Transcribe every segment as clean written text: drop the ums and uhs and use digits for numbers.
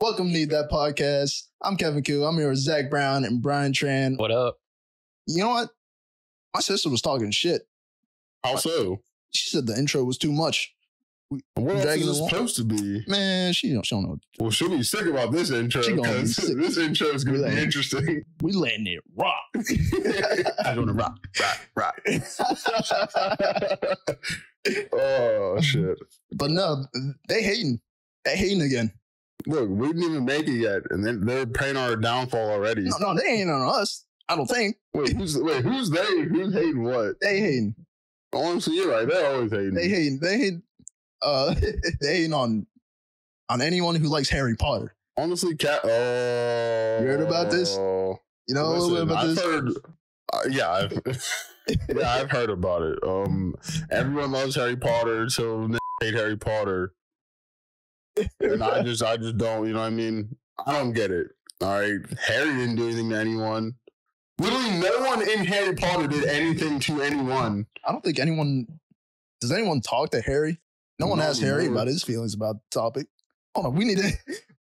Welcome to Need That Podcast. I'm Kevin Koo. I'm here with Zach Brown and Brian Tran. What up? You know what? My sister was talking shit. How so? She said the intro was too much. What else is it supposed to be? Man, she don't know. Well, she'll be sick about this intro because this intro is going to be interesting. We letting it rock. I'm going to rock. Oh, shit. But no, they hating. They hating again. Look, we didn't even make it yet, and they're paying our downfall already. No, they ain't on us. I don't think. Wait, who's they? Who's hating what? They hating. Honestly, you're right. They're always hating. They hating. They hating on anyone who likes Harry Potter. Honestly, you heard about this? You know a little bit about this? I've heard about it. Everyone loves Harry Potter, so they hate Harry Potter. And I just don't, you know what I mean? I don't get it. All right. Harry didn't do anything to anyone. Literally no one in Harry Potter did anything to anyone. I don't think anyone... Does anyone talk to Harry? No one asked Harry about his feelings about the topic. Hold on, we need to...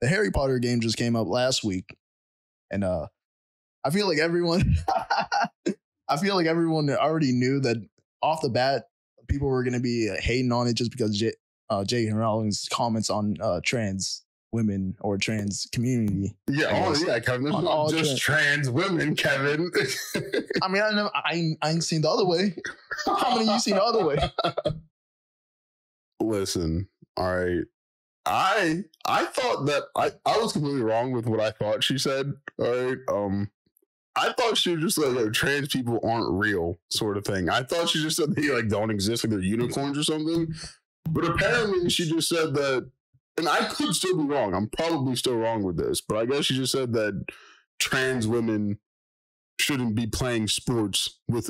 The Harry Potter game just came up last week. And I feel like everyone... already knew that off the bat, people were going to be hating on it just because J.K. Rowling's comments on trans women or trans community. Yeah, Kevin. There's not just trans women, Kevin. I mean, I ain't seen the other way. How many of you seen the other way? Listen, all right. I thought that I was completely wrong with what I thought she said. All right. I thought she was just like trans people aren't real sort of thing. I thought she just said they like don't exist, like they're unicorns or something. But apparently she just said that, and I could still be wrong. I'm probably still wrong with this, but I guess she just said that trans women shouldn't be playing sports with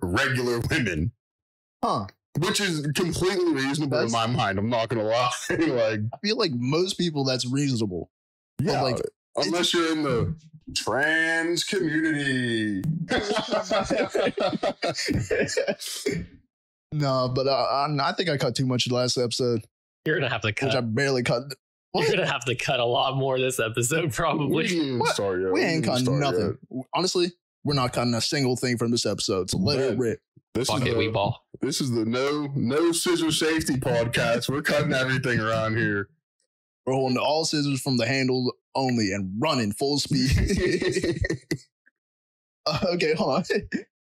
regular women. Huh. Which is completely reasonable in my mind. I'm not going to lie. Like, I feel like most people that's reasonable. Yeah. Like, unless you're in the trans community. No, but I think I cut too much last episode. You're gonna have to cut. Which I barely cut. You're gonna have to cut a lot more this episode, probably. We ain't cutting nothing. Yet. Honestly, we're not cutting a single thing from this episode. So let it rip. This is the no scissor safety podcast. We're cutting everything around here. We're holding all scissors from the handles only and running full speed. Okay, hold on.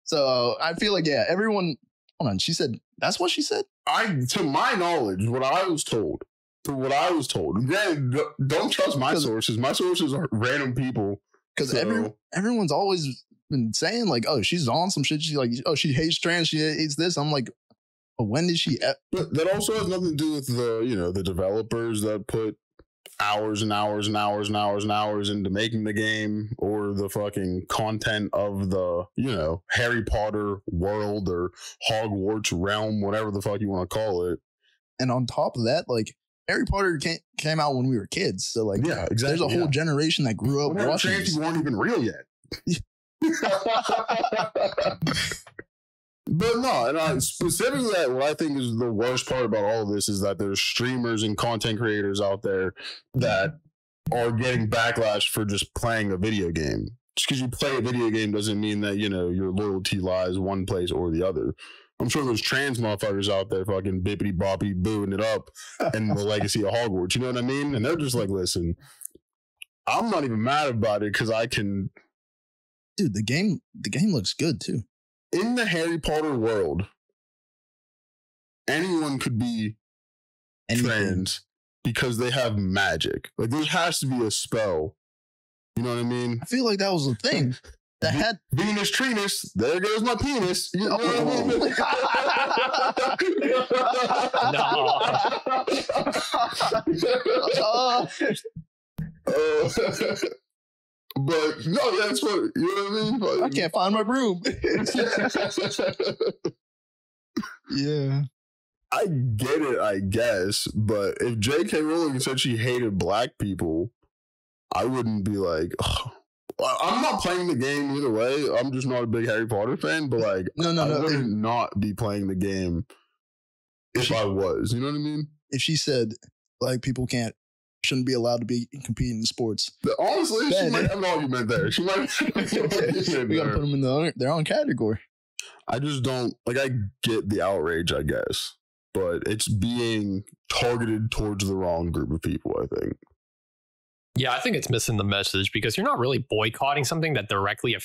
So I feel like everyone. Hold on, she said that's what she said. To my knowledge, what I was told. Again, don't trust my sources. My sources are random people. Because everyone's always been saying like, oh, she's on some shit. She's like, oh, she hates trans. She hates this. I'm like, but when did she? But that also has nothing to do with the developers that put hours and hours and hours and hours and hours into making the game, or the fucking content of the Harry Potter world or Hogwarts realm, whatever the fuck you want to call it. And on top of that, like Harry Potter came out when we were kids, so like exactly, there's a whole generation that grew up watching. Trans weren't even real yet. But no, and specifically what I think is the worst part about all of this is that there's streamers and content creators out there that are getting backlash for just playing a video game. Just because you play a video game doesn't mean that, your loyalty lies one place or the other. I'm sure there's trans motherfuckers out there fucking bippity boppy booing it up in the legacy of Hogwarts. You know what I mean? And they're just like, listen, I'm not even mad about it because I can. Dude, the game looks good too. In the Harry Potter world, anyone could be trans because they have magic. Like, there has to be a spell. You know what I mean? I feel like that was the thing. That had Venus Trinus. There goes my penis. You know what I mean? But no, that's what, you know what I mean? But, I can't find my broom. Yeah. I get it, I guess. But if J.K. Rowling said she hated black people, I wouldn't be like, oh. I'm not playing the game either way. I'm just not a big Harry Potter fan. But like, I would not be playing the game if I was. You know what I mean? If she said black people can't shouldn't be allowed to be competing in sports. Honestly, Bad. she might have an argument there. She might have an argument We gotta there. put them in their own category. I just don't like. I get the outrage, I guess, but it's being targeted towards the wrong group of people. I think. Yeah, I think it's missing the message because you're not really boycotting something that directly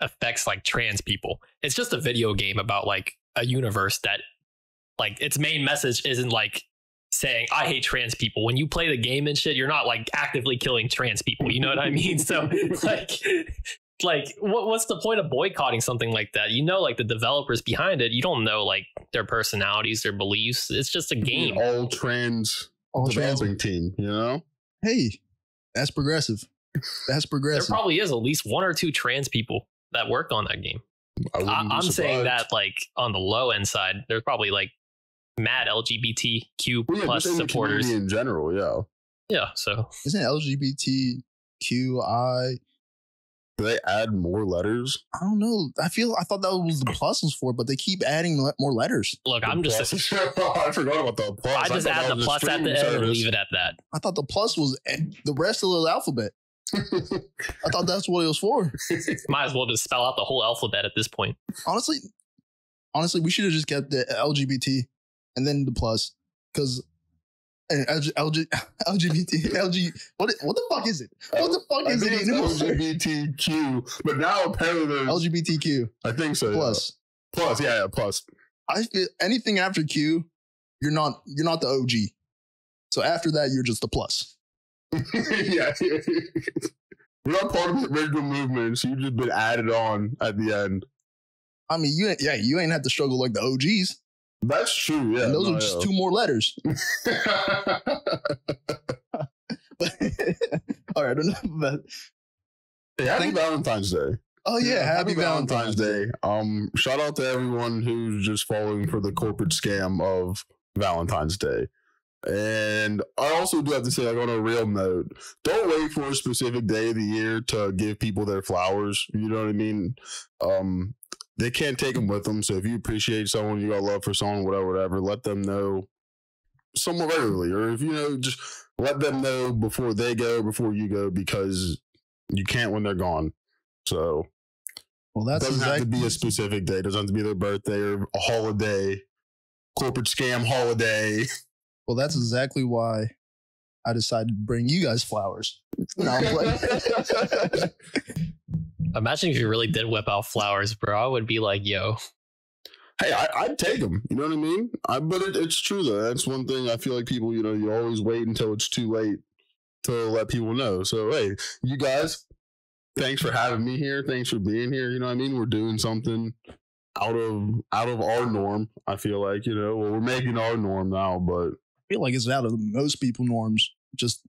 affects like trans people. It's just a video game about like a universe that like its main message isn't like saying I hate trans people. When you play the game and shit, you're not like actively killing trans people. You know what I mean? So like what's the point of boycotting something like that? You know, like the developers behind it, you don't know like their personalities, their beliefs. It's just a game. All trans developing team, you know? Hey, that's progressive. That's progressive. There probably is at least one or two trans people that worked on that game. I'm saying that like on the low end side, there's probably like mad LGBTQ plus supporters in general. Yeah. So isn't LGBTQI? Do they add more letters? I don't know. I thought that was the pluses for, but they keep adding more letters. Look, I'm just. I forgot about the plus. I just add the plus at the end and leave it at that. I thought the plus was the rest of the alphabet. I thought that's what it was for. Might as well just spell out the whole alphabet at this point. Honestly, we should have just kept the LGBT and then the plus, because LGBT, what the fuck is it? What the fuck is it anymore? LGBTQ, but now apparently there's LGBTQ. I think so. Plus. Yeah. Plus, yeah, plus. I feel anything after Q, you're not the OG. So after that, you're just a plus. Yeah. We're not part of the original movement, so you've just been added on at the end. I mean, you ain't have to struggle like the OGs. That's true, yeah. And those are just two more letters. All right, enough about it. Hey, happy Valentine's Day. Oh yeah, happy Valentine's Day. Shout out to everyone who's just falling for the corporate scam of Valentine's Day. And I also do have to say, like, on a real note, don't wait for a specific day of the year to give people their flowers. You know what I mean? They can't take them with them. So if you appreciate someone, you got love for someone, whatever, let them know somewhat regularly. Or if, just let them know before they go, before you go, because you can't when they're gone. So well, that's it doesn't have to be a specific day. It doesn't have to be their birthday or a holiday, corporate scam holiday. Well, that's exactly why I decided to bring you guys flowers. No, I'm playing. Imagine if you really did whip out flowers, bro. I would be like, yo. Hey, I'd take them. You know what I mean? But it's true, though. That's one thing I feel like people, you always wait until it's too late to let people know. So, hey, you guys, thanks for having me here. Thanks for being here. You know what I mean? We're doing something out of our norm, I feel like, well, we're making our norm now, but I feel like it's out of most people norms, just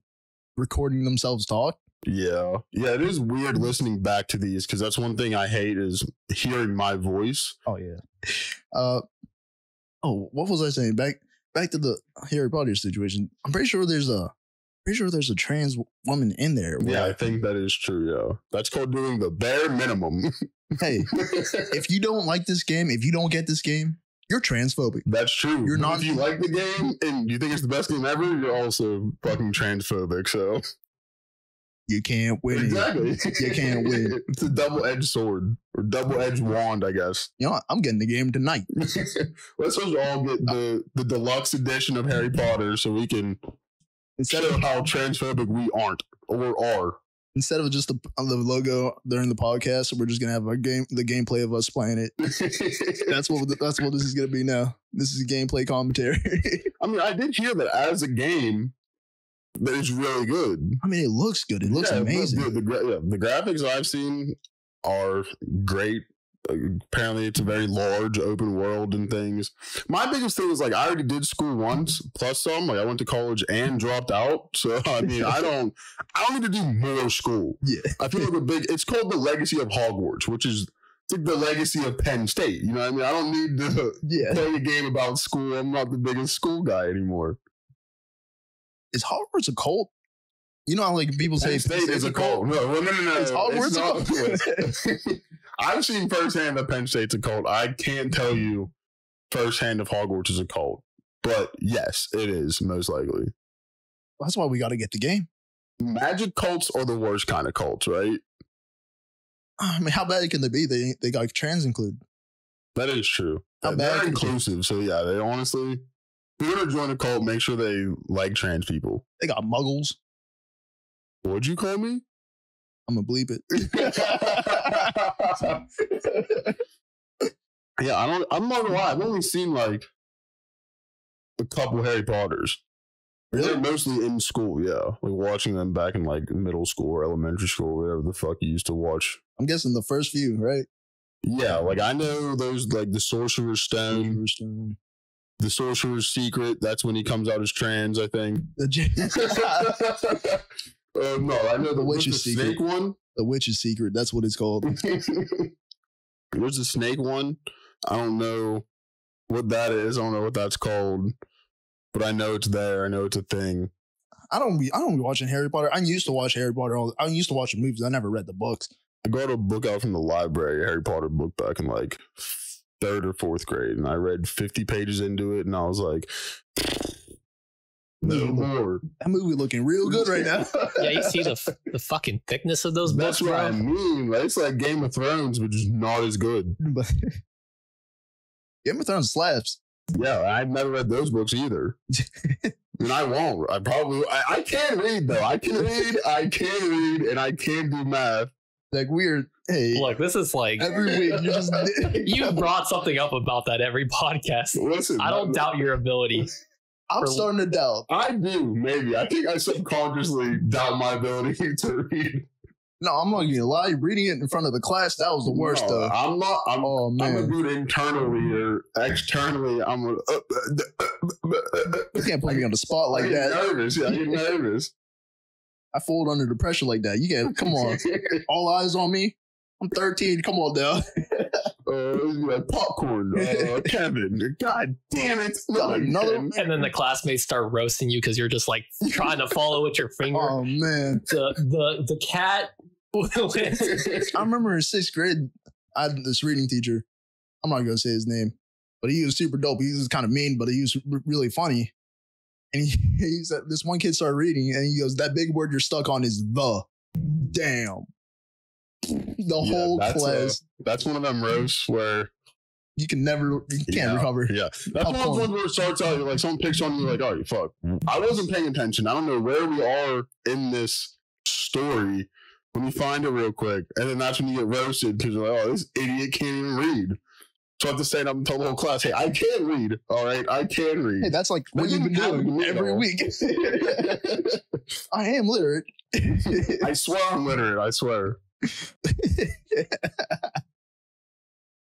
recording themselves talk. Yeah, it is weird listening back to these, because that's one thing I hate is hearing my voice. Oh yeah. What was I saying? Back to the Harry Potter situation. I'm pretty sure there's a trans woman in there. Yeah, I think that is true. Yeah, that's called doing the bare minimum. Hey, if you don't like this game, if you don't get this game, you're transphobic. That's true. You're not. If you like the game and you think it's the best game ever, you're also fucking transphobic. So you can't win. Exactly. You can't win. It's a double-edged sword or double-edged wand, I guess. I'm getting the game tonight. Let's just all get the deluxe edition of Harry Potter so we can show how transphobic we aren't or are. Instead of just the logo during the podcast, we're just gonna have the gameplay of us playing it. That's what this is gonna be now. This is gameplay commentary. I mean, I did hear that as a game, that it's really good. I mean, it looks good. It looks amazing. The graphics I've seen are great. Apparently, it's a very large open world and things. My biggest thing is, like, I already did school once, plus some. Like, I went to college and dropped out. So, I mean, I don't need to do more school. Yeah. I feel like it's called the legacy of Hogwarts, which is like the legacy of Penn State. You know what I mean? I don't need to play a game about school. I'm not the biggest school guy anymore. Is Hogwarts a cult? You know how, like, people say Penn State is a cult. No. Is Hogwarts a cult? I've seen firsthand that Penn State's a cult. I can't tell you firsthand if Hogwarts is a cult. But yes, it is, most likely. That's why we got to get the game. Magic cults are the worst kind of cults, right? I mean, how bad can they be? They got trans included. That is true. How They're bad? inclusive. So yeah, they honestly, if you're gonna join a cult, make sure they like trans people. They got muggles. What'd you call me? I'm gonna bleep it. Yeah, I'm not gonna lie. I've only seen like a couple Harry Potters. Really? They're mostly in school, yeah. Like watching them back in like middle school or elementary school, whatever the fuck you used to watch. I'm guessing the first few, right? Yeah, like I know those like the Sorcerer's Stone, the Sorcerer's Secret. That's when he comes out as trans, I think. No, I know the Witch's Snake one. The Witch's Secret. That's what it's called. There's the Snake one. I don't know what that is. I don't know what that's called, but I know it's there. I know it's a thing. I don't be watching Harry Potter. I used to watch Harry Potter. I used to watch the movies. I never read the books. I got a book out from the library, a Harry Potter book, back in like 3rd or 4th grade, and I read 50 pages into it, and I was like, no more. That movie looking real good right now. Yeah, you see the fucking thickness of those books, That's what bro. I mean. Like, it's like Game of Thrones, but just not as good. But Game of Thrones slaps. Yeah, I've never read those books either. And I won't. I can read, though. I can read, and I can do math. Like weird. Hey, Look, this is like every week you just you brought something up about that every podcast. Listen, I don't doubt your ability. I'm starting to doubt. I do, maybe. I think I subconsciously doubt my ability to read. No, I'm not gonna lie. Reading it in front of the class, that was the worst. No, Though. I'm not. Oh I'm man, a good internal reader. Externally, I'm a. you can't put me on the spot like I get that. nervous. Yeah, I get nervous. I fold under the pressure like that. You can't. Come on, all eyes on me. I'm 13. Come on, now. Popcorn. Kevin. God damn it. Another. And then the classmates start roasting you because you're just like trying to follow with your finger. Oh man, The cat. I remember in 6th grade, I had this reading teacher. I'm not gonna say his name, but he was super dope. He was kind of mean, but he was really funny. And he said, this one kid started reading, and he goes, "That big word you're stuck on is the." Damn. The whole class. That's one of them roasts where you can't recover. Yeah. That's one of those ones where it starts out, like someone picks on you, like, oh, fuck. I wasn't paying attention. I don't know where we are in this story. When you find it real quick, and then that's when you get roasted because you're like, oh, this idiot can't even read. So I have to stand up and tell the whole class, hey, I can read. All right, I can read. Hey, that's like what you've been doing every week. I am literate. I swear I'm literate. I swear.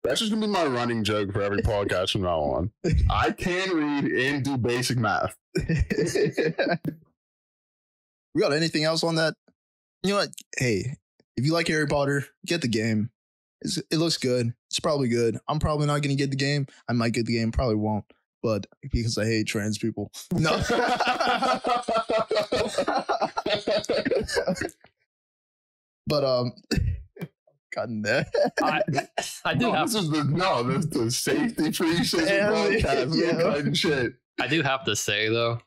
That's just gonna be my running joke for every podcast from now on. I can read and do basic math. We got anything else on that? You know what? Hey, if you like Harry Potter, get the game. It looks good. It's probably good. I'm probably not going to get the game. I might get the game. Probably won't. But because I hate trans people. No. But cutting that. I do have. This is the safety free podcast. Yeah. Shit. I do have to say though,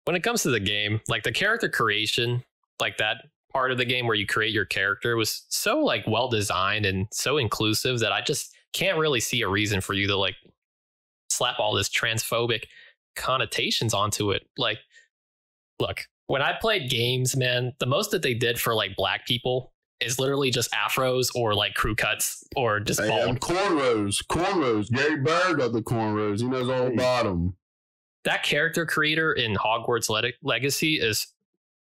when it comes to the game, like the character creation, like that part of the game where you create your character was so like well designed and so inclusive that I just can't really see a reason for you to like slap all this transphobic connotations onto it. Like, look, when I played games, man, the most that they did for like black people is literally just afros or like crew cuts or just bald. Cornrows. Gary Bird got the cornrows. He knows all about them. That character creator in Hogwarts Legacy is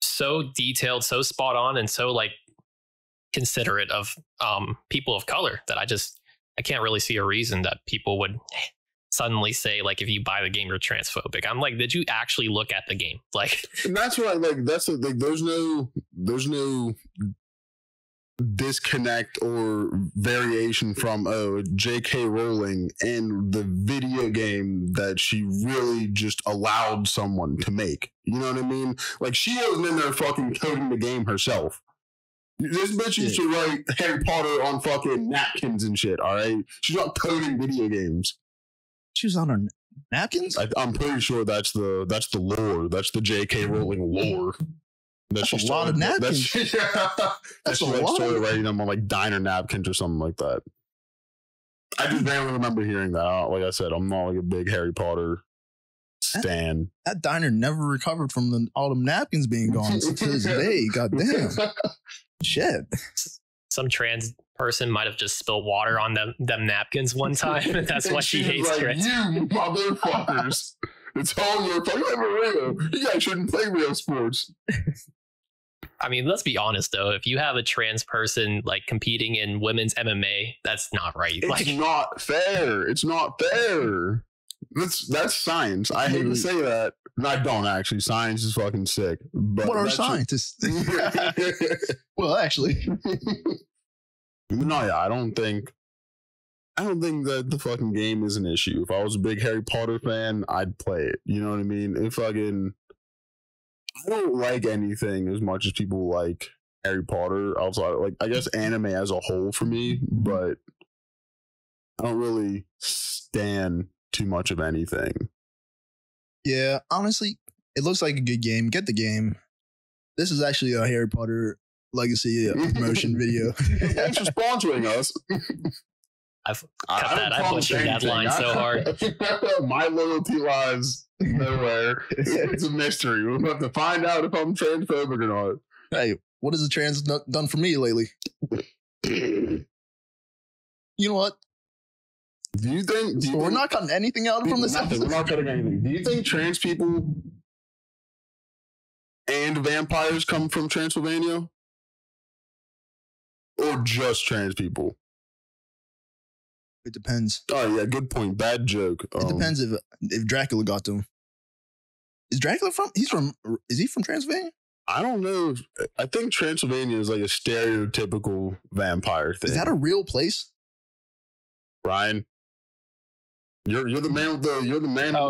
so detailed, so spot on, and so like considerate of people of color that I can't really see a reason that people would suddenly say like, if you buy the game, you're transphobic. I'm like, did you actually look at the game? Like, and that's what I like. That's like, there's no disconnect or variation from J.K. Rowling and the video game that she really just allowed someone to make. You know what I mean? Like, she wasn't in there fucking coding the game herself. This bitch used to write Harry Potter on fucking napkins and shit, all right? She's not coding video games. She was on her Napkins? I'm pretty sure that's the lore. That's the J.K. Rowling lore. That's a lot of napkins. That's a lot. Started writing them on like diner napkins or something like that. I just barely remember hearing that. Like I said, I'm not like a big Harry Potter stan. That diner never recovered from all them napkins being gone to this day. Goddamn. Shit. Some trans person might have just spilled water on them napkins one time, and that's why she hates like, trans. You motherfuckers. It's all your fault. You guys shouldn't play real sports. I mean, let's be honest though. If you have a trans person like competing in women's MMA, that's not right. It's not fair. It's not fair. That's science. I hate to say that. I don't actually. Science is fucking sick. But what are scientists? Well, actually, no. Yeah, I don't think that the fucking game is an issue. If I was a big Harry Potter fan, I'd play it. You know what I mean? I don't like anything as much as people like Harry Potter outside, like, I guess anime as a whole for me, but I don't really stan too much of anything. Yeah, honestly, it looks like a good game. Get the game. This is actually a Harry Potter Legacy promotion video. Thanks for sponsoring us. I've cut that. I butchered that line so hard. My loyalty lies nowhere. It's a mystery. We'll have to find out if I'm transphobic or not. Hey, what has the trans done for me lately? You know what? Do you think we're not cutting anything out from this episode? We're not cutting anything. Do you think trans people and vampires come from Transylvania? Or just trans people? It depends. Oh yeah, good point. Bad joke. It depends if Dracula got to him. Is Dracula from? Is he from Transylvania? I don't know. I think Transylvania is like a stereotypical vampire thing. Is that a real place? Ryan, you're the man with the Oh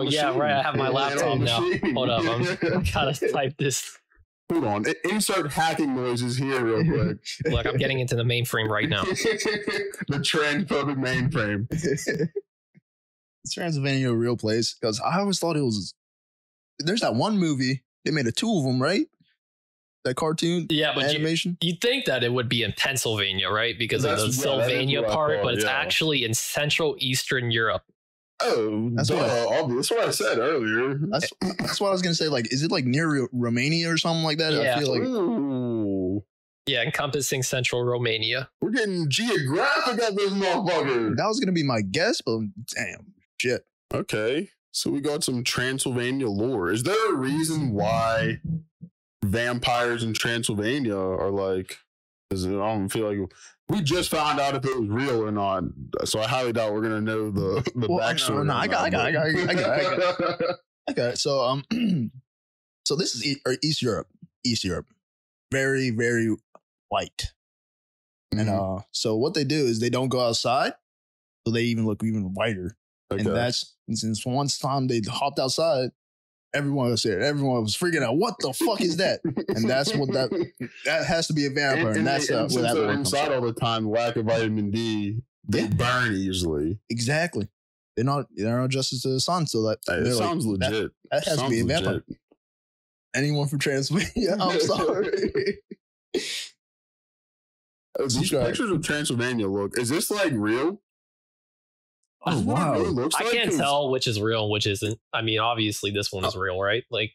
with the yeah, machine. right. I have my laptop now. Hold up, I'm gotta type this. Hold on. Insert hacking noises here real quick. Look, I'm getting into the mainframe right now. The transphobic mainframe. Is Transylvania a real place? Because I always thought it was. There's that one movie. They made two of them, right? That cartoon, yeah, but animation. You'd think that it would be in Pennsylvania, right? Because of the Sylvania part, but it's actually in Central Eastern Europe. Oh, that's what I said earlier. That's what I was gonna say. Like, is it like near Romania or something like that? Yeah. I feel like. Ooh. Yeah, encompassing Central Romania. We're getting geographic at this motherfucker. That was gonna be my guess, but damn, shit. Okay, so we got some Transylvania lore. Is there a reason why vampires in Transylvania are like? I don't feel like we just found out if it was real or not. So I highly doubt we're gonna know the backstory. No, I got it. So so this is East Europe. East Europe, very very white. Mm-hmm. And so what they do is they don't go outside, so they even look even whiter. Okay. And since one time they hopped outside, everyone was there. Everyone was freaking out. What the fuck is that? And that's what that has to be a vampire. And that's where that word comes inside all the time. Lack of vitamin D, they burn easily. Exactly. They're not adjusted to the sun, so that it sounds like, legit. That has to be a vampire. Anyone from Transylvania? I'm sorry. These pictures of Transylvania is this like real? Oh wow! I can't tell which is real and which isn't. I mean, obviously this one is real, right? Like,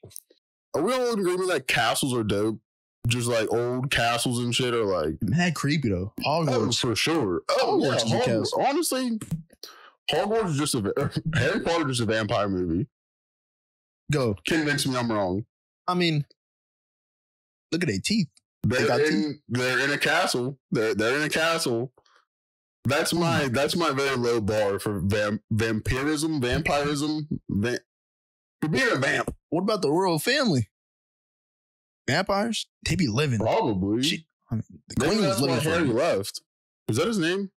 are we all agreeing that castles are dope? Just like old castles and shit are like mad creepy though. Hogwarts for sure. Hogwarts, yeah, Hogwarts. Honestly, Hogwarts is just Harry Potter is a vampire movie. Go convince me I'm wrong. I mean, look at their teeth. They're in a castle. They're in a castle. That's my very low bar for vampirism. For being a vamp. What about the royal family? Vampires? They be living. Probably. The queen was living. Harry left. Is that his name?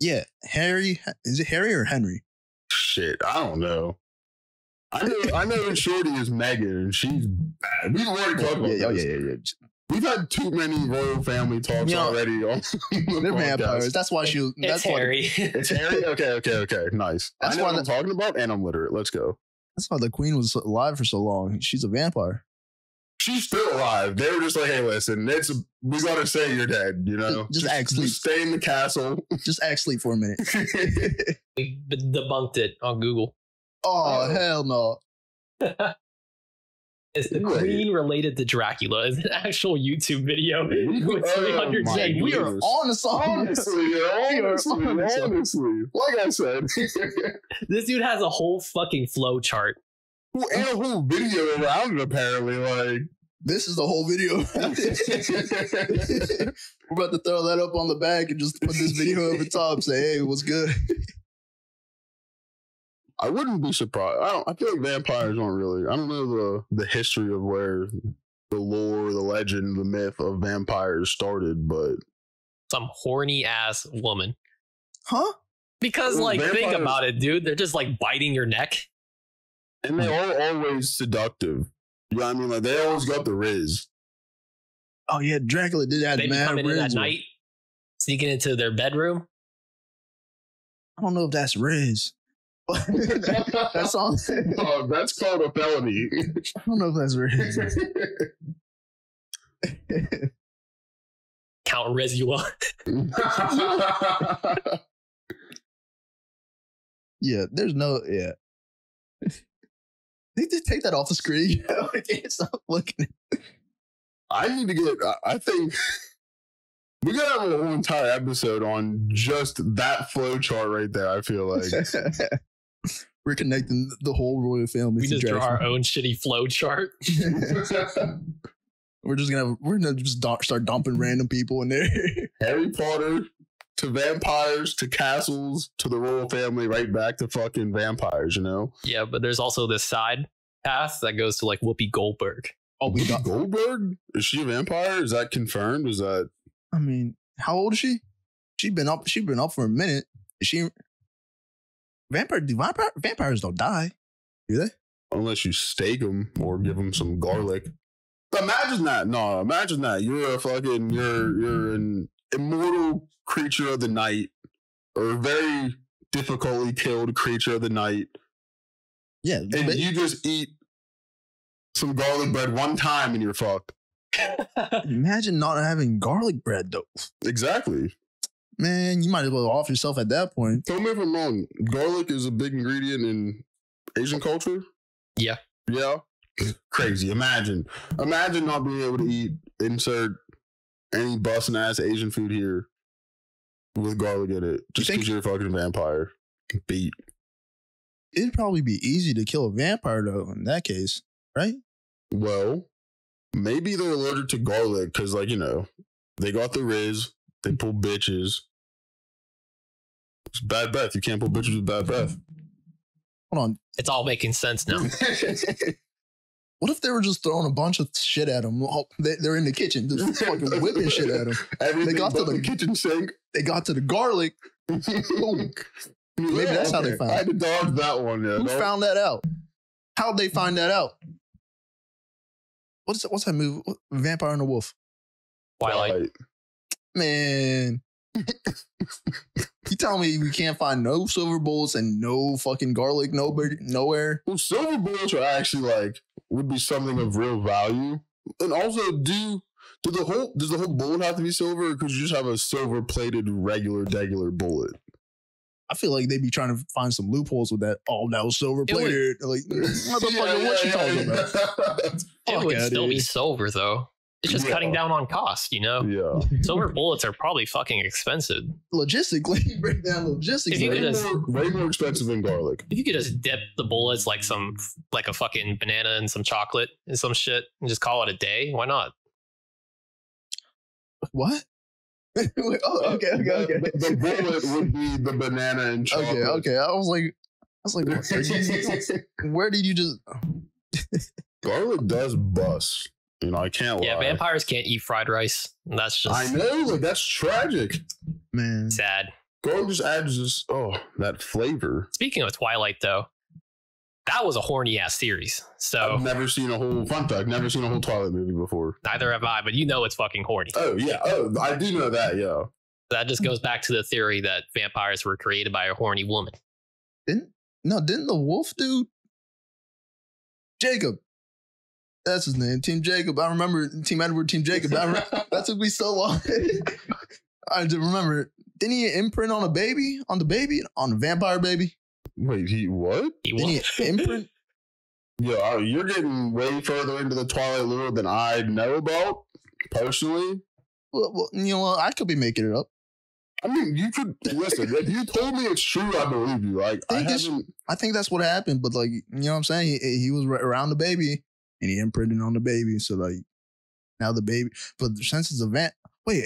Yeah, Harry. Is it Harry or Henry? Shit, I don't know. I know Shorty is Megan, and she's bad. We've already talked about this. Yeah. We've had too many royal family talks already. On they're vampires. That's why she. That's Harry. It's Harry. Okay. Nice. That's I know what I'm talking about, and I'm literate. Let's go. That's why the queen was alive for so long. She's a vampire. She's still alive. They were just like, hey, listen, we gotta say you're dead. You know, just stay in the castle. Just act sleep for a minute. We debunked it on Google. Oh hell no. Is the queen related to Dracula? Is an actual YouTube video with 300 views. We are on to something. Honestly. Like I said. This dude has a whole fucking flow chart. And a whole video around it, apparently. Like, this is the whole video. We're about to throw that up on the back and just put this video over top. Say, hey, what's good? I wouldn't be surprised. I feel like vampires aren't really. I don't know the history of where the lore, the legend, the myth of vampires started, but some horny ass woman. Huh? Because think about it, dude. They're just like biting your neck. And they're always seductive. You know what I mean? Like, they always got the riz. Oh, yeah. Dracula did have mad coming in at night, sneaking into their bedroom. I don't know if that's riz. That's all. Oh, that's called a felony. I don't know if that's riz. Count Rezua. Yeah, there's no. Yeah. They just take that off the screen. I can't stop looking. I need to get. I think we gotta have a whole entire episode on just that flow chart right there. I feel like we're connecting the whole royal family. We just draw our own shitty flow chart. We're gonna just start dumping random people in there. Harry Potter to vampires to castles to the royal family, right back to fucking vampires. You know? Yeah, but there's also this side path that goes to like Whoopi Goldberg. Oh, we got Goldberg? Is she a vampire? Is that confirmed? Is that? I mean, how old is she? She's been up for a minute. Is she vampires don't die, do they? Unless you stake them or give them some garlic. Imagine that. No, imagine that. You're an immortal creature of the night, or a very difficultly killed creature of the night. Yeah, and you just eat some garlic bread one time and you're fucked. Imagine not having garlic bread though. Exactly. Man, you might as well off yourself at that point. Tell me if I'm wrong. Garlic is a big ingredient in Asian culture? Yeah. Yeah? Crazy. Imagine not being able to insert any busting ass Asian food here with garlic in it. Just because you're a fucking vampire. Beat. It'd probably be easy to kill a vampire though in that case, right? Well, maybe they're allergic to garlic because, like, you know, they got the riz, they pull bitches. It's bad breath. You can't pull bitches with bad breath. Hold on. It's all making sense now. What if they were just throwing a bunch of shit at them? They're in the kitchen, just fucking whipping shit at them. They got to the kitchen sink. They got to the garlic. Boom. Maybe that's how they found it. I had to dodge that one. Yeah, Who found that out? How'd they find that out? What's that movie? Vampire and the Wolf. Twilight. Man. You telling me we can't find no silver bullets and no fucking garlic nowhere? Well, silver bullets are actually would be something of real value. And also, does the whole bullet have to be silver, or could you just have a silver plated regular bullet? I feel like they'd be trying to find some loopholes with that. Oh, that was silver plated. Like, motherfucker, what you talking about? It would still be silver though. It's just cutting down on cost, you know? Yeah. Silver bullets are probably fucking expensive. Logistically, break down logistics. Way more expensive than garlic. If you could just dip the bullets like a fucking banana and some chocolate and some shit and just call it a day, why not? What? Oh, okay. The bullet would be the banana and chocolate. Okay. I was like, where did you just? Garlic does bust. You know, I can't lie. Yeah, vampires can't eat fried rice. That's just. I know, that's tragic, man. Sad. Garlic just adds that flavor. Speaking of Twilight, though, that was a horny ass series. So I've never seen a whole never seen a whole Twilight movie before. neither have I, but you know it's fucking horny. Oh yeah. Oh, I do know that. Yeah. That just goes back to the theory that vampires were created by a horny woman. Didn't the wolf dude? Jacob. That's his name. Team Jacob. I remember Team Edward, Team Jacob. That took me so long. I just remember. Didn't he imprint on a baby? On the vampire baby? Wait, he what? Didn't he imprint? Yeah, you're getting way further into the Twilight lore than I know about, personally. Well, you know what? I could be making it up. I mean, you could listen. If you told me it's true, I believe you. Like, I think that's what happened. But like, you know what I'm saying? He was around the baby, and he imprinted on the baby. So like, now the baby. But since it's a wait,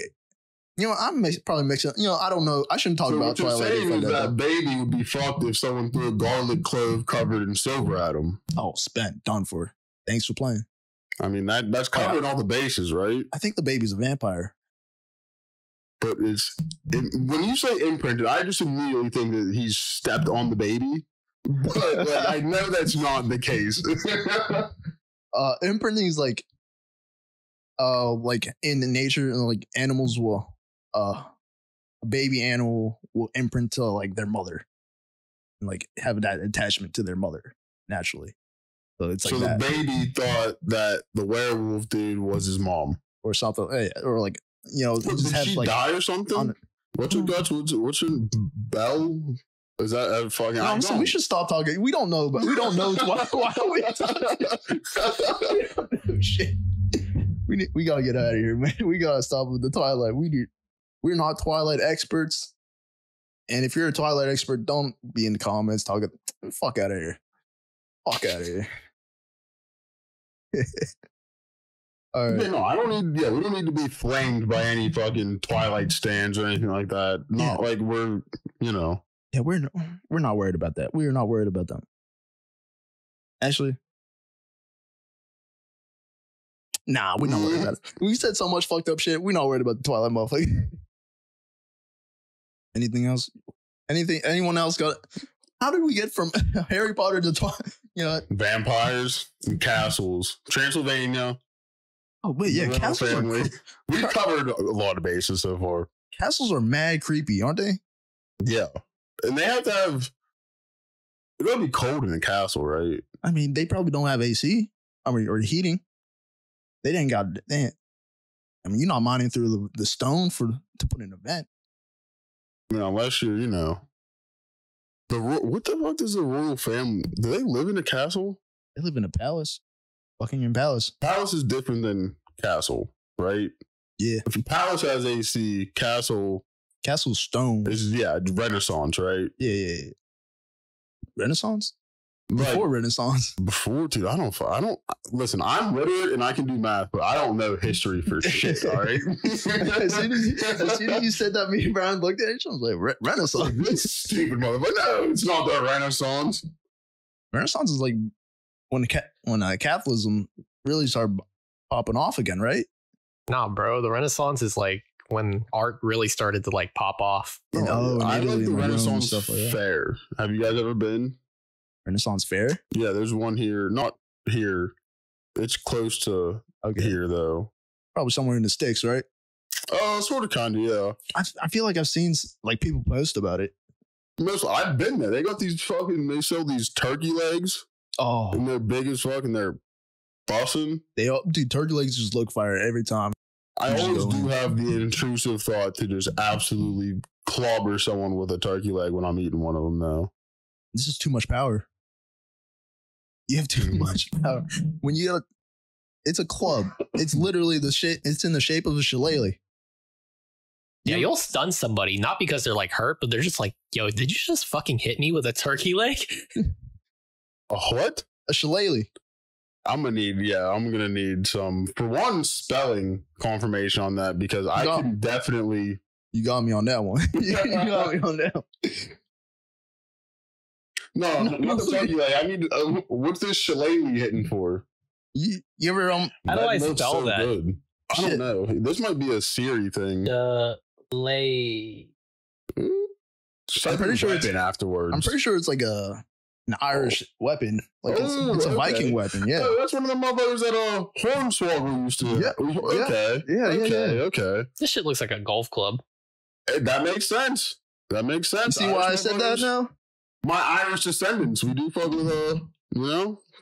you know, I'm probably mixing. You know, I don't know. I shouldn't talk about Twilight. What you're saying is that baby would be fucked if someone threw a garlic clove covered in silver at him. Oh, spent, done for. Thanks for playing. I mean, that's covering all the bases, right? I think the baby's a vampire. But when you say imprinted, I just immediately think that he's stepped on the baby. But like, I know that's not the case. Imprinting is like in the nature, like animals will, a baby animal will imprint to like their mother, and like have that attachment to their mother naturally. So it's like the baby thought that the werewolf dude was his mom or something, or like. You know, did she die or something? What's her guts? What's her bell? Is that fucking? No, so we should stop talking. We don't know, but we don't know why are we talking? Shit. We gotta get out of here, man. We gotta stop with the Twilight. We're not Twilight experts, and if you're a Twilight expert, don't be in the comments talking. Fuck out of here. Fuck out of here. All right. Yeah, no, I don't need. Yeah, we don't need to be flamed by any fucking Twilight stands or anything like that. Not like we're, you know. Yeah, we're not worried about that. We are not worried about that. Actually, nah, we're not worried about it. We said so much fucked up shit. We're not worried about the Twilight motherfucker. Anything else? Anyone else got? How did we get from Harry Potter to Twilight? You know, vampires and castles, Transylvania. Oh wait, yeah, castles family. We've covered a lot of bases so far. Castles are mad creepy, aren't they? Yeah, and they have to have. It's gonna be cold in a castle, right? I mean, they probably don't have AC. I mean, or heating. They didn't got. I mean, you're not mining through the stone to put in a vent. I mean, unless you're, you know, what the fuck does the royal family? Do they live in a castle? They live in a palace. Buckingham Palace. Palace is different than castle, right? Yeah. If a palace has AC, castle's stone. Is Renaissance, right? Yeah. Renaissance? Before Renaissance. Before, dude, I don't listen, I'm literate and I can do math, but I don't know history for shit, all right? as soon as you said that, me and Brian looked at each other, I was like, Renaissance. This stupid motherfucker. No, it's not the Renaissance. Renaissance is like when Catholicism really started popping off again, right? Nah, bro. The Renaissance is like when art really started to like pop off. I like the Renaissance stuff like fair. Have you guys ever been? Renaissance Fair? Yeah, there's one here. Not here. It's close to here, though. Probably somewhere in the sticks, right? Sort of, kind of, yeah. I feel like I've seen like people post about it. I've been there. They got they sell these turkey legs. Oh. And they're big as fuck and they're bussin'. Dude, turkey legs just look fire every time. I always do have the intrusive thought to just absolutely clobber someone with a turkey leg when I'm eating one of them, though. This is too much power. You have too much power. When it's a club. It's literally it's in the shape of a shillelagh. Yeah, you'll stun somebody, not because they're like hurt, but they're just like, yo, did you just fucking hit me with a turkey leg? A what? A shillelagh. I'm gonna need some, for one, spelling confirmation on that, because I can definitely. You got me on that one. You got me on that one. No, not the turkey leg. I need. What's this shillelagh hitting for? You ever How do I spell that? Good. I don't know. This might be a Siri thing. Lay. I'm pretty sure it's in afterwards. I'm pretty sure it's like a an Irish weapon. Like it's a Viking weapon. Yeah. Oh, that's one of the motherfuckers that Hornswoggle used to. Yeah. Okay. This shit looks like a golf club. Hey, that makes sense. You see why I said that now? My Irish descendants, we do fuck with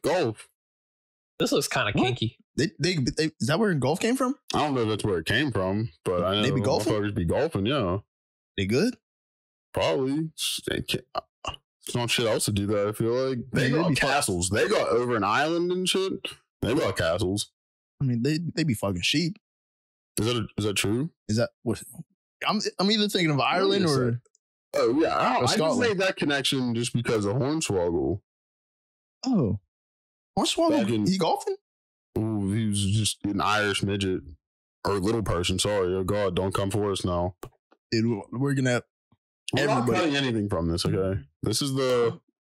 golf. This looks kind of kinky. They is that where golf came from? I don't know if that's where it came from, but I know they be golfing. Motherfuckers be golfing. Yeah, they good. Probably. There's not shit else to do that. I feel like they got castles. They got over an island and shit. They got castles. I mean, they be fucking sheep. Is that true? Is that what? I'm either thinking of Ireland or. Oh yeah, I just Scotland. made that connection just because of Hornswoggle. Oh, Hornswoggle. He golfing? Ooh, he was just an Irish midget or little person. Sorry, oh God, don't come for us now. Dude, we're gonna. We're not cutting anything from this, okay? This is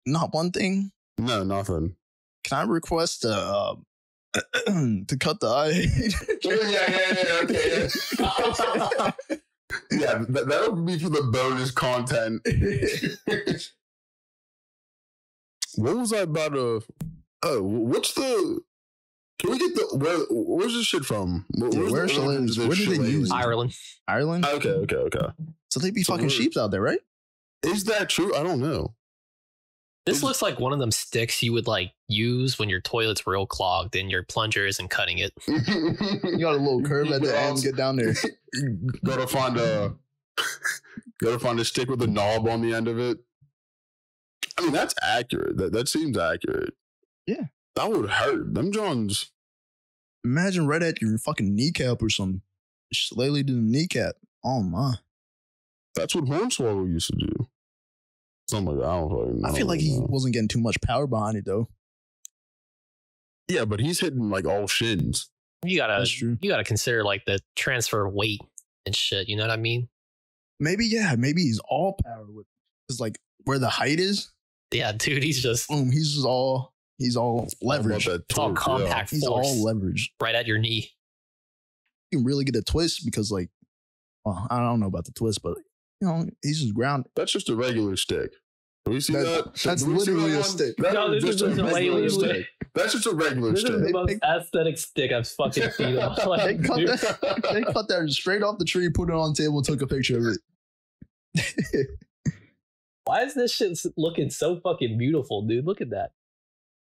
not one thing. No, nothing. Can I request to cut the eye? Okay. Yeah, that'll be for the bonus content. What was I about to? Oh, what's the? Can we get the? Where's this shit from? Where did they use Ireland? Okay. So they be fucking sheeps out there, right? Is that true? I don't know. This looks like one of them sticks you would like use when your toilet's real clogged and your plunger isn't cutting it. You got a little curve at the end. Get down there. Gotta find a stick with a knob on the end of it. I mean, that's accurate. That seems accurate. Yeah. That would hurt. Them Johns. Imagine right at your fucking kneecap or something. Slightly to the kneecap. Oh my. That's what Hornswoggle used to do. Something like that. I don't fucking know. I feel like he wasn't getting too much power behind it though. Yeah, but he's hitting like all shins. You gotta consider like the transfer weight and shit. You know what I mean? Maybe he's all power with because like where the height is. Yeah, dude, he's just he's all leverage. It's all compact force. He's all leverage right at your knee. You can really get a twist because like, well, I don't know about the twist, but he's just grounded. That's just a regular stick. Do we see that? That's literally a stick. No, this is just a regular stick. That's just a regular stick. This is the most aesthetic stick I've fucking seen in my life. They cut that straight off the tree, put it on the table, took a picture of it. Why is this shit looking so fucking beautiful, dude? Look at that.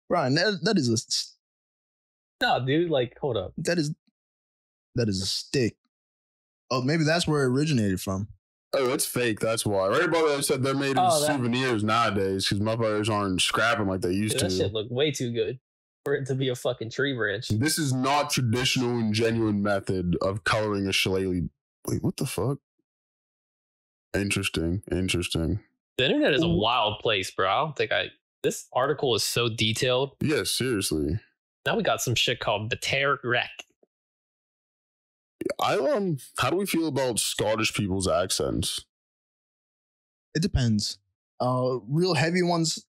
Brian, that is a... No, dude, like, hold up. That is a stick. Oh, maybe that's where it originated from. Oh, it's fake. That's why. Everybody said they're made of souvenirs nowadays because motherfuckers aren't scrapping like they used to. That shit look way too good for it to be a fucking tree branch. This is not traditional and genuine method of coloring a shillelagh. Wait, what the fuck? Interesting. The internet is a wild place, bro. I don't think this article is so detailed. Yeah, seriously. Now we got some shit called the Tear Wreck. How do we feel about Scottish people's accents? It depends. Real heavy ones,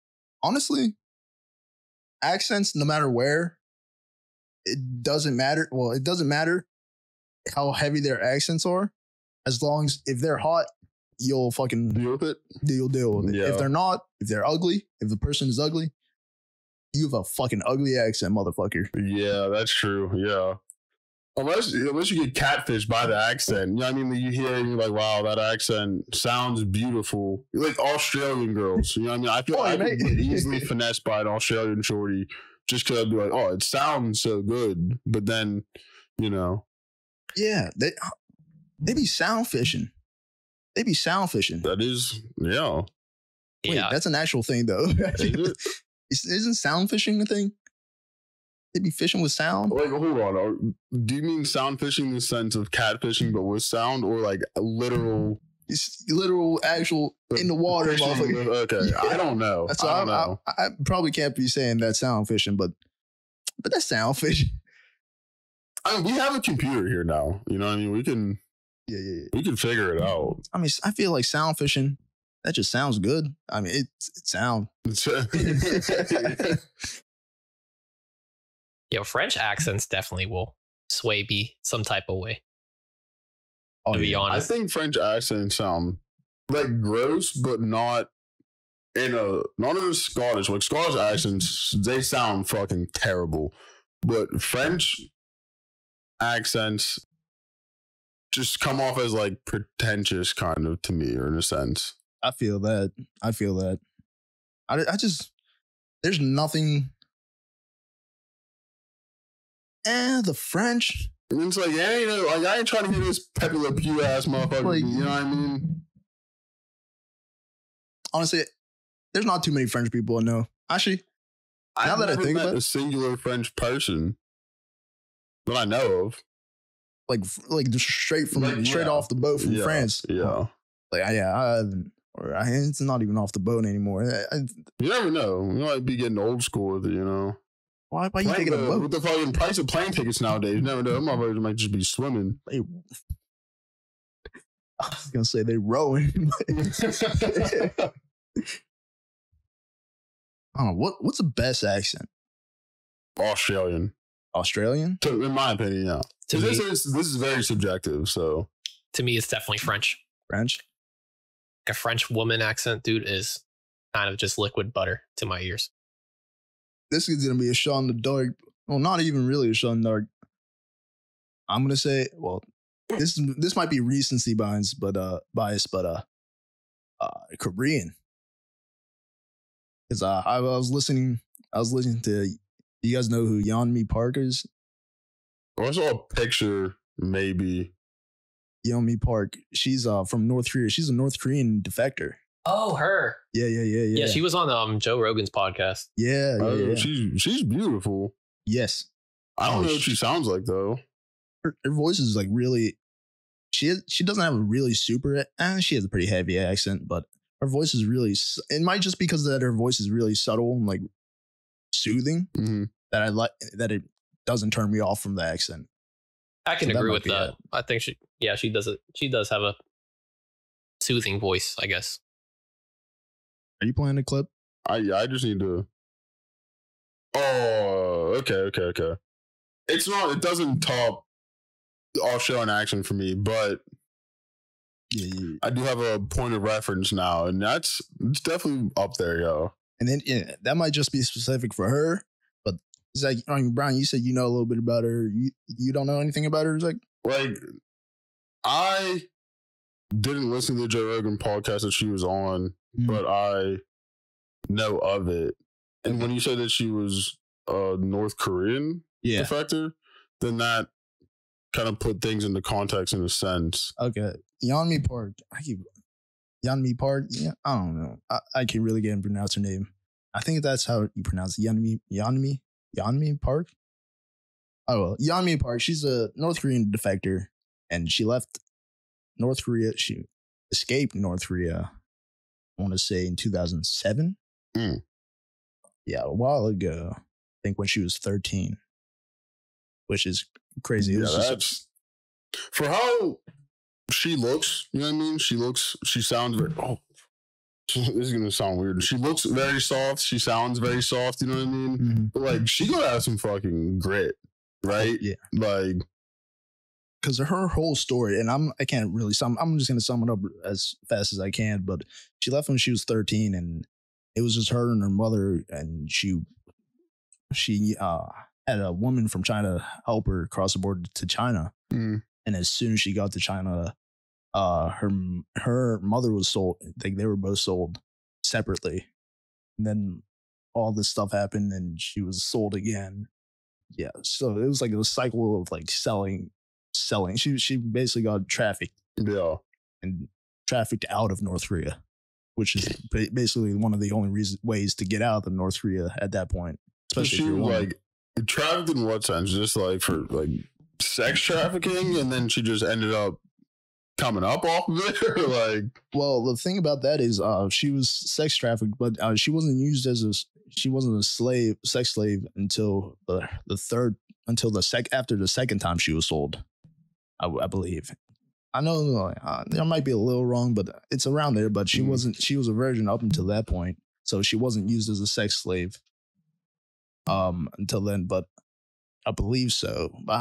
honestly, accents, no matter where, it doesn't matter. Well, it doesn't matter how heavy their accents are, as long as if they're hot, you'll fucking deal with it. You'll deal with it. Yeah. If they're not, if they're ugly, if the person is ugly, you have a fucking ugly accent, motherfucker. Yeah, that's true. Yeah. Unless you get catfished by the accent. You know what I mean? You hear it and you're like, wow, that accent sounds beautiful. You're like Australian girls. You know what I mean? I feel like I could get easily finessed by an Australian shorty just because I'd be like, oh, it sounds so good. But then, Yeah, they be sound fishing. That is, yeah. Wait, that's an actual thing, though. Isn't sound fishing a thing? They be fishing with sound? Like, hold on. Do you mean sound fishing in the sense of catfishing, but with sound, or like literal? It's literal, actual in the water. Okay, yeah. I don't know. So I probably can't be saying that sound fishing, but that's sound fishing. I mean, we have a computer here now. You know what I mean? We can. Yeah. We can figure it out. I mean, I feel like sound fishing. That just sounds good. I mean, it sounds. Yeah, French accents definitely will sway me some type of way. To be honest, I think French accents sound like gross, but not none of the Scottish, like Scottish accents, they sound fucking terrible. But French accents just come off as like pretentious kind of to me, or in a sense. I feel that. I just, there's nothing. The French. And it's like, yeah, you know, like I ain't trying to hear this Pepe Le Pew ass motherfucker. Like, you know what I mean? Honestly, there's not too many French people I know. Actually, now that I think about it, a singular French person that I know of, like just straight off the boat from France. Yeah, like I haven't, or it's not even off the boat anymore. You never know. You might be getting old school with it, you know. Why you taking a boat? With the fucking price of plane tickets nowadays, you never know. Motherfuckers might just be swimming. I was gonna say they rowing. I don't know what's the best accent. Australian, in my opinion, yeah. This is very subjective. So to me, it's definitely French. Like a French woman accent, dude, is kind of just liquid butter to my ears. This is gonna be a shot in the dark. Well, not even really a shot in the dark. I'm gonna say, well, this might be recency bias, but Korean. Because I was listening to, you guys know who Yeonmi Park is? I saw a picture, maybe. Yeonmi Park. She's from North Korea. She's a North Korean defector. Oh, her. Yeah. Yeah, she was on Joe Rogan's podcast. Yeah. She's beautiful. Yes. I don't know what she sounds like though. Her voice is like really. She doesn't have a really super. She has a pretty heavy accent, but her voice is really. It might just because that her voice is really subtle and like soothing that I like, that it doesn't turn me off from the accent. I can agree with that. I think she does it. She does have a soothing voice, I guess. Are you playing the clip? I just need to. Oh, okay. It's not. It doesn't top Australian accent for me, but yeah. I do have a point of reference now, and it's definitely up there, yo. And then that might just be specific for her, but it's like, I mean, Brian, you said you know a little bit about her. You don't know anything about her? It's like I didn't listen to the Joe Rogan podcast that she was on, but I know of it. And when you said that she was a North Korean defector, then that kind of put things into context in a sense. Okay. Yeonmi Park. Yeonmi Park? Yeah, I don't know. I can't really get and pronounce her name. I think that's how you pronounce it. Yeonmi Park? Oh, well. Yeonmi Park. She's a North Korean defector, and she left North Korea. She escaped North Korea, I want to say in 2007. Yeah, a while ago. I think when she was 13, which is crazy. Yeah, that's for how she looks. You know what I mean? She sounds very. Oh, this is gonna sound weird. She looks very soft. She sounds very soft. You know what I mean? But like, she gonna have some fucking grit, right? Yeah. Like, because her whole story, and I can't really I'm just gonna sum it up as fast as I can. But she left when she was 13, and it was just her and her mother, and she had a woman from China help her cross the border to China. And as soon as she got to China, her mother was sold. Like, they were both sold separately. And then all this stuff happened, and she was sold again. Yeah, so it was like a cycle of like selling. She basically got trafficked. Yeah, and trafficked out of North Korea, which is basically one of the only ways to get out of North Korea at that point. Especially she was like trafficked in what sense? Just like for like sex trafficking, and then she just ended up coming up off of it, or like. Well, the thing about that is, she was sex trafficked, but she wasn't used as she wasn't a sex slave until after the second time she was sold. I believe. I know there might be a little wrong, but it's around there. But she wasn't. She was a virgin up until that point, so she wasn't used as a sex slave. Until then, but I believe so. But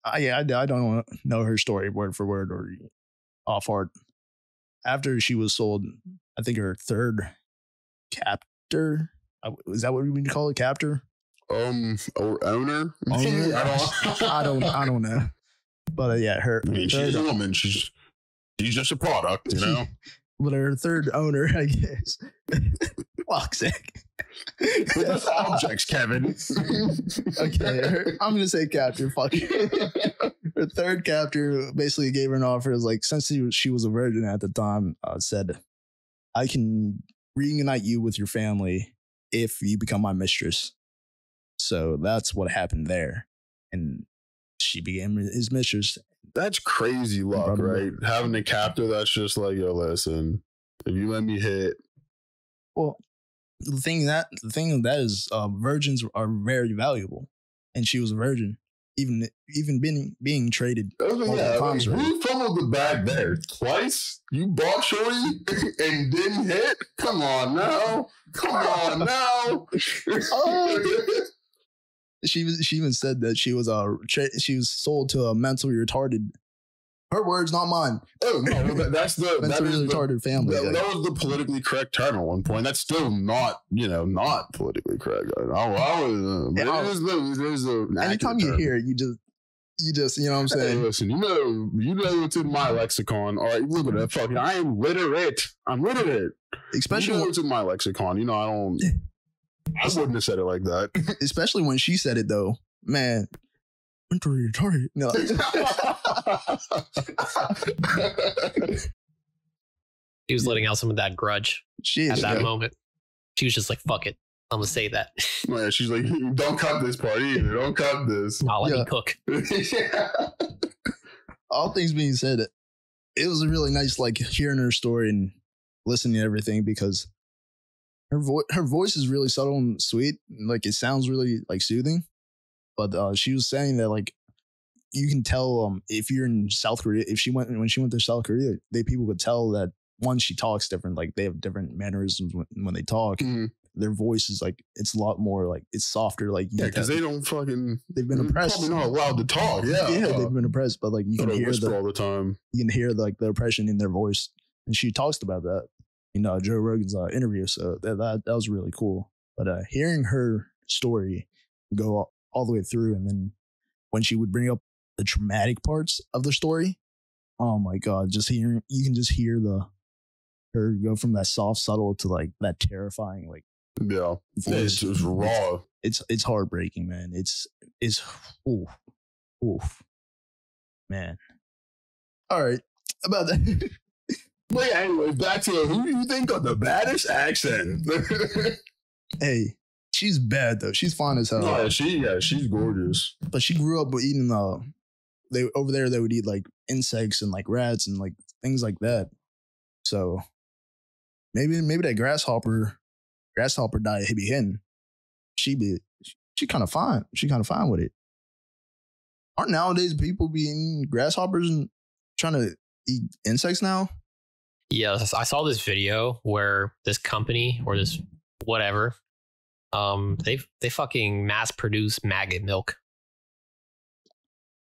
I don't know her story word for word or off heart. After she was sold, I think her third captor. Is that what we would call it? Captor? Or owner? I don't know. But yeah, I mean, she's a woman. She's just a product, you know. But her third owner, I guess. Fuck's sake. With those objects, Kevin. Okay, I'm gonna say captor. Fuck it. Her third captor basically gave her an offer. As like, since she was a virgin at the time, said, "I can reunite you with your family if you become my mistress." So that's what happened there, and she became his mistress. That's crazy luck, right? Having a captor that's just like, yo, listen, if you let me hit. Well, the thing of that is, virgins are very valuable, and she was a virgin, even being traded multiple times. Who fumbled the bag there twice? You bought shorty and didn't hit? Come on now. She even said that she was sold to a mentally retarded. Her words, not mine. Oh no, that's the mentally retarded family. That was the politically correct term at one point. That's still not politically correct. Anytime you hear it, you just you know what I'm saying. Hey, listen, you know it's in my lexicon. All right, look at that fucking. I am literate. I'm literate. Especially it's in my lexicon. You know, I wouldn't have said it like that. Especially when she said it, though. Man, mentally retarded. No. She was letting out some of that grudge at that moment. She was just like, fuck it. I'm going to say that. Yeah, she's like, don't cut this part either. Don't cut this. I'll let me cook. All things being said, it was really nice, like, hearing her story and listening to everything, because her voice is really subtle and sweet. Like, it sounds really like soothing. But she was saying that, like, you can tell if you're in South Korea, when she went to South Korea, people could tell that, one, she talks different. Like, they have different mannerisms when they talk. Mm-hmm. Their voice is like, it's a lot more like, it's softer. Like, because they don't fucking. They've been oppressed. Probably not allowed to talk. Yeah, they've been oppressed. But like, you can hear all the time. You can hear like the oppression in their voice, and she talks about that. Joe Rogan's interview. So that was really cool. But hearing her story go all the way through, and then when she would bring up the traumatic parts of the story, oh my God, you can just hear her go from that soft, subtle to like that terrifying, like, yeah, it's just raw. It's heartbreaking, man. It's oof, man. All right, about that. But anyway, back to who do you think got the baddest accent? Hey, she's bad though. She's fine as hell. No, she's gorgeous. But she grew up eating they would eat like insects and like rats and like things like that. So maybe that grasshopper diet be hitting. She kind of fine. She kind of fine with it. Aren't nowadays people being grasshoppers and trying to eat insects now? Yes, I saw this video where this company or this whatever, they fucking mass produce maggot milk.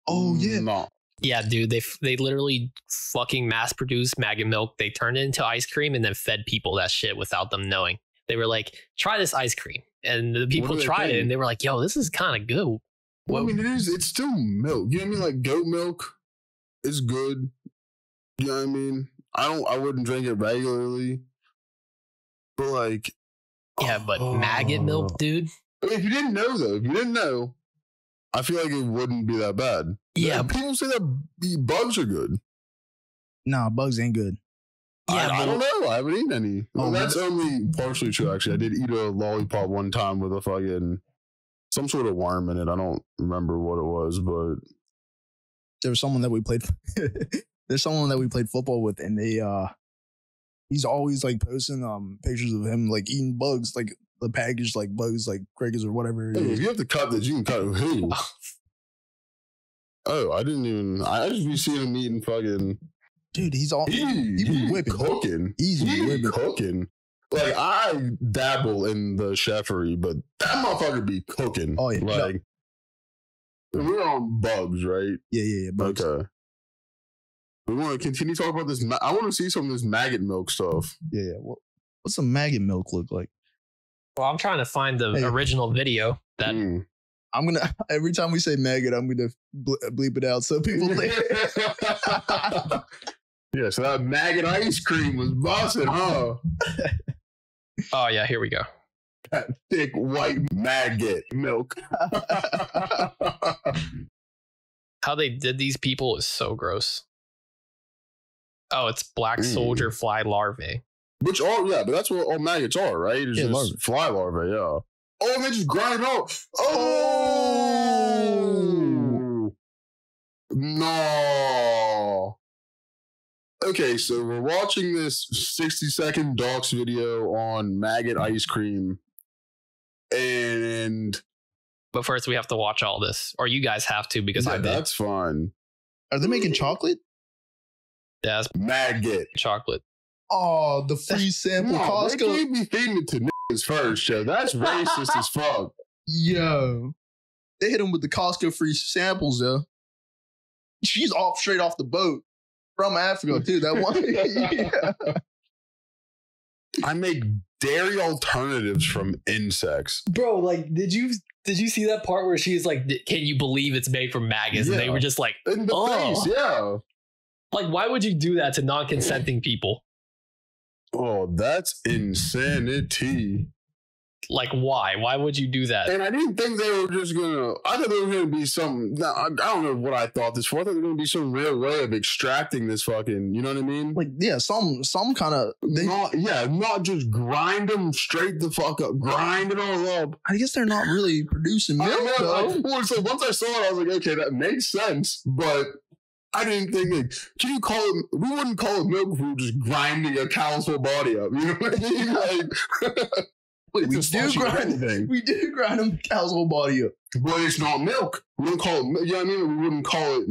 Oh yeah. No. Yeah, dude, they literally fucking mass produced maggot milk. They turned it into ice cream and then fed people that shit without them knowing. They were like, try this ice cream. And the people tried it and they were like, yo, this is kind of good. Well, I mean, it's still milk. You know what I mean? Like, goat milk is good. You know what I mean? I wouldn't drink it regularly. But like, yeah, but maggot milk, dude. I mean, if you didn't know, I feel like it wouldn't be that bad. Yeah. People say that bugs are good. Nah, bugs ain't good. Yeah, I don't know. I haven't eaten any. Well, that's only partially true, actually. I did eat a lollipop one time with a fucking some sort of worm in it. I don't remember what it was, but there was someone that we played. There's someone that we played football with, and he's always like posting pictures of him like eating bugs, like the package, like bugs, like crickets or whatever. Hey, if you have to cut this, you can cut who? Oh, I just be seeing him eating fucking. Dude, he's whipping, cooking. He's whipping, cooking. Like, I dabble in the chefery, but that motherfucker be cooking. Oh yeah, like we're on bugs, right? Yeah, bugs. Okay. We want to continue talking about this. I want to see some of this maggot milk stuff. Yeah. What's a maggot milk look like? Well, I'm trying to find the original video that. I'm gonna every time we say maggot, I'm gonna bleep it out so people think. Yeah, so that maggot ice cream was busted, huh? Oh yeah, here we go. That thick white maggot milk. How they did these people is so gross. Oh, it's black soldier fly larvae. Which but that's what all maggots are, right? It's just larvae. fly larvae, yeah. Oh, and they just grind it out. Oh! No. Okay, so we're watching this 60-second docs video on maggot ice cream. But first we have to watch all this. Or you guys have to because I did. That's fine. Are they making chocolate? Yeah, it's maggot. chocolate. Oh, the free sample Costco. They can't be feeding it to niggas first, yo. That's racist as fuck. Yo. They hit him with the Costco free samples, though. She's straight off the boat. From Africa, too. That one. Yeah. I make dairy alternatives from insects. Bro, like, did you see that part where she's like, can you believe it's made from maggots? Yeah. And they were just like, in the face, yeah. Like, why would you do that to non-consenting people? Oh, that's insanity. Like, why? Why would you do that? And I didn't think they were just gonna. I thought there was gonna be some. I don't know what I thought this for. I thought there was gonna be some real way of extracting this fucking. You know what I mean? Like, yeah, some kind of. Not just grind them straight the fuck up. Grind it all up. I guess they're not really producing milk, though. So once I saw it, I was like, okay, that makes sense. But I didn't think, like, can you call it? We wouldn't call it milk if we were just grinding a cow's whole body up. You know what I mean? Like. Wait, we do grind the cow's whole body up. But it's not milk. We don't call it milk. You know what I mean? We wouldn't call it.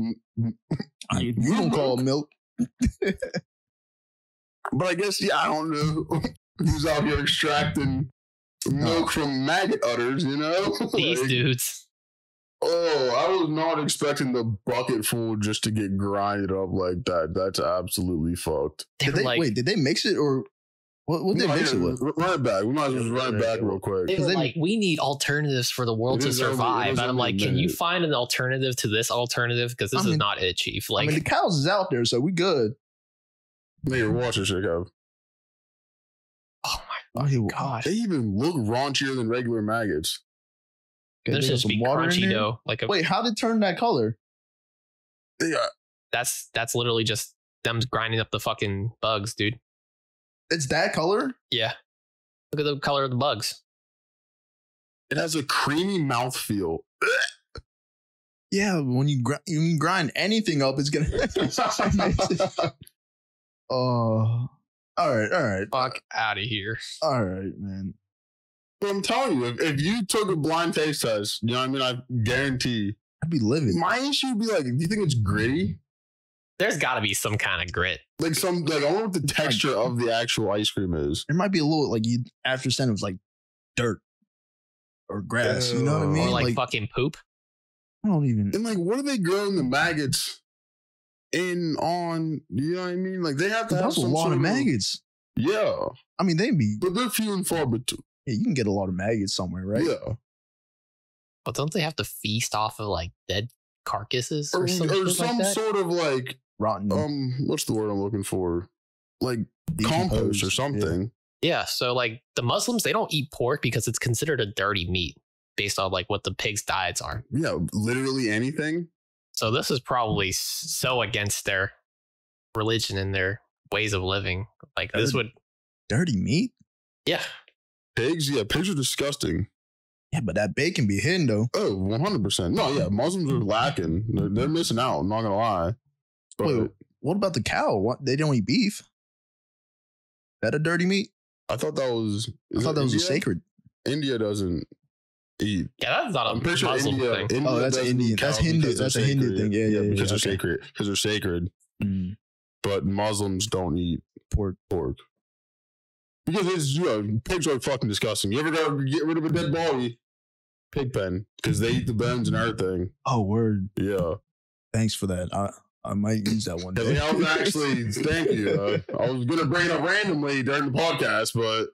You don't call it milk. But I guess, I don't know. Who's out here extracting milk from maggot udders, you know? These dudes. Oh, I was not expecting the bucket full just to get grinded up like that. That's absolutely fucked. Did they mix it or... What did they mix it with? Run it back. We might as well run it back real quick. They were like, we need alternatives for the world to survive. And I'm like, can you find an alternative to this alternative? Because this is not it, Chief. Like, the cows is out there, so we good. Nigga, watch this shit, Kev. Oh my gosh. They even look raunchier than regular maggots. There's just be crunchy dough. Wait, how did it turn that color? Yeah. That's literally just them grinding up the fucking bugs, dude. It's that color? Yeah. Look at the color of the bugs. It has a creamy mouthfeel. Yeah, when you grind anything up, it's gonna. Oh, all right. Fuck out of here. All right, man. But I'm telling you, if you took a blind taste test, you know what I mean? I guarantee. I'd be livid. My issue would be like, do you think it's gritty? There's got to be some kind of grit. I wonder what the texture of the actual ice cream is. There might be a little, like, you after scent of, like, dirt or grass. You know what I mean? Or like fucking poop. I don't even. And, like, what are they growing the maggots on? You know what I mean? Like, they have to have That's a lot of maggots. Yeah. I mean, but they're few and far between. Yeah, you can get a lot of maggots somewhere, right? Yeah. But don't they have to feast off of, like, dead carcasses or some like sort of, like, rotten. What's the word I'm looking for? Like compost or something. Yeah. So like the Muslims, they don't eat pork because it's considered a dirty meat based on like what the pigs' diets are. Yeah, literally anything. So this is probably so against their religion and their ways of living. Like this would dirty meat. Yeah. Pigs. Yeah, pigs are disgusting. Yeah, but that bacon be hidden though. Oh, 100%. No, yeah, Muslims are lacking. They're missing out. I'm not gonna lie. But wait, what about the cow? What, they don't eat beef? That a dirty meat? I thought that was. Was a sacred. India doesn't eat. Yeah, that's not a Muslim thing. India that's Indian. That's Hindu. That's a Hindu thing. Yeah, because they're sacred. Because they're sacred. Mm. But Muslims don't eat pork. Because it's, pigs are fucking disgusting. You ever go get rid of a dead body? Pig pen. Because they eat the bones and everything. Oh, word. Yeah. Thanks for that. I might use that one day. I was actually, thank you. I was going to bring it up randomly during the podcast, but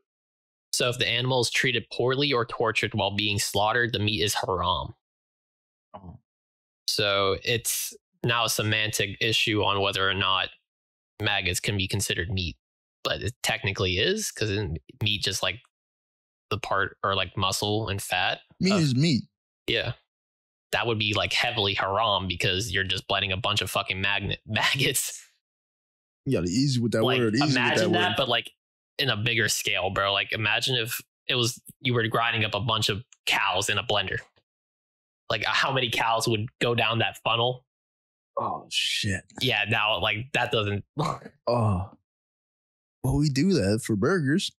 So if the animal is treated poorly or tortured while being slaughtered, the meat is haram. Oh. So it's now a semantic issue on whether or not maggots can be considered meat, but it technically is, because meat just like the part or like muscle and fat. Meat is meat. Yeah. That would be like heavily haram because you're just blending a bunch of fucking maggots. You gotta easy with that like, word. Easy imagine with that, word. but like in a bigger scale, bro. Like imagine if it was you were grinding up a bunch of cows in a blender. Like how many cows would go down that funnel? Oh shit. Yeah, now like that doesn't. Oh. Well, we do that for burgers,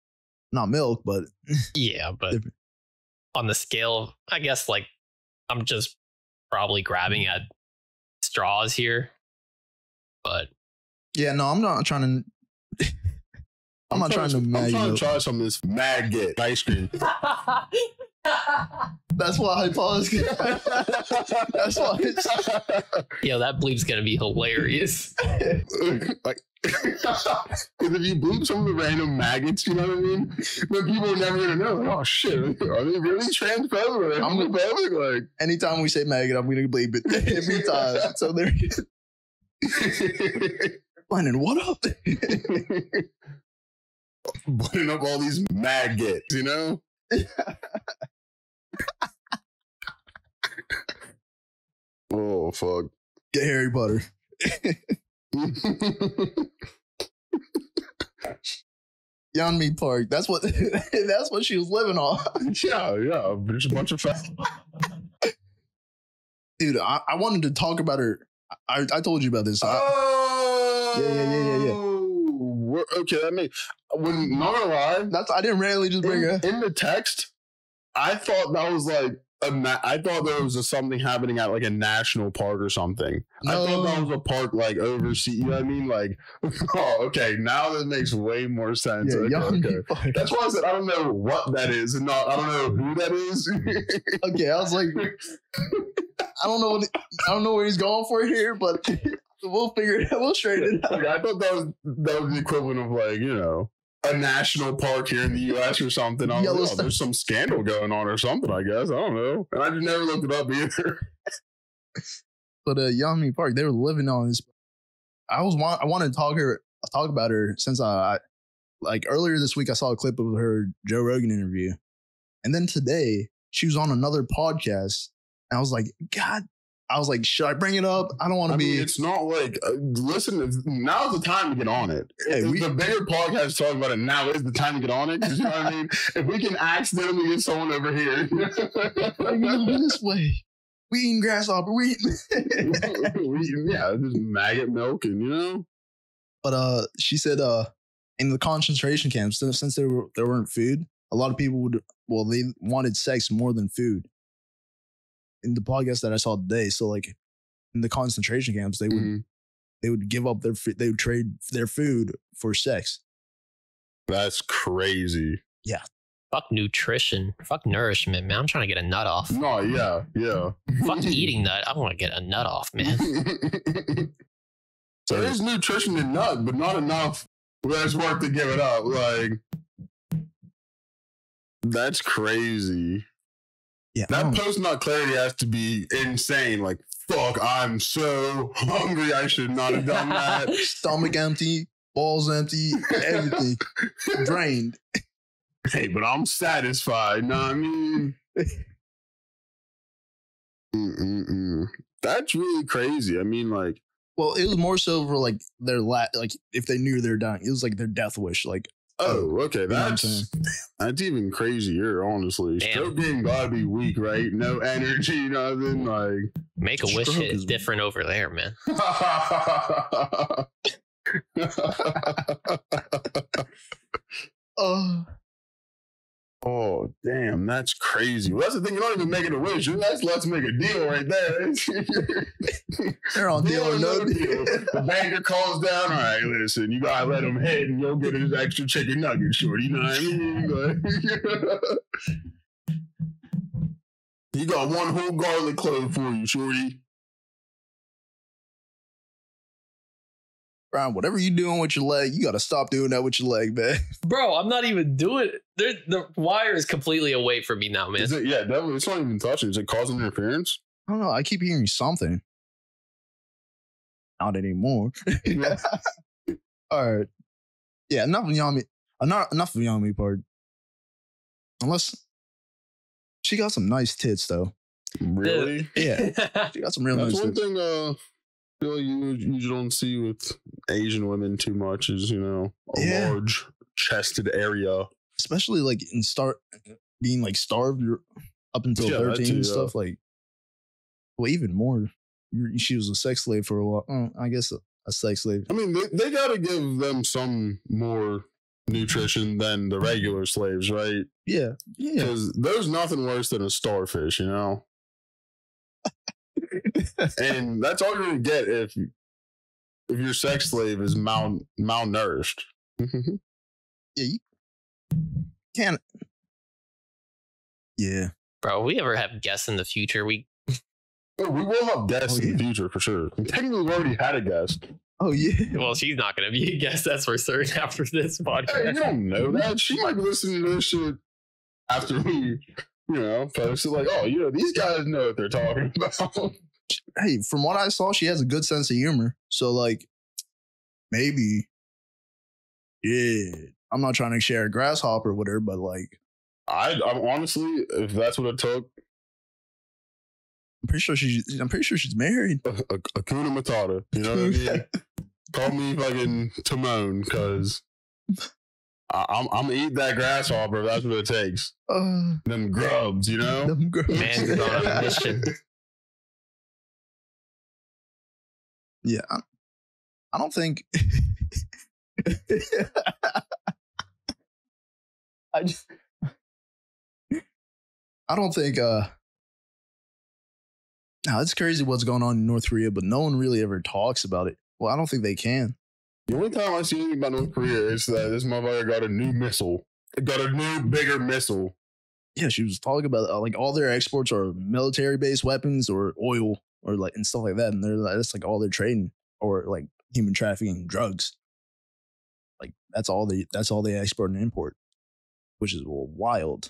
not milk, but Yeah, but different. On the scale, I guess like I'm just probably grabbing at straws here. But yeah, no, I'm not trying to. I'm not trying to. I'm trying to try some of this Maggot ice cream. That's why I paused. That's why. yo, that bleep's gonna be hilarious. Like, because if you bleep some of the random maggots, you know what I mean? Then people are never gonna know. Like, oh shit, are they really transphobic? Are they homophobic? Like, Anytime we say maggot, I'm gonna bleep it every time. So there. Lennon, what up? Blowing up all these maggots, you know? Oh fuck. Get Harry Potter. Yeonmi Park. That's what. That's what she was living on. Yeah. There's a bunch of facts. Dude, I wanted to talk about her. I told you about this. Yeah. Okay, that makes. When not gonna lie, I didn't randomly just bring her. in the text. I thought that was like I thought there was something happening at like a national park or something. No. I thought that was a park like overseas. You know what I mean? Like, oh, okay, now that makes way more sense. Yeah, okay. That's why I said I don't know what that is, and I don't know who that is. Okay, I was like, I don't know where he's going for here, but we'll figure it out. We'll straighten it out. Okay, I thought that was the equivalent of like, you know, a national park here in the U.S. or something. I was like, oh, there's some scandal going on or something, I guess. I don't know. And I just never looked it up either. But Yeonmi Park, they were living on this. I wanted to talk about her since I like earlier this week I saw a clip of her Joe Rogan interview. And then today she was on another podcast. And I was like, God, I was like, should I bring it up? I don't want to be. Mean, it's not like, listen, now's the time to get on it. Hey, the bigger podcast talking about it, now is the time to get on it. You know what I mean? If we can accidentally get someone over here. This way. We eating grasshopper. We eating. Yeah, just maggot milk and, you know. But she said in the concentration camps, since there weren't food, a lot of people they wanted sex more than food. In the podcast that I saw today, so like in the concentration camps, they would give up they would trade their food for sex. That's crazy. Yeah. Fuck nutrition. Fuck nourishment, man. I'm trying to get a nut off. No, yeah. Fuck eating nut. I want to get a nut off, man. So there's nutrition in nut, but not enough that it's worth to give it up. Like, that's crazy. Yeah, that post-nut clarity has to be insane. Like, fuck, I'm so hungry. I should not have done that. Stomach empty, balls empty, everything drained. Hey, but I'm satisfied. Know what I mean? That's really crazy. I mean, like, well, it was more so for like their like if they knew they're dying, it was like their death wish. Like, oh, okay, that's even crazier. Honestly, stroke game gotta be weak, right? No energy, nothing. Like, make a wish hit different over there, man. Oh, damn, that's crazy. Well, that's the thing. You don't even make it a wish. That's let's make a deal right there. They're on deal or no deal. The banker calls down. All right, listen, you gotta let him hit and you'll get his extra chicken nugget, shorty. You know what I mean? You got one whole garlic clove for you, shorty. Brian, whatever you doing with your leg, you got to stop doing that with your leg, man. Bro, I'm not even doing it. The wire is completely away from me now, man. Is it? Yeah, definitely. It's not even touching. Is it causing interference? I don't know. I keep hearing something. Not anymore. Yeah. All right. Yeah, enough of Yami. Enough of Yami part. Unless she got some nice tits, though. Really? Yeah, she got some real That's nice one tits. thing I feel you don't see with Asian women too much is, a large chested area. Especially like being like starved up until 13 and stuff. Like, well, even more. She was a sex slave for a while. I guess a sex slave. I mean, they got to give them some more nutrition than the regular slaves, right? Yeah. Because there's nothing worse than a starfish, And that's all you're gonna get if your sex slave is malnourished. Yeah, you can't. Yeah, Bro, we ever have guests in the future? We will have guests in the future for sure. Technically, we already had a guest. Oh yeah. Well, she's not going to be a guest. That's for certain after this podcast. Hey, you don't know that. She might be listening to this shit after we, post it. Like, these guys know what they're talking about. Hey, from what I saw, she has a good sense of humor. So like, maybe. Yeah, I'm not trying to share a grasshopper with her, but like, I'm honestly, if that's what it took, I'm pretty sure she's married. Akuna Matata. You know what I mean? Call me fucking Timon, because I'm eat that grasshopper if that's what it takes. Them grubs, Them grubs. Man's on a mission. Yeah, I don't think. I don't think. Now it's crazy what's going on in North Korea, but no one really ever talks about it. Well, I don't think they can. The only time I see anything about North Korea is that this motherfucker got a new missile. Got a new, bigger missile. Yeah, she was talking about like all their exports are military-based weapons or oil or like and stuff like that, and that's like all they're trading or like human trafficking, drugs. Like that's all they export and import, which is wild.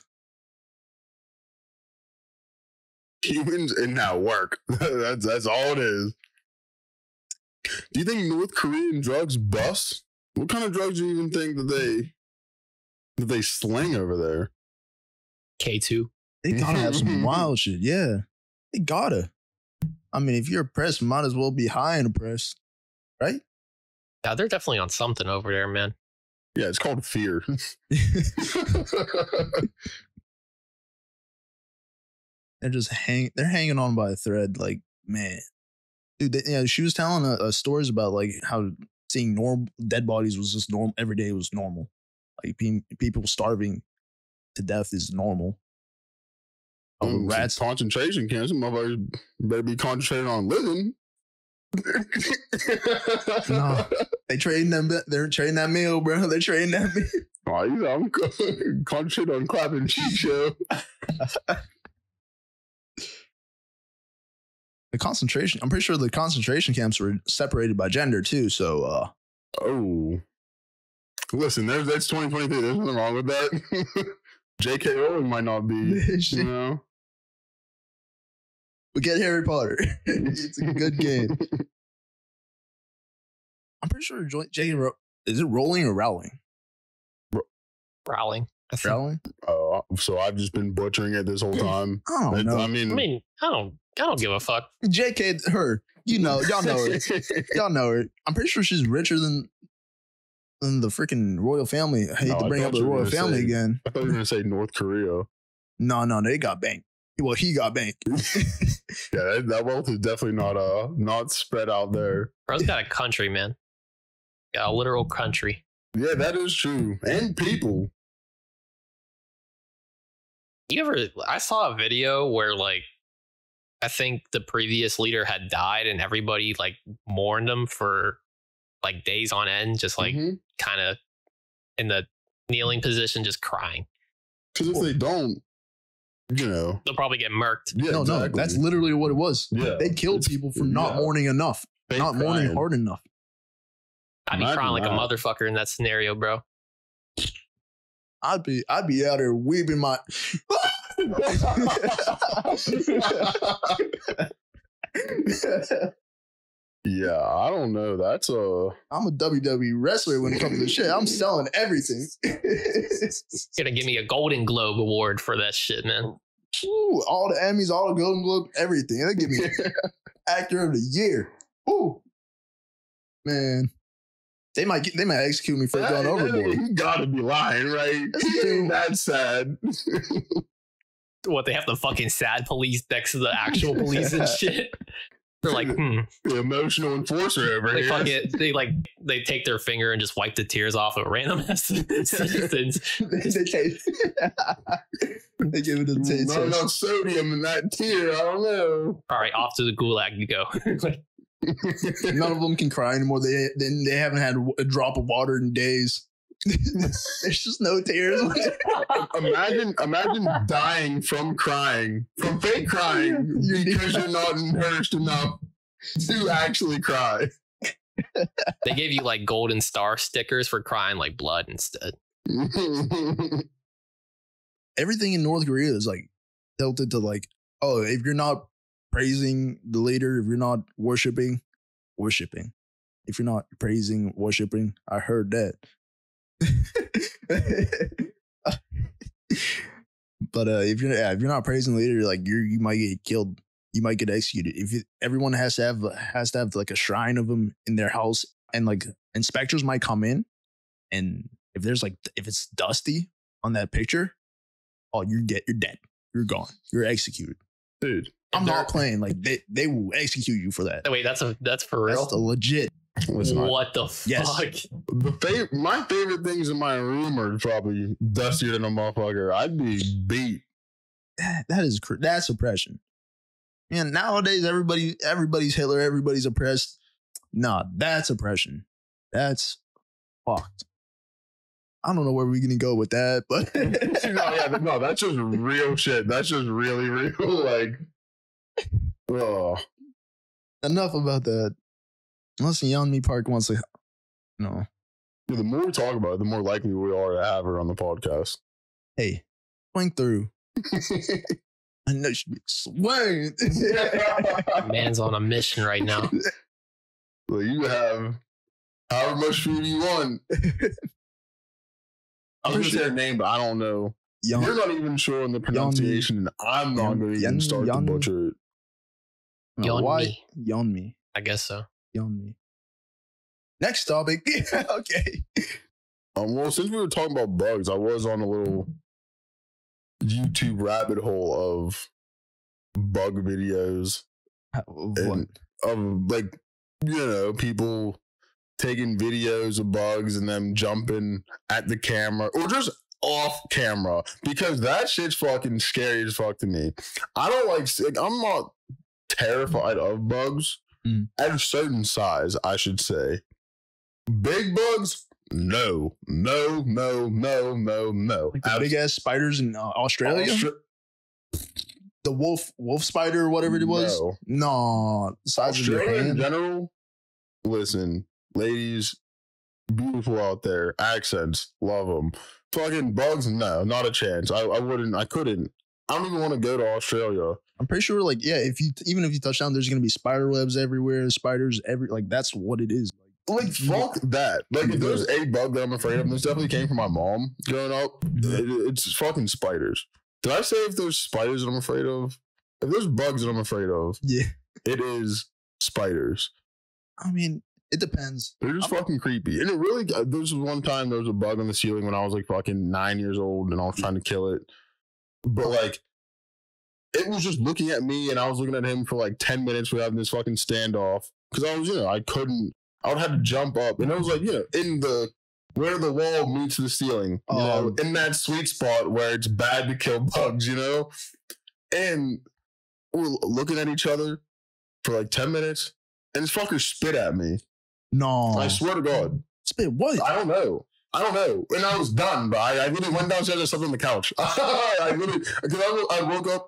Humans and now work. that's all it is. Do you think North Korean drugs bust? What kind of drugs do you even think that they sling over there? K2. They gotta have some wild shit. Yeah, they gotta. I mean, if you're oppressed, you might as well be high and oppressed, right? Yeah, they're definitely on something over there, man. Yeah, it's called fear. They're hanging on by a thread. Like, man, dude. She was telling stories about like how seeing dead bodies was just normal. Every day was normal. Like people starving to death is normal. Rats, concentration camps. Some motherfuckers better be concentrating on living. No, they trading them. They're trading that meal, bro. They're trading that meal. Oh, I'm concentrating on clapping cheeks, yo. The concentration. I'm pretty sure the concentration camps were separated by gender too. So, listen, that's 2023. There's nothing wrong with that. J.K. Rowling might not be, But get Harry Potter. It's a good game. I'm pretty sure J.K. Is it Rowling or Rowling? Rowling. Rowling. So I've just been butchering it this whole time. I don't know. I mean, I don't give a fuck. J.K. Her. Y'all know her. Y'all know her. I'm pretty sure she's richer than the freaking royal family. I hate to bring up the royal family again. I thought you were gonna say North Korea. No, they got banked. Well, he got banked. Yeah, that wealth is definitely not spread out there. Bro's got a country, man. Got a literal country. Yeah, that is true. And people. I saw a video where like I think the previous leader had died and everybody like mourned him for like days on end, just like kind of in the kneeling position, just crying. Because if they don't, they'll probably get murked. Yeah, no, that's literally what it was. Yeah, they killed people for not mourning enough, not mourning hard enough. I'd be Imagine crying like a that. motherfucker in that scenario, bro. I'd be out there weeping my. Yeah, I don't know. That's I'm a WWE wrestler when it comes to shit. I'm selling everything. Gonna give me a Golden Globe award for that shit, man. Ooh, all the Emmys, all the Golden Globe, everything. They give me Actor of the Year. Ooh, man, they might execute me for going overboard. You gotta be lying, right? That's sad. What, they have the fucking sad police next to the actual police and shit? They're like, The emotional enforcer over They here. fuck it. They take their finger and just wipe the tears off of random citizens. they give it a taste. Not enough sodium in that tear. I don't know. All right, off to the gulag you go. None of them can cry anymore. They haven't had a drop of water in days. There's just no tears. Imagine dying from fake crying, because you're not nourished enough to actually cry. They gave you like golden star stickers for crying like blood instead. Everything in North Korea is like tilted to like, oh, if you're not praising the leader, if you're not worshiping, if you're not praising, worshiping, I heard that. But if you're not praising the leader, like you might get killed, you might get executed. Everyone has to have like a shrine of them in their house, and like inspectors might come in, and if it's dusty on that picture, oh, you're dead, you're gone, you're executed, Dude. I'm not playing. Like they will execute you for that. Wait, that's for real? That's a legit. What the fuck? Yes. My favorite things in my room are probably dustier than a motherfucker. I'd be beat. That's oppression. And nowadays everybody's Hitler, everybody's oppressed. Nah, that's oppression. That's fucked. I don't know where we're gonna go with that, but no, that's just real shit. That's just really real. Like, oh, enough about that. Unless Yeonmi Park wants to, no. the more we talk about it, the more likely we are to have her on the podcast. Hey, swing through. I know she be swinging. Man's on a mission right now. Well, you have however much food you want. I'm gonna say her name, but I don't know. You're not even sure on the pronunciation, and I'm not going to even start to butcher it. Yeonmi. Yeonmi. I guess so. Yeonmi. Next topic. Okay. Well, since we were talking about bugs, I was on a little YouTube rabbit hole of bug videos. What? Of like, people taking videos of bugs and them jumping at the camera or just off camera, because that shit's fucking scary as fuck to me. I don't like, I'm not terrified of bugs at a certain size, I should say. Big bugs, no. Like the big ass spiders in Australia? The wolf spider or whatever it was? No. The size of your Australia hand? in general, listen, ladies, beautiful out there, accents, love them. Fucking bugs, no, not a chance. I couldn't. I don't even want to go to Australia. I'm pretty sure, like, yeah, even if you touch down, there's gonna be spider webs everywhere, spiders like that's what it is. Like, fuck that. Like, if there's a bug that I'm afraid of, this definitely came from my mom growing up. It's fucking spiders. Did I say if there's spiders that I'm afraid of? If there's bugs that I'm afraid of, yeah, it is spiders. I mean, it depends. They're just fucking creepy. And it really, there was one time there was a bug on the ceiling when I was like fucking 9 years old and I was trying to kill it. But like, it was just looking at me and I was looking at him for like 10 minutes. We're having this fucking standoff. Because I was, I would have to jump up. And it was like, in where the wall meets the ceiling, in that sweet spot where it's bad to kill bugs, And we're looking at each other for like 10 minutes and this fucker spit at me. No. I swear to God. Spit what? I don't know. And I was done, but I literally went downstairs and slept on the couch. I literally, because I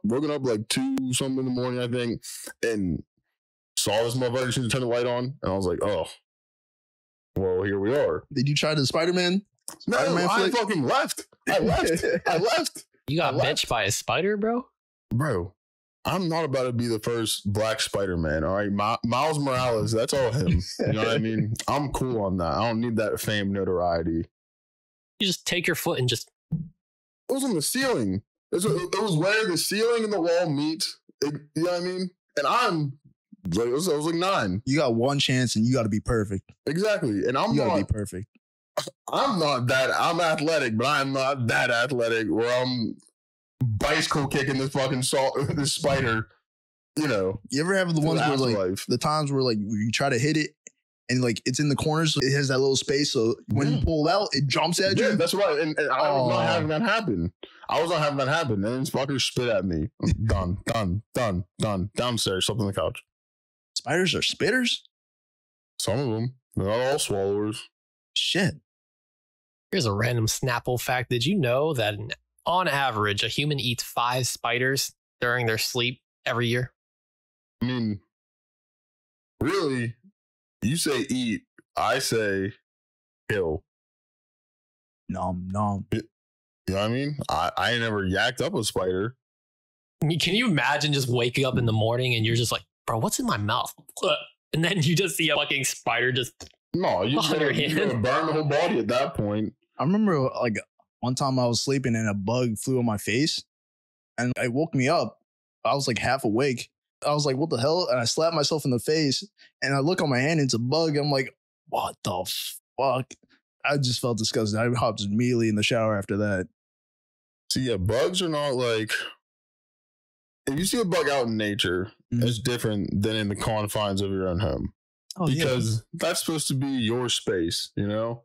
woken up like 2 something in the morning, I think, and saw this motherfucker. She turn the light on, and I was like, oh, Well, here we are. Did you try the Spider-Man? No, I fucking left. I left. You got bitched by a spider, bro? Bro, I'm not about to be the first black Spider-Man, all right? Miles Morales, that's all him. You know what I mean? I'm cool on that. I don't need that fame notoriety. You just take your foot and just... It was on the ceiling. It was where the ceiling and the wall meet. You know what I mean? And I was like 9. You got one chance and you got to be perfect. Exactly. And you got to be perfect. I'm athletic, but I'm not that athletic where I'm bicycle kicking this fucking this spider, you know. You ever have the ones where like the times where like you try to hit it and like it's in the corners, so it has that little space, so when you pull it out, it jumps at you? Yeah, that's right. And I was not having that happen. And this fucker spit at me. Done. Downstairs, slept on the couch. Spiders are spitters? Some of them. They're not all swallowers. Shit. Here's a random Snapple fact. Did you know that on average, a human eats 5 spiders during their sleep every year? I mean, really, you say eat, I say kill. Nom. You know what I mean? I ain't never yacked up a spider. Can you imagine just waking up in the morning and you're just like, bro, what's in my mouth? And then you just see a fucking spider just... No, you're gonna burn the whole body at that point. I remember like one time I was sleeping and a bug flew on my face and it woke me up. I was like half awake. I was like, what the hell? And I slapped myself in the face and I look on my hand, it's a bug. I'm like, what the fuck? I just felt disgusted. I hopped immediately in the shower after that. See, yeah, bugs are not like... If you see a bug out in nature, it's different than in the confines of your own home. Oh, because that's supposed to be your space, you know?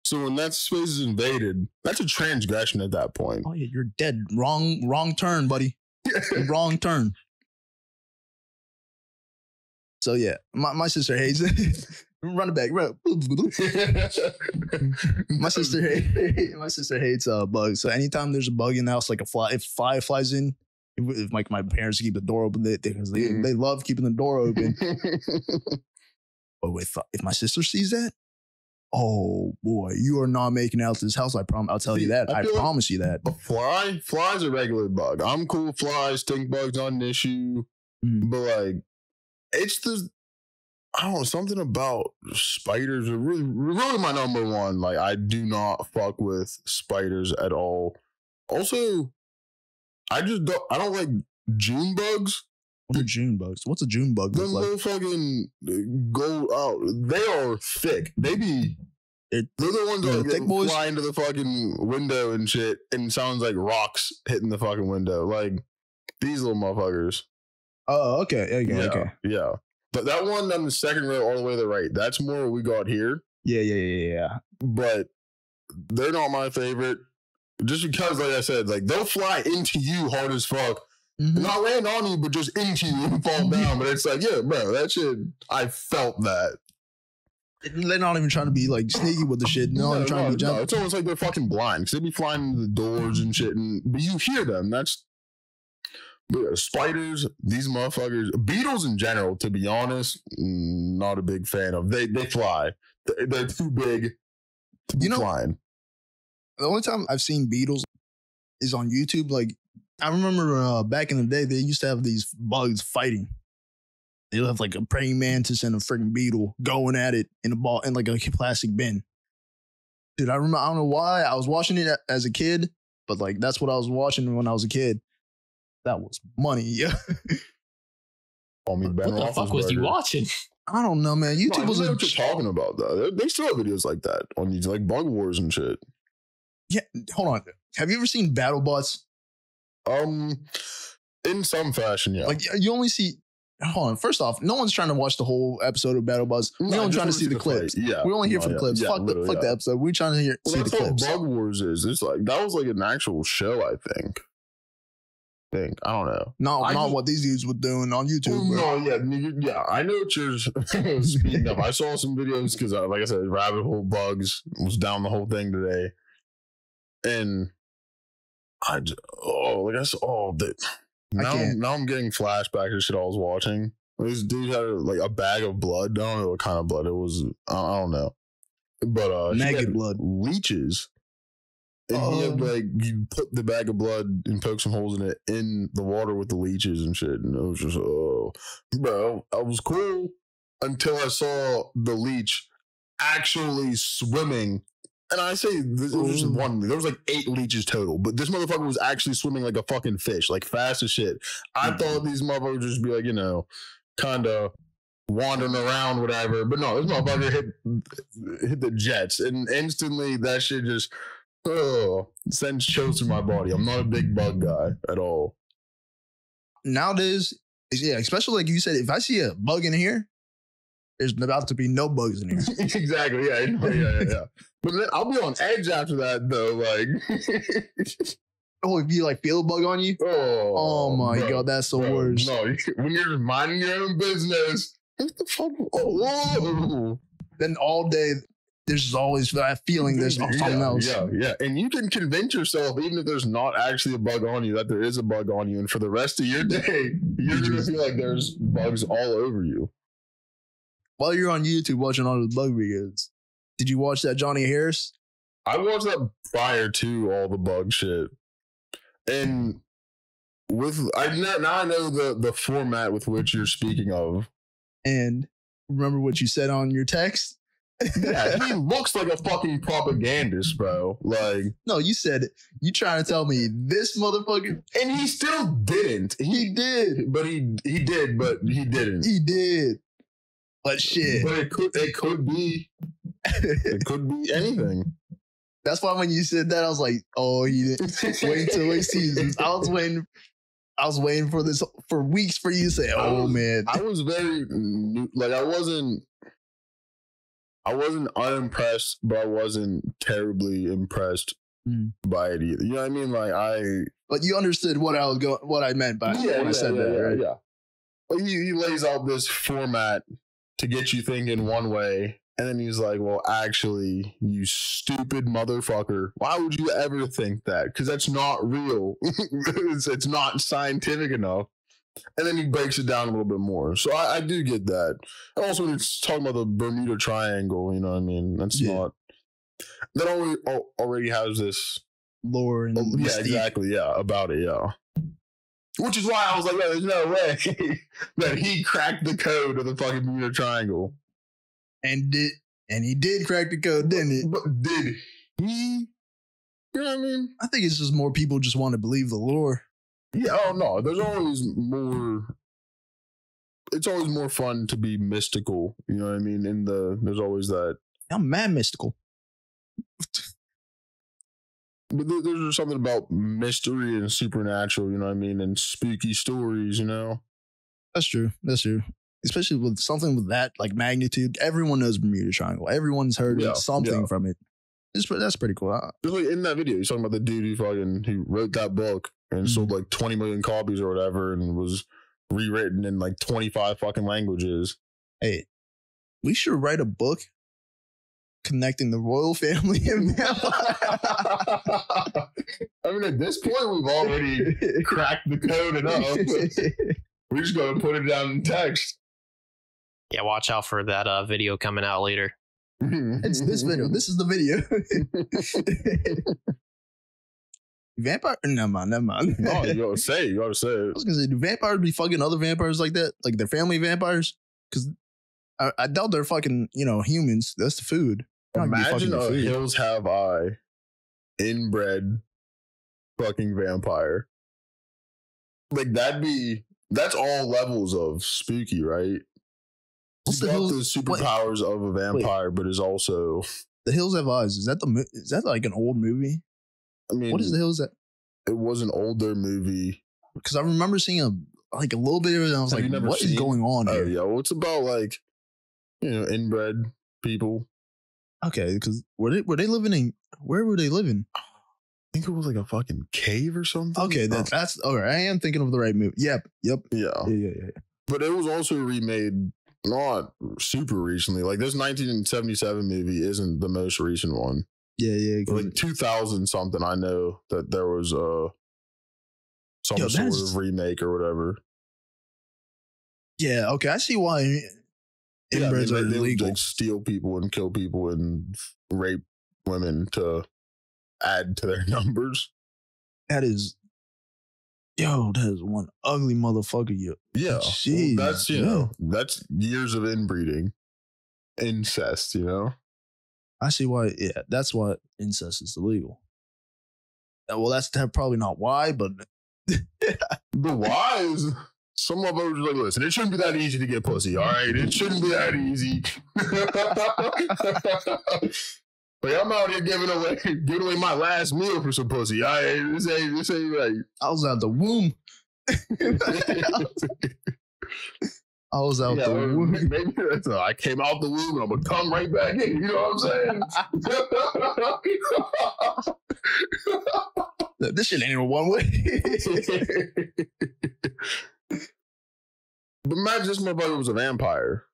So when that space is invaded, that's a transgression at that point. Oh, yeah, you're dead. Wrong turn, buddy. Wrong turn. So, yeah, my sister hates it. Run it back. My sister hates bugs. So anytime there's a bug in the house, like a fly, if a fly flies in, if like my parents keep the door open, because they love keeping the door open. But if my sister sees that, oh boy, you are not making out to this house. I'll tell you that. I promise you that. A fly's a regular bug. I'm cool with flies, stink bugs, not an issue. But like, it's I don't know, something about spiders are really my number one. Like, I do not fuck with spiders at all. Also, I don't like June bugs. What are June bugs? What's a June bug look like? Them little fucking go out. They are thick. They're the ones that fly into the fucking window and shit, and it sounds like rocks hitting the fucking window. Like, these little motherfuckers. Oh, okay. Okay. Yeah. But that one on the second row all the way to the right, that's more what we got here. Yeah. But they're not my favorite. Just because, like I said, like they'll fly into you hard as fuck. Not land on you, but just into you and fall down. But it's like, yeah, bro, that shit, I felt that. They're not even trying to be like sneaky with the shit. No, trying to be jumpy. It's almost like they're fucking blind because they be flying into the doors and shit. But you hear them. Spiders, these motherfuckers, beetles in general, to be honest, not a big fan of. They fly. They're too big to be flying. The only time I've seen beetles is on YouTube. Like, I remember back in the day, they used to have these bugs fighting. They'll have like a praying mantis and a freaking beetle going at it in like a plastic bin. Dude, I don't know why. I was watching it as a kid, but like that's what I was watching when I was a kid. That was money, yeah. What the fuck was you watching? I don't know, man. YouTube was what you're talking about, though. They still have videos like that on these, like Bug Wars and shit. Yeah, hold on. Have you ever seen BattleBots? In some fashion, yeah. Like you only see. Hold on. First off, no one's trying to watch the whole episode of BattleBots. We're only trying to see the clips. Yeah, we're only here for the clips. Fuck the episode. We're trying to see the clips. That's what Bug Wars is. It's like that was like an actual show, I think. I don't know. Not what these dudes were doing on YouTube. No, yeah. I know what you're speaking of. I saw some videos because, like I said, Rabbit Hole Bugs was down the whole thing today, and now I'm getting flashbacks to shit I was watching. This dude had like a bag of blood. I don't know what kind of blood it was. I don't know. but she Maggot had blood. leeches. And he had you put the bag of blood and poke some holes in it in the water with the leeches and shit. And it was just, bro, I was cool until I saw the leech actually swimming. And I say this was just one. There was like 8 leeches total, but this motherfucker was actually swimming like a fucking fish, like fast as shit. I thought these motherfuckers would just be like, kind of wandering around, whatever. But no, this motherfucker hit the jets, and instantly that shit just sends chills through my body. I'm not a big bug guy at all. Nowadays, yeah, especially like you said, if I see a bug in here, there's about to be no bugs in here. Exactly. Yeah. But then I'll be on edge after that, though. Like, oh, if you like feel a bug on you, oh my god, that's the worst. No, when you're just minding your own business, what the fuck? Then all day, there's always that feeling there's something else. Yeah. And you can convince yourself, even if there's not actually a bug on you, that there is a bug on you. And for the rest of your day, you're going to feel like there's bugs all over you. While you're on YouTube watching all the bug videos, did you watch that Johnny Harris? I watched that prior to all the bug shit. And now I know the format with which you're speaking of. And remember what you said on your text? Yeah, he looks like a fucking propagandist, bro. Like, no, you said it. You trying to tell me this motherfucker? And he still didn't. He did, but he did, but he didn't. He did, but shit. But it could be. It could be anything. That's why when you said that, I was like, "Oh, he didn't wait until he sees this." I was waiting for this for weeks for you to say, "Oh man." I was very like I wasn't unimpressed, but I wasn't terribly impressed by it either. You know what I mean? Like but you understood what I meant by when I said that, right? Yeah. Well, he lays out this format to get you thinking one way. And then he's like, well, actually, you stupid motherfucker. Why would you ever think that? Because that's not real. it's not scientific enough. And then he breaks it down a little bit more. So I do get that. And also, when it's talking about the Bermuda Triangle, you know what I mean? That's not... That already has this... lore and yeah, exactly. Yeah, about it, yeah. Which is why I was like, there's no way that he cracked the code of the fucking Bermuda Triangle. And he did crack the code, didn't he? But did he? You know what I mean? I think it's just more people just want to believe the lore. Yeah, oh no, there's always more. It's always more fun to be mystical. You know what I mean? There's always that. I'm mad mystical. But there's something about mystery and supernatural, you know what I mean, and spooky stories, you know. That's true. Especially with something with that like magnitude, everyone knows Bermuda Triangle. Everyone's heard something from it. That's pretty cool. Just like in that video, he's talking about the dude who wrote that book and sold like 20 million copies or whatever, and was rewritten in like 25 fucking languages. Hey, we should write a book connecting the royal family and I mean, at this point, we've already cracked the code enough. We're just going to put it down in text. Yeah, watch out for that video coming out later. It's this video. This is the video. Vampire? Never mind. No, you gotta say it. I was gonna say, do vampires be fucking other vampires like that? Like their family vampires? Because I doubt they're fucking, humans. That's the food. Imagine a Hills Have I inbred fucking vampire. Like that's all levels of spooky, right? He's got the superpowers of a vampire, but is also The Hills Have Eyes. Is that like an old movie? I mean, what is The Hills? That it was an older movie because I remember seeing a little bit of it, and I was like, "What is going on here?" Yeah, well, it's about like inbred people. Okay, because were they living in? Where were they living? I think it was like a fucking cave or something. Okay, that's all right. I am thinking of the right movie. Yep. Yeah. Yeah. But it was also remade not super recently. Like this 1977 movie isn't the most recent one. Yeah. Like 2000 something. I know that there was some sort of remake or whatever. Yeah. Okay, I see why. Inbreds are they would illegal. like steal people and kill people and rape women to add to their numbers. That is one ugly motherfucker. Yeah, Jeez, that's that's years of inbreeding, incest. I see why. Yeah, that's why incest is illegal. Well, that's probably not why, but the why is some of us like, listen, it shouldn't be that easy to get pussy. All right, it shouldn't be that easy. Like, I'm out here giving away my last meal for some pussy. All right, this ain't right. I was out the womb. I was out the womb. Maybe that's I came out the womb and I'm gonna come right back in. You know what I'm saying? This shit ain't even one way. But imagine this motherfucker was a vampire.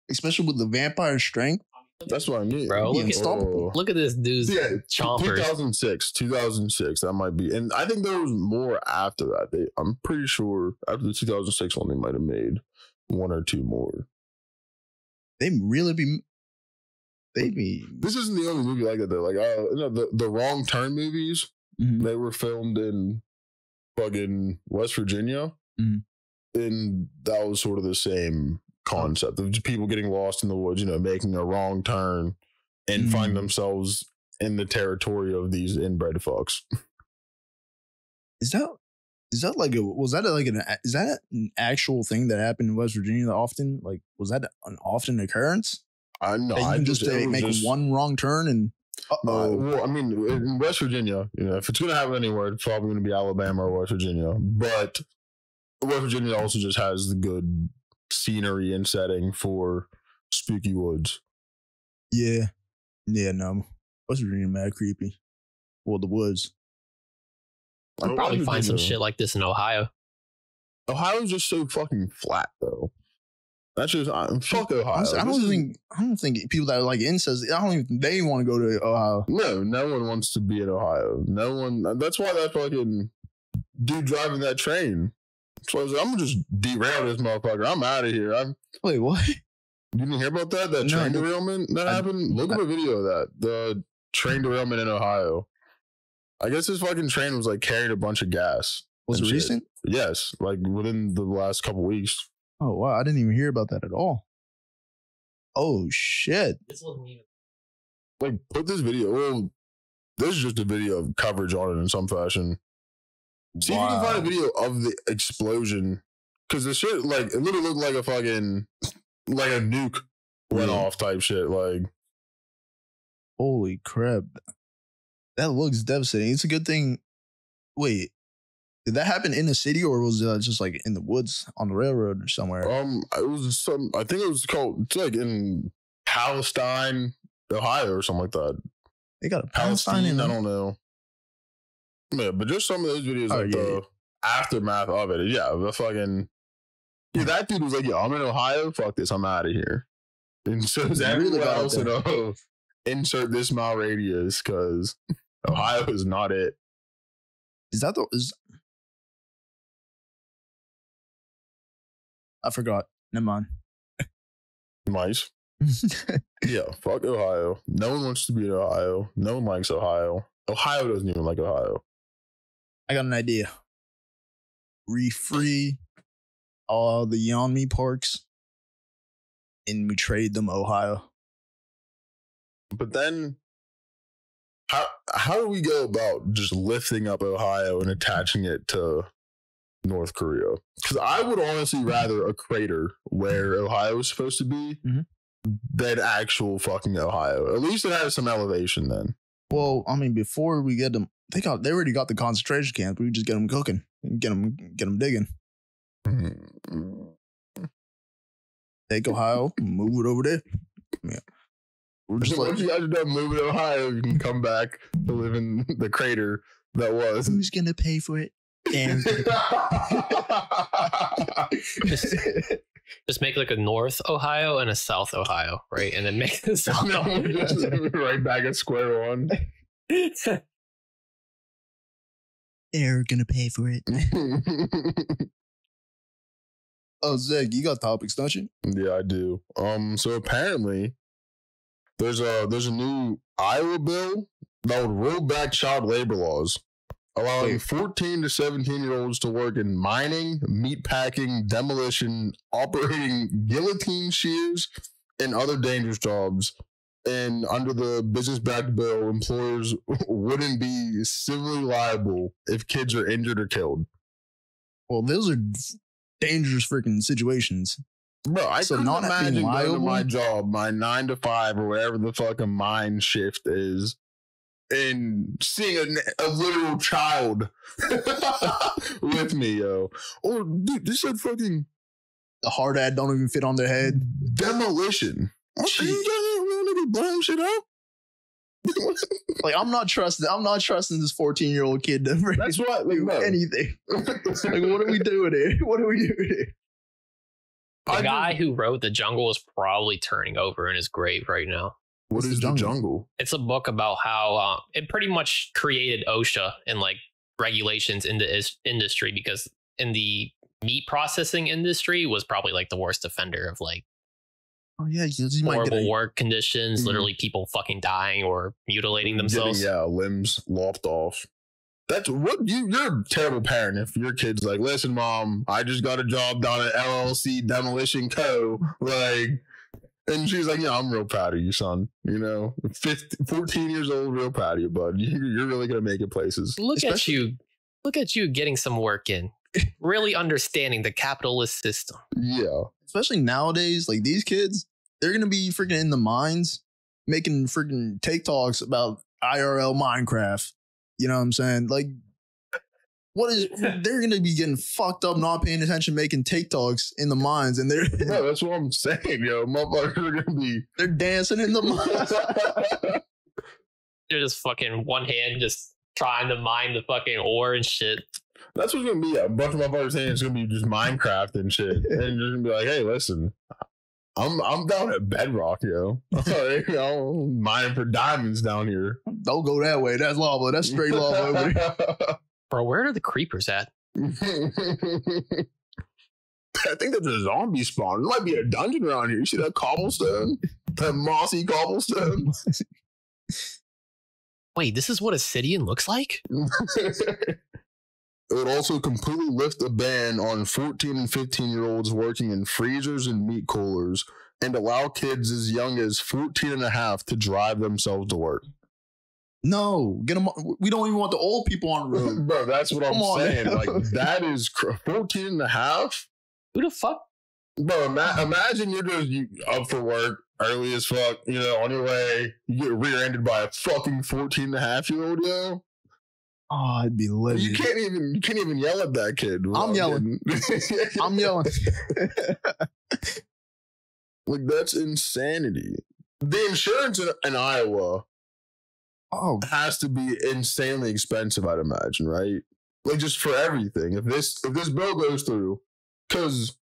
Especially with the vampire strength. That's what I mean. Bro, look at this dude's chompers. 2006. That might be. And I think there was more after that. I'm pretty sure after the 2006 one, they might have made one or two more. They really be. This isn't the only movie like that. Like, the Wrong Turn movies, they were filmed in fucking West Virginia. And that was sort of the same concept of just people getting lost in the woods, making a wrong turn and find themselves in the territory of these inbred fucks. Is that like is that an actual thing that happened in West Virginia often? Like, was that an often occurrence? I know. I just make one wrong turn and. Well, I mean, in West Virginia, if it's going to happen anywhere, it's probably going to be Alabama or West Virginia. But West Virginia also just has the good scenery and setting for spooky woods. Yeah. No. West Virginia mad creepy. Well, the woods. I'll probably find some shit like this in Ohio. Ohio's just so fucking flat, though. That's just fuck Ohio. I don't think people that are like incest. I don't even think they want to go to Ohio. No one wants to be in Ohio. No one. That's why that fucking dude driving that train. So I was like, I'm gonna just derail this motherfucker. I'm out of here. Wait, what? You didn't hear about that? That train derailment that happened? Look up a video of that. The train derailment in Ohio. I guess this fucking train was like carrying a bunch of gas. Was it recent? Yes, like within the last couple weeks. Oh wow, I didn't even hear about that at all. Oh shit! Like, put this video. Well, this is just a video of coverage on it in some fashion. See if you can find a video of the explosion, because the shit, like, it literally looked like a fucking, like a nuke went off type shit. Like, holy crap, that looks devastating. It's a good thing. Wait, did that happen in the city or was it just like in the woods on the railroad or somewhere? It was I think it was it's like in Palestine, Ohio or something like that. They got a Palestine I don't know. Yeah, but just some of those videos, the aftermath of it. Yeah, the fucking. Yeah, that dude was like, yo, I'm in Ohio. Fuck this. I'm out of here. And so is everyone else in insert this mile radius because Ohio is not it. Is that I forgot. Never mind. Nice. Yeah, fuck Ohio. No one wants to be in Ohio. No one likes Ohio. Ohio doesn't even like Ohio. I got an idea. Free all the Yonmi parks and we trade them Ohio. But then how do we go about just lifting up Ohio and attaching it to North Korea? Because I would honestly rather a crater where Ohio is supposed to be than actual fucking Ohio. At least it has some elevation then. Well, I mean, before we get them, they already got the concentration camp. We just get them cooking, get them digging. Take Ohio, move it over there. Yeah. We're just once you guys are done moving to Ohio, you can come back to live in the crater that was. Who's gonna pay for it? Just make like a North Ohio and a South Ohio, right? And then make the South right back at square one. They're gonna pay for it. Oh, Zach, you got topics, don't you? Yeah, I do. So apparently, there's a new Iowa bill that would roll back child labor laws, allowing 14 to 17-year-olds to work in mining, meat packing, demolition, operating guillotine shears, and other dangerous jobs. And under the business-backed bill, employers wouldn't be civilly liable if kids are injured or killed. Well, those are dangerous freaking situations. Bro, I So couldn't not imagine being going to liable? my job, my 9 to 5 or whatever the fucking mine shift is, and seeing a literal child with me, yo. Or, dude, this is fucking The hard hat don't even fit on their head. demolition. Gee. You guys really be blowing shit up? Like, I'm not trusting this 14-year-old kid to That's what, like, do no. anything. Like, what are we doing here? What are we doing here? The guy who wrote The Jungle is probably turning over in his grave right now. What is the jungle? It's a book about how it pretty much created OSHA and like regulations in the industry, because in the meat processing industry was probably like the worst offender of like Oh yeah, you might get horrible work conditions, Mhm. literally people fucking dying or mutilating themselves. Getting, limbs lopped off. That's what you're a terrible parent if your kid's like, listen, mom, I just got a job down at LLC Demolition Co. Like, and she's like, yeah, I'm real proud of you, son. 14 years old, real proud of you, bud. You're really gonna make it places. Look at you getting some work in. Really understanding the capitalist system. Yeah. Especially nowadays, like these kids, they're gonna be freaking in the mines making freaking TikToks about IRL Minecraft. You know what I'm saying? Like, they're gonna be getting fucked up, not paying attention, making TikToks in the mines, and No, that's what I'm saying, yo. Motherfuckers are gonna be they're dancing in the mines. They're just fucking one hand just trying to mine the fucking ore and shit. That's what's gonna be. A bunch of motherfuckers saying it's gonna be just Minecraft and shit. And you're gonna be like, hey, listen, I'm down at Bedrock, yo. I'm mining for diamonds down here. Don't go that way. That's lava. That's straight lava over there. Bro, where are the creepers at? I think that's a zombie spawn. There might be a dungeon around here. You see that cobblestone? That mossy cobblestone? Wait, this is what a Sidian looks like? It would also completely lift a ban on 14 and 15-year-olds working in freezers and meat coolers and allow kids as young as 14 and a half to drive themselves to work. No, get them. We don't even want the old people on the road. Bro, that's what I'm saying. Man. Like, that is 14 and a half? Who the fuck? Bro, imagine you're just up for work early as fuck, on your way. You get rear-ended by a fucking 14 and a half-year-old, yo. Oh, I'd be livid. You can't even yell at that kid. I'm yelling. I'm yelling. Like, that's insanity. The insurance in Iowa has to be insanely expensive, I'd imagine, right? Like, just for everything. If this bill goes through, because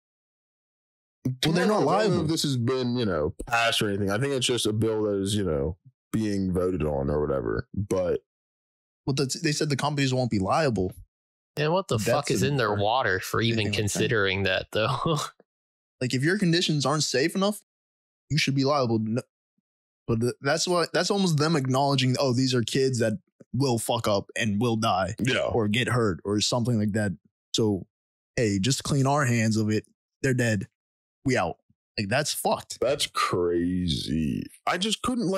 they're not liable. I don't know if this has been, passed or anything. I think it's just a bill that is, being voted on or whatever. But they said the companies won't be liable. And what the fuck is in their water for even considering that, though? Like, if your conditions aren't safe enough, you should be liable. But that's almost them acknowledging, oh, these are kids that will fuck up and will die, or get hurt or something like that. So, hey, just clean our hands of it. They're dead. We out. Like, that's fucked. That's crazy. I just couldn't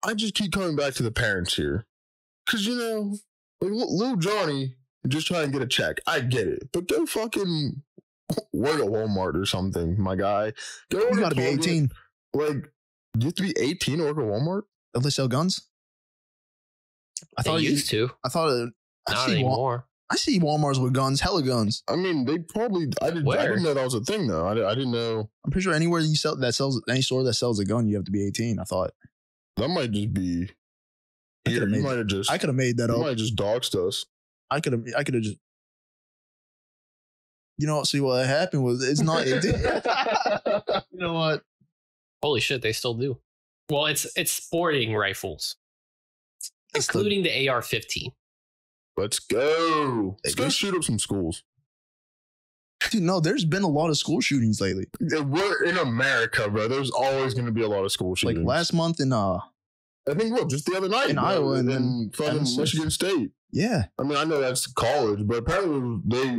I just keep coming back to the parents here. Because, like, little Johnny just trying to get a check. I get it. But go fucking work at Walmart or something, my guy. You got to be 18. Like, you have to be 18 to work at Walmart? Don't they sell guns? I thought you used to. I thought Not anymore. I see Walmarts with guns, hella guns. I mean, they probably. I didn't know that was a thing, though. I didn't know. I'm pretty sure anywhere any store that sells a gun, you have to be 18. I thought that might just be. I could have made that up. You might have just doxed us. I could have just. See what happened was it's not 18. You know what? Holy shit, they still do. Well, it's sporting rifles, including the AR-15. Let's go. Let's go shoot up some schools. Dude, no, there's been a lot of school shootings lately. We're in America, bro. There's always going to be a lot of school shootings. Like last month in I think just the other night in Iowa and then fucking Michigan State. Yeah. I mean, I know that's college, but apparently they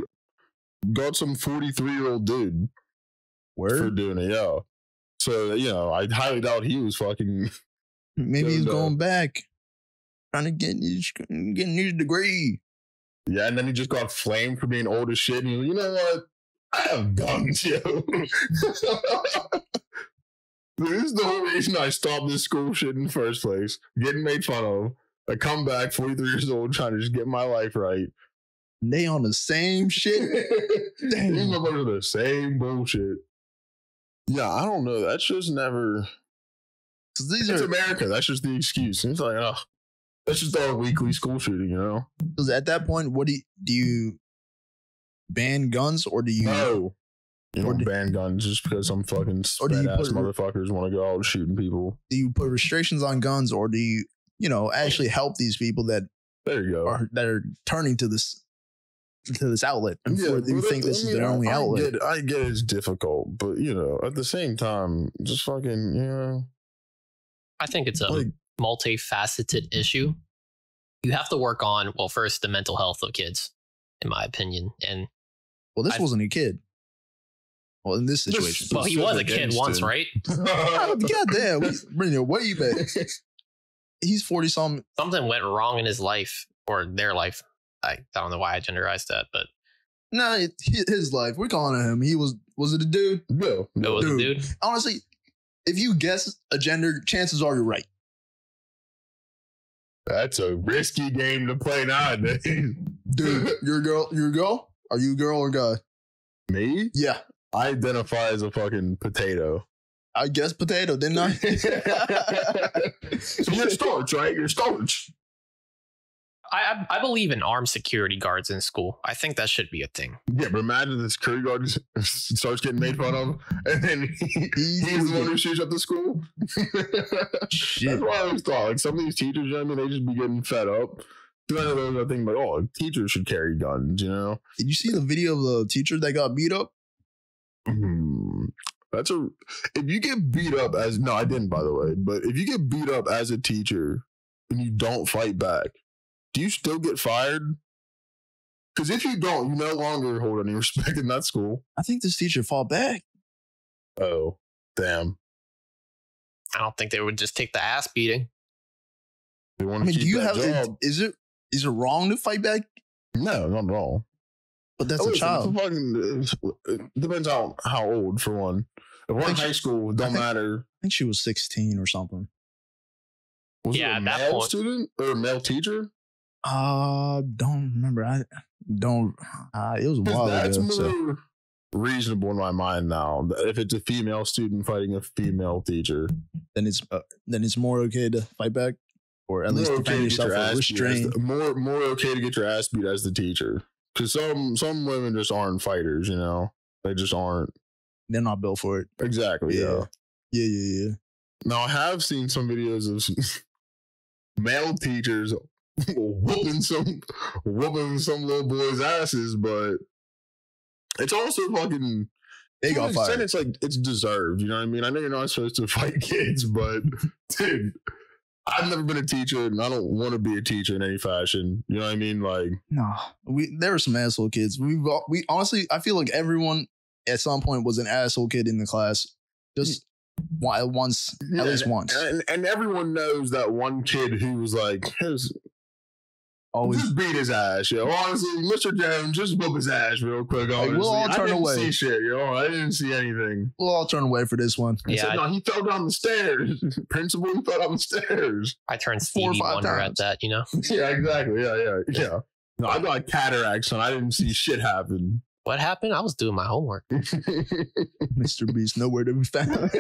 got some 43-year-old dude for doing it. Yeah. So I highly doubt he was fucking. Maybe he's going back, trying to get his degree. Yeah, and then he just got flamed for being old as shit. And you know what? I have guns, yo. This is the whole reason I stopped this school shit in the first place. Getting made fun of. I come back 43 years old trying to just get my life right. They on the same shit. Damn. These motherfuckers are the same bullshit. Yeah, I don't know. That's just never. It's America. That's just the excuse. It's like, oh, that's just our weekly school shooting, you know? Because at that point, what do you ban guns or do you? No. You don't ban guns just because some fucking spread-ass motherfuckers want to go out shooting people. Do you put restrictions on guns or do you, actually help these people that there you go are turning to this outlet and you think this is their only outlet? I get it's difficult, but at the same time, just fucking I think it's a multifaceted issue. You have to work on first the mental health of kids, in my opinion, and this wasn't a kid. Well, in this situation, he was a kid once, right? Goddamn, bring it way back. He's 40 something. Something went wrong in his life or their life. I don't know why I genderized that, but no, his life. We're calling it him. He was it a dude? No, it was a dude. Honestly, if you guess a gender, chances are you're right. That's a risky game to play nowadays. Dude, you're a girl? Are you a girl or guy? Me? Yeah. I identify as a fucking potato. I guess potato, didn't I? So you're starch, right? You're starch. I believe in armed security guards in school. I think that should be a thing. Yeah, but imagine the security guard starts getting made fun of, and then he's the one who shoots up the school. Shit. That's why I always thought, like, some of these teachers, they just be getting fed up. Because I know there's a thing like, teachers should carry guns, Did you see the video of the teacher that got beat up? If you get beat up no, I didn't, by the way, but if you get beat up as a teacher and you don't fight back, do you still get fired? Because if you don't, you no longer hold any respect in that school. I think this teacher fought back. Oh, damn. I don't think they would just take the ass beating. They want to keep that job. Is it wrong to fight back? No, not at all. But that's a child. It depends on how old, for one. If we're in high school, it don't matter. I think she was 16 or something. Was it a male student or a male teacher? Don't remember. It was a while ago. That's more reasonable in my mind now. If it's a female student fighting a female teacher, then it's more okay to fight back, or at least defend yourself or restrain. More okay to get your ass beat as the teacher, because some women just aren't fighters. They just aren't. They're not built for it. Exactly. Yeah. Now I have seen some videos of male teachers whooping some little boys' asses, but it's also fucking. They got fired. It's like it's deserved. You know what I mean? I know you're not supposed to fight kids, but dude, I've never been a teacher, and I don't want to be a teacher in any fashion. You know what I mean? Like, no, there were some asshole kids. We honestly, I feel like everyone at some point was an asshole kid in the class. Just once, at least once. And everyone knows that one kid who was like, always just beat his ass, yo. Honestly, Mr. Jones, just whoop his ass real quick. Honestly. We'll all turn away. I didn't see shit, I didn't see anything. We'll all turn away for this one. Yeah, no, he fell down the stairs. Principal, he fell down the stairs. I turned Stevie Wonder at that, Yeah, exactly. Yeah. No, I got cataracts, and I didn't see shit happen. What happened? I was doing my homework. Mr. Beast, nowhere to be found.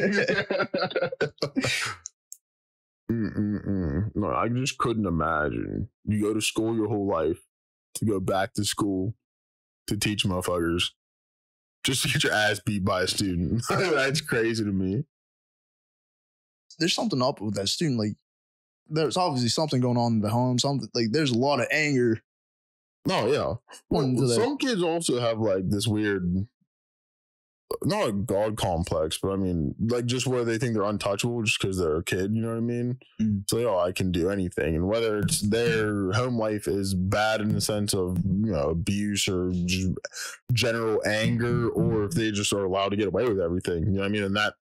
No, I just couldn't imagine. You go to school your whole life to go back to school to teach motherfuckers just to get your ass beat by a student. That's crazy to me. There's something up with that student. Like, there's obviously something going on in the home. Something like there's a lot of anger. No, yeah. Well, some kids also have like this weird not a god complex, but I mean, like just where they think they're untouchable just because they're a kid, you know what I mean? So, oh, I can do anything. And whether it's their home life is bad in the sense of, abuse or just general anger, or if they just are allowed to get away with everything, you know what I mean? And that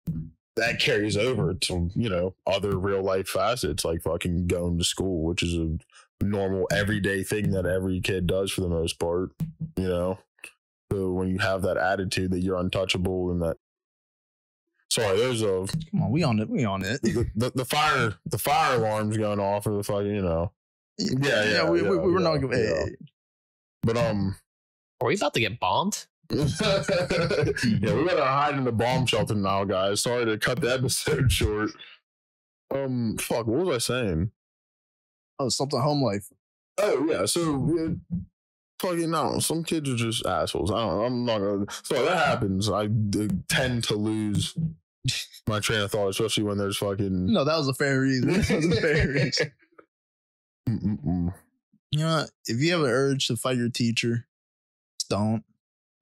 carries over to, other real life facets, like fucking going to school, which is a normal everyday thing that every kid does for the most part, So when you have that attitude that you're untouchable and that, sorry, there's a come on, we on it. The fire alarm's going off, or the fucking, we're not gonna. Yeah. But are we about to get bombed? Yeah, we gotta hide in the bomb shelter now, guys. Sorry to cut the episode short. Fuck, what was I saying? Oh, something home life. Oh yeah, so. Fucking no, some kids are just assholes. I'm not gonna. So that happens. I tend to lose my train of thought, especially when there's fucking. No, that was a fair reason. If you have an urge to fight your teacher, don't.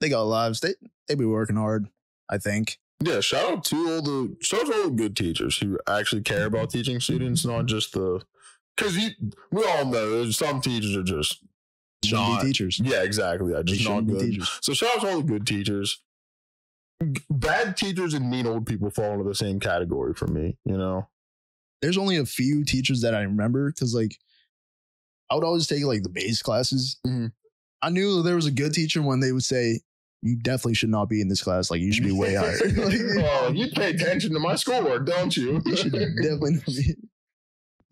They got lives. They be working hard, I think. Yeah, shout out to all the good teachers who actually care about teaching students, not just because we all know some teachers are just. Shouldn't be teachers. Yeah, exactly. I just not good. Teachers. So shout out to all the good teachers. Bad teachers and mean old people fall into the same category for me, There's only a few teachers that I remember because I would always take the base classes. Mm-hmm. I knew there was a good teacher when they would say, you definitely should not be in this class. You should be way higher. You pay attention to my schoolwork, don't you? You should definitely not be.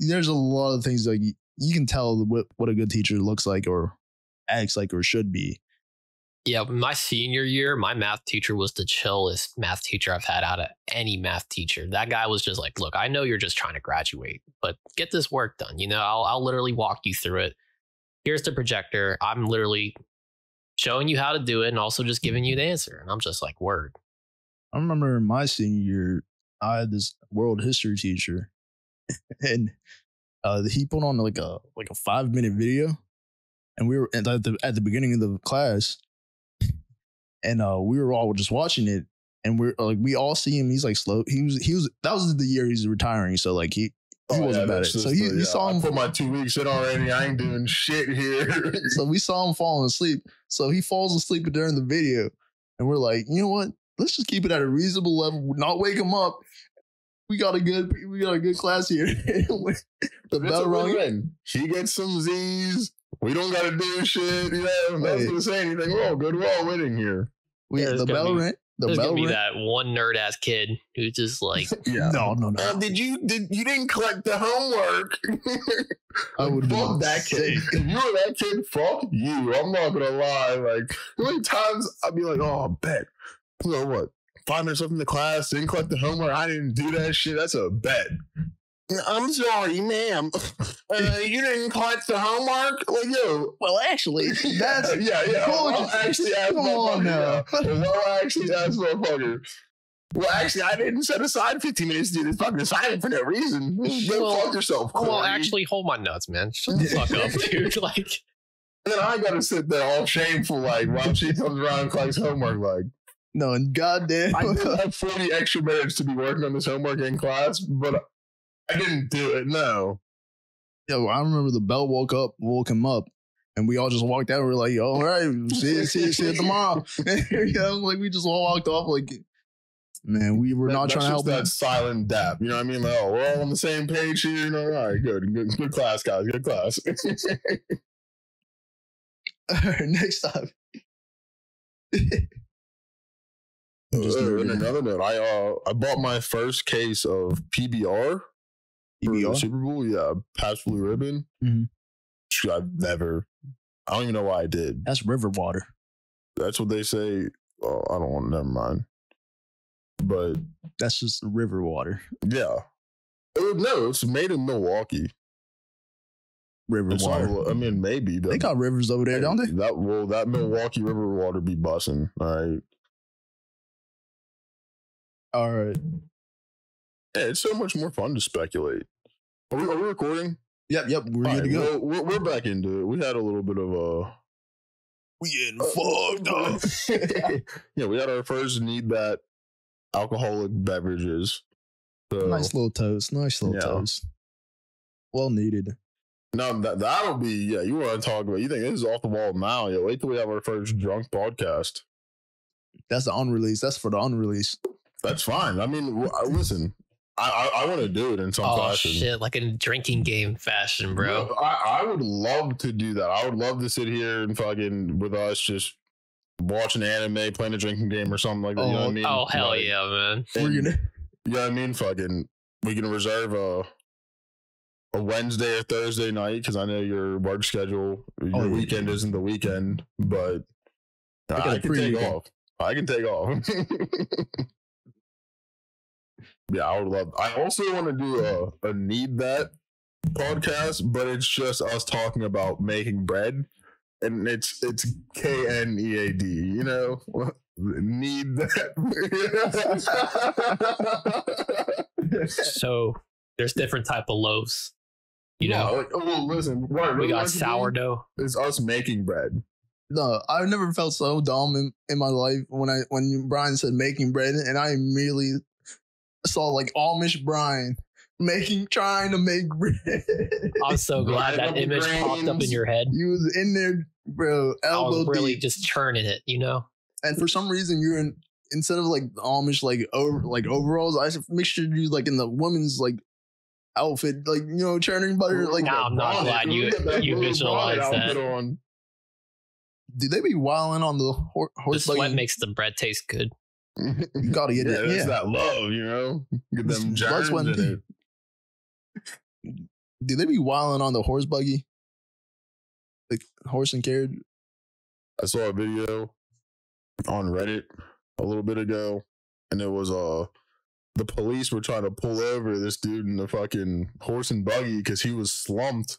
There's a lot of things you can tell what a good teacher looks like or acts like or should be. Yeah, my senior year, my math teacher was the chillest math teacher I've had out of any math teacher. That guy was just like, look, I know you're just trying to graduate, but get this work done. I'll literally walk you through it. Here's the projector. I'm literally showing you how to do it and also just giving you the answer. And I'm just like, word. I remember in my senior year, I had this world history teacher and he put on a 5-minute video. And we were at the beginning of the class, and we were all just watching it, and we all see him. He's slow. He was. That was the year he's retiring. So he wasn't bad at it. So he saw him. I put my 2 weeks in already. I ain't doing shit here. So we saw him falling asleep. So he falls asleep during the video, and we're like, you know what? Let's just keep it at a reasonable level, not wake him up. We got a good class here. The bell rung. He gets some Z's. We don't got to do shit. Nothing's going to say anything. We're all good. We're all winning here. The bell rang. There's going to be that one nerd ass kid who's just like, yeah. No. You didn't collect the homework. I would fuck that kid. If you were that kid, fuck you. I'm not going to lie. How many times I'd be like, oh, bet. What? 5 minutes left in the class, didn't collect the homework. I didn't do that shit. That's a bet. I'm sorry, ma'am. You didn't collect the homework? Well, actually, that's... yeah. Well, actually, ask motherfucker. Well, actually, I didn't set aside 15 minutes to do this fucking assignment for no reason. Fuck yourself, Corey. Well, actually, hold my nuts, man. Shut the fuck up, dude. And then I gotta sit there all shameful, while she comes around and collects homework, No, and goddamn. I did have 40 extra minutes to be working on this homework in class, but I didn't do it, no. Yo, I remember the bell woke him up, and we all just walked out. We're like, all right, see you tomorrow. We just all walked off man, we were not trying to help that silent dap. You know what I mean? We're all on the same page here. All right, good class, guys. Good class. All right, next time. In another note, I bought my first case of PBR. For Super Bowl, yeah, Pabst Blue Ribbon. Mm-hmm. I don't even know why I did. That's river water. That's what they say. Oh, I don't want. Never mind. But that's just river water. Yeah. No, it's made in Milwaukee. River water. Maybe they got rivers over there, don't they? That Milwaukee river water be bussin'. All right. Yeah, it's so much more fun to speculate. Are we recording? Yep. We're good to go. We're back into it. We had a little bit of We getting fucked up. Yeah, we had our first need that alcoholic beverages. So, Nice little toast. Nice little toast. Well needed. No, that'll be, yeah, you want to talk about, you think this is off the wall now. Yeah, wait till we have our first drunk podcast. That's the unreleased. That's for the unreleased. That's fine. I mean, listen, I want to do it in some fashion. Oh, shit, like a drinking game fashion, bro. No, I would love to do that. I would love to sit here and fucking, with us, just watching anime, playing a drinking game or something like that. You know what I mean? Oh, hell yeah, man. We're gonna... You know what I mean? Fucking, we can reserve a Wednesday or Thursday night, because I know your work schedule, your weekend isn't the weekend, but I can take off. I can take off. Yeah, I would love. I also want to do a Need That podcast, but it's just us talking about making bread, and it's KNEAD. You know, need that. So there's different type of loaves. You know, like, well, listen, we got sourdough. It's us making bread. No, I've never felt so dumb in my life when Brian said making bread, and I immediately saw like Amish Brian trying to make bread. I'm so glad that image popped up in your head. You was in there, bro. Elbow I was really deep. just churning it, you know. And for some reason, you're in, instead of like Amish overalls, I make sure you like in the woman's like outfit, like, you know, churning butter. Like, no, I'm not glad you visualized that. On. Do they be wilding on the horse? The sweat makes the bread taste good. You gotta get it. It's that love, you know. Get them germs in it. Do they be wilding on the horse buggy? Like horse and carriage? I saw a video on Reddit a little bit ago, and it was the police were trying to pull over this dude in the fucking horse and buggy because he was slumped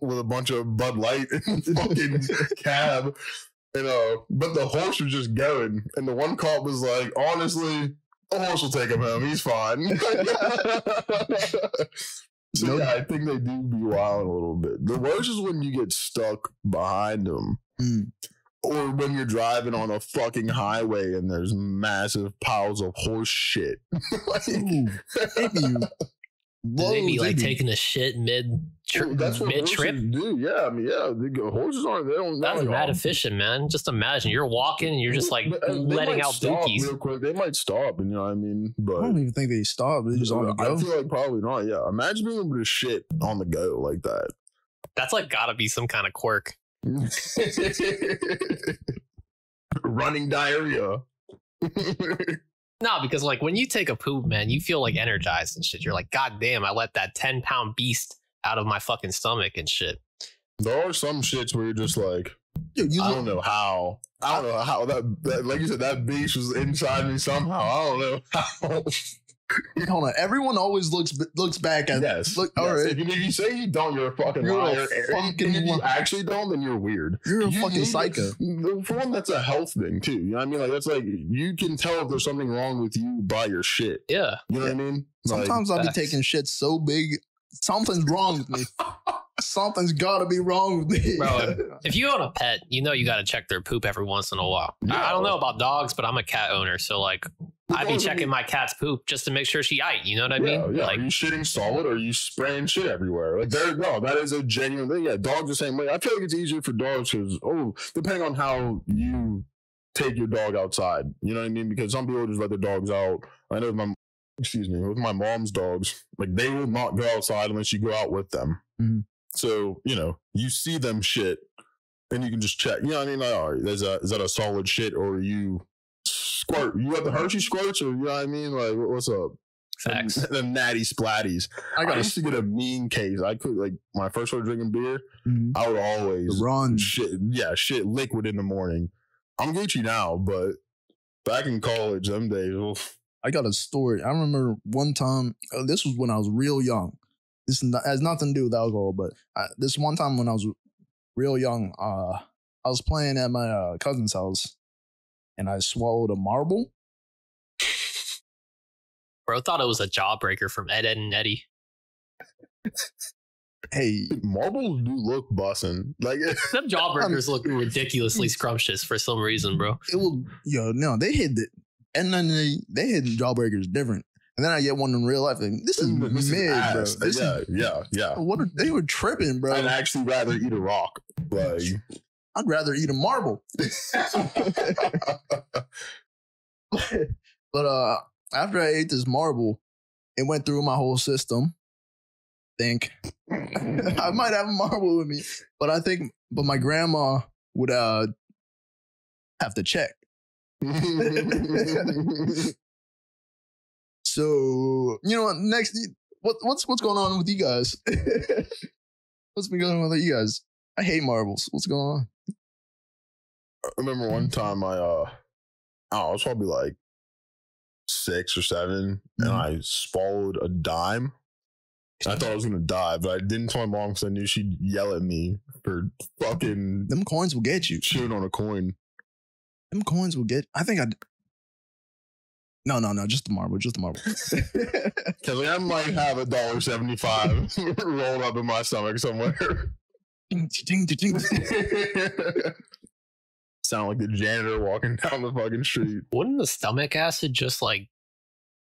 with a bunch of Bud Light in the fucking cab. And but the horse was just going, and the one cop was like, honestly, the horse will take him home. He's fine. So yeah, I think they do be wild a little bit. The worst is when you get stuck behind them. Or when you're driving on a fucking highway and there's massive piles of horse shit. They be like taking a shit mid trip. That's what horses do. Yeah, I mean, yeah, horses aren't. They don't. That's mad efficient, man. Just imagine you're walking and you're just like letting out dookies real quick. They might stop, and you know what I mean. But I don't even think they stop. They just on the go. I feel like probably not. Yeah, imagine being able to shit on the go like that. That's like gotta be some kind of quirk. Running diarrhea. No, because like when you take a poop, man, you feel like energized and shit. You're like, God damn, I let that 10-pound beast out of my fucking stomach and shit. There are some shits where you're just like, I don't know how. I don't know how that like you said, that beast was inside me somehow. I don't know how. Hold on. Everyone always looks back at Look, yes. All right. If you say you don't, you're a fucking liar. And if you actually don't, then you're weird. You're a fucking psycho. For one, that's a health thing too. You know what I mean? Like that's like you can tell if there's something wrong with you by your shit. Yeah. You know what I mean? Sometimes I'll be taking shit so big, something's wrong with me. Something's gotta be wrong with me. Bro, if you own a pet, you know you gotta check their poop every once in a while. Yeah. I don't know about dogs, but I'm a cat owner, so like I be checking my cat's poop just to make sure she ate. You know what I mean? Yeah. Like, are you shitting solid or are you spraying shit everywhere? Like that is a genuine thing. Yeah, dogs the same way. I feel like it's easier for dogs because depending on how you take your dog outside. You know what I mean? Because some people just let their dogs out. I know with my mom's dogs, like they will not go outside unless you go out with them. Mm-hmm. So, you know, you see them shit and you can just check. You know what I mean? Like, all right, is that a solid shit or are you squirt? You got the Hershey squirts or you know what I mean? Like, what's up? Facts. The natty splatties. I used to get a mean case. I could, like, when I first started drinking beer, I would always run shit liquid in the morning. I'm Gucci now, but back in college, them days. Oof. I got a story. I remember one time, this was when I was real young. This has nothing to do with alcohol, but this one time when I was real young, I was playing at my cousin's house, and I swallowed a marble. Bro, thought it was a jawbreaker from Ed, Ed, and Eddie. Hey, marbles do look bussin'. Like Them jawbreakers look ridiculously scrumptious for some reason, bro. it will, no, they hit it, and then they hit jawbreakers different. And then I get one in real life. And this is mid, bro. Yeah. What they were tripping, bro. I'd actually rather eat a rock. Like I'd rather eat a marble. But after I ate this marble, it went through my whole system. Think I might have a marble with me, but my grandma would have to check. So next, what's going on with you guys? What's been going on with you guys? I hate marbles. What's going on? I remember one time I was probably like 6 or 7, and I swallowed a dime. I thought I was gonna die, but I didn't tell my mom because I knew she'd yell at me for fucking them coins will get you. chewing on a coin. Them coins will get. I think I. No, just the marble, Because I might have $1.75 rolled up in my stomach somewhere. Sound like the janitor walking down the fucking street. Wouldn't the stomach acid just like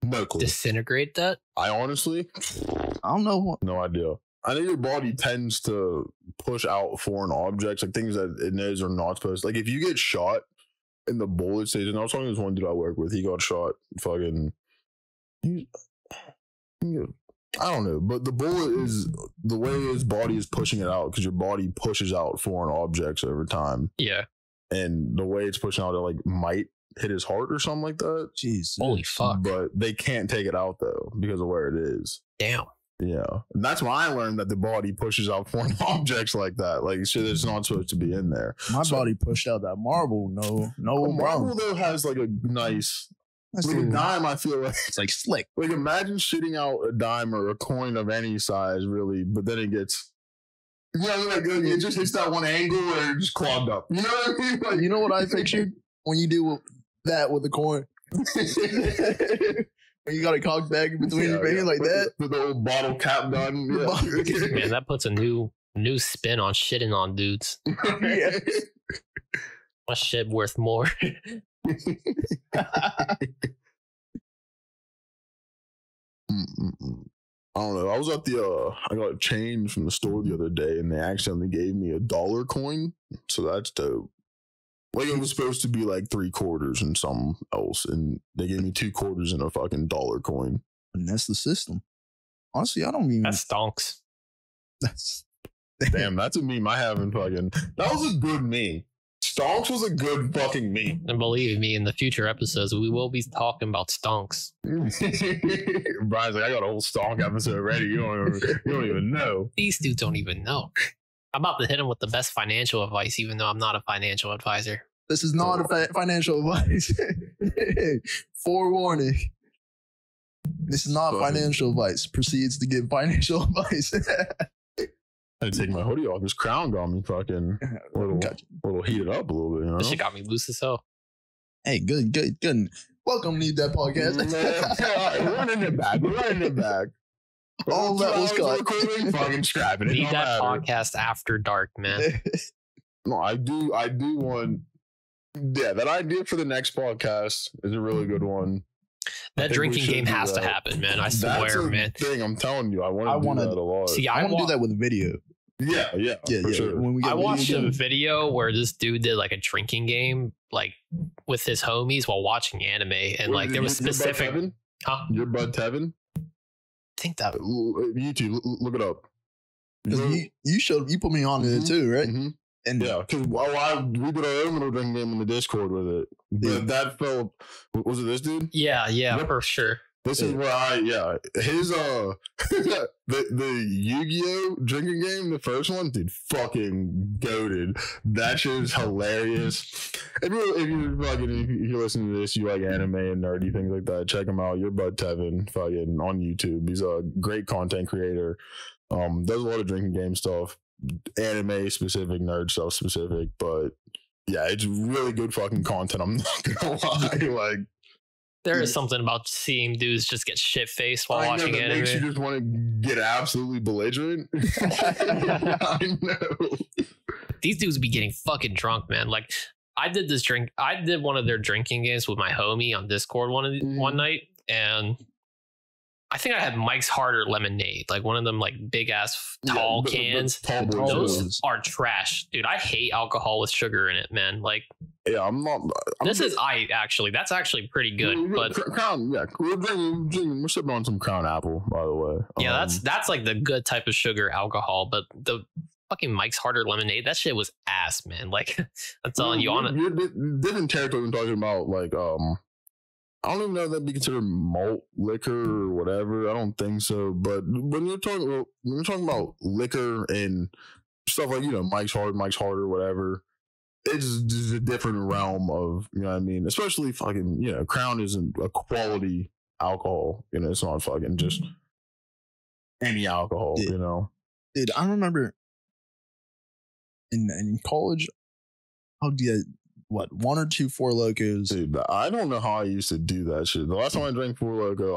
No clue. disintegrate that? I honestly, I don't know what. no idea. I know your body tends to push out foreign objects, like things that it knows are not supposed to. Like if you get shot in the bullet station, I was talking to this one dude I work with, he got shot fucking. I don't know, but the bullet is the way his body is pushing it out because your body pushes out foreign objects over time. Yeah. And the way it's pushing out, it like might hit his heart or something like that. Jeez. Holy fuck. But they can't take it out though because of where it is. Damn. Yeah. And that's when I learned that the body pushes out foreign objects like that. Like shit that's not supposed to be in there. My body pushed out that marble. No marble though has like a nice. Like a dime, I feel like it's like slick. Like imagine shitting out a dime or a coin of any size, really, but then it gets. Like it just hits that one angle where it just clogged up. You know what I mean? Like, you know what I pictured when you do that with the coin? When you got a cocked back in between your fingers like that. With the old bottle cap done. Yeah. Man, that puts a new spin on shitting on dudes. Yeah. My shit worth more. I don't know. I was at I got a change from the store the other day and they accidentally gave me $1 coin. So that's dope. Like it was supposed to be like 3 quarters and something else. And they gave me 2 quarters and a fucking $1 coin. And that's the system. Honestly, I don't even. That stonks. That's. Damn, that's a meme I haven't fucking. That was a good meme. Stonks was a good fucking meme. And believe me, in the future episodes, we will be talking about stonks. Brian's like, I got a whole stonk episode ready. You don't even know. These dudes don't even know. I'm about to hit them with the best financial advice, even though I'm not a financial advisor. This is not a financial advice. Forewarning. This is not financial advice. Proceeds to give financial advice. I had to take my hoodie off. This crown got me fucking little heated up a little bit. You know? This shit got me loose as hell. Hey, good. Welcome to Need That Podcast. Running it back. All that was cut. Fucking scrapping it. Need That Podcast after dark, man. No, I do want. Yeah, that idea for the next podcast is a really good one. That drinking game has to happen, man. I swear, man. Thing I'm telling you, I want to do that a lot. See, I want to do that with video. Yeah, for sure. When we I watched a video where this dude did like a drinking game, like with his homies while watching anime, and like there was specific. Huh? Your Bud Tevin? I think that YouTube, look it up. Because you put me on it too, right? Mm-hmm. And yeah, because we did our own little drinking game in the Discord with it. But that felt, was it this dude? Yeah, for sure. This is where his the Yu-Gi-Oh drinking game, the first one, dude, fucking goated. That shit is hilarious. If you're listening to this, you like anime and nerdy things like that, check him out. Your Bud Tevin, fucking on YouTube. He's a great content creator. Does a lot of drinking game stuff, anime specific, nerd stuff specific, but yeah, it's really good fucking content. I'm not gonna lie, like. There is something about seeing dudes just get shit faced while watching that anime. makes you just want to get absolutely belligerent. I know. These dudes be getting fucking drunk, man. Like I did one of their drinking games with my homie on Discord one night, and I think I had Mike's Harder lemonade, like one of them like big ass tall cans. Those are trash, dude. I hate alcohol with sugar in it, man. Like, yeah, I'm not. Actually, that's actually pretty good. But Crown, yeah, we're sipping on some Crown Apple, by the way. Yeah, that's like the good type of sugar alcohol, but the fucking Mike's Harder lemonade, that shit was ass, man. Like, I'm telling you on it. You didn't territory when talking about like I don't even know if that'd be considered malt liquor or whatever. I don't think so. But when you're talking about liquor and stuff like, you know, Mike's Harder, whatever, it's just a different realm of, you know what I mean? Especially fucking, you know, Crown isn't a quality alcohol. You know, it's not fucking just any alcohol, you know? Dude, I remember in college, how do you... What, 1 or 2 Four Locos? Dude, I don't know how I used to do that shit. The last time I drank Four Loko,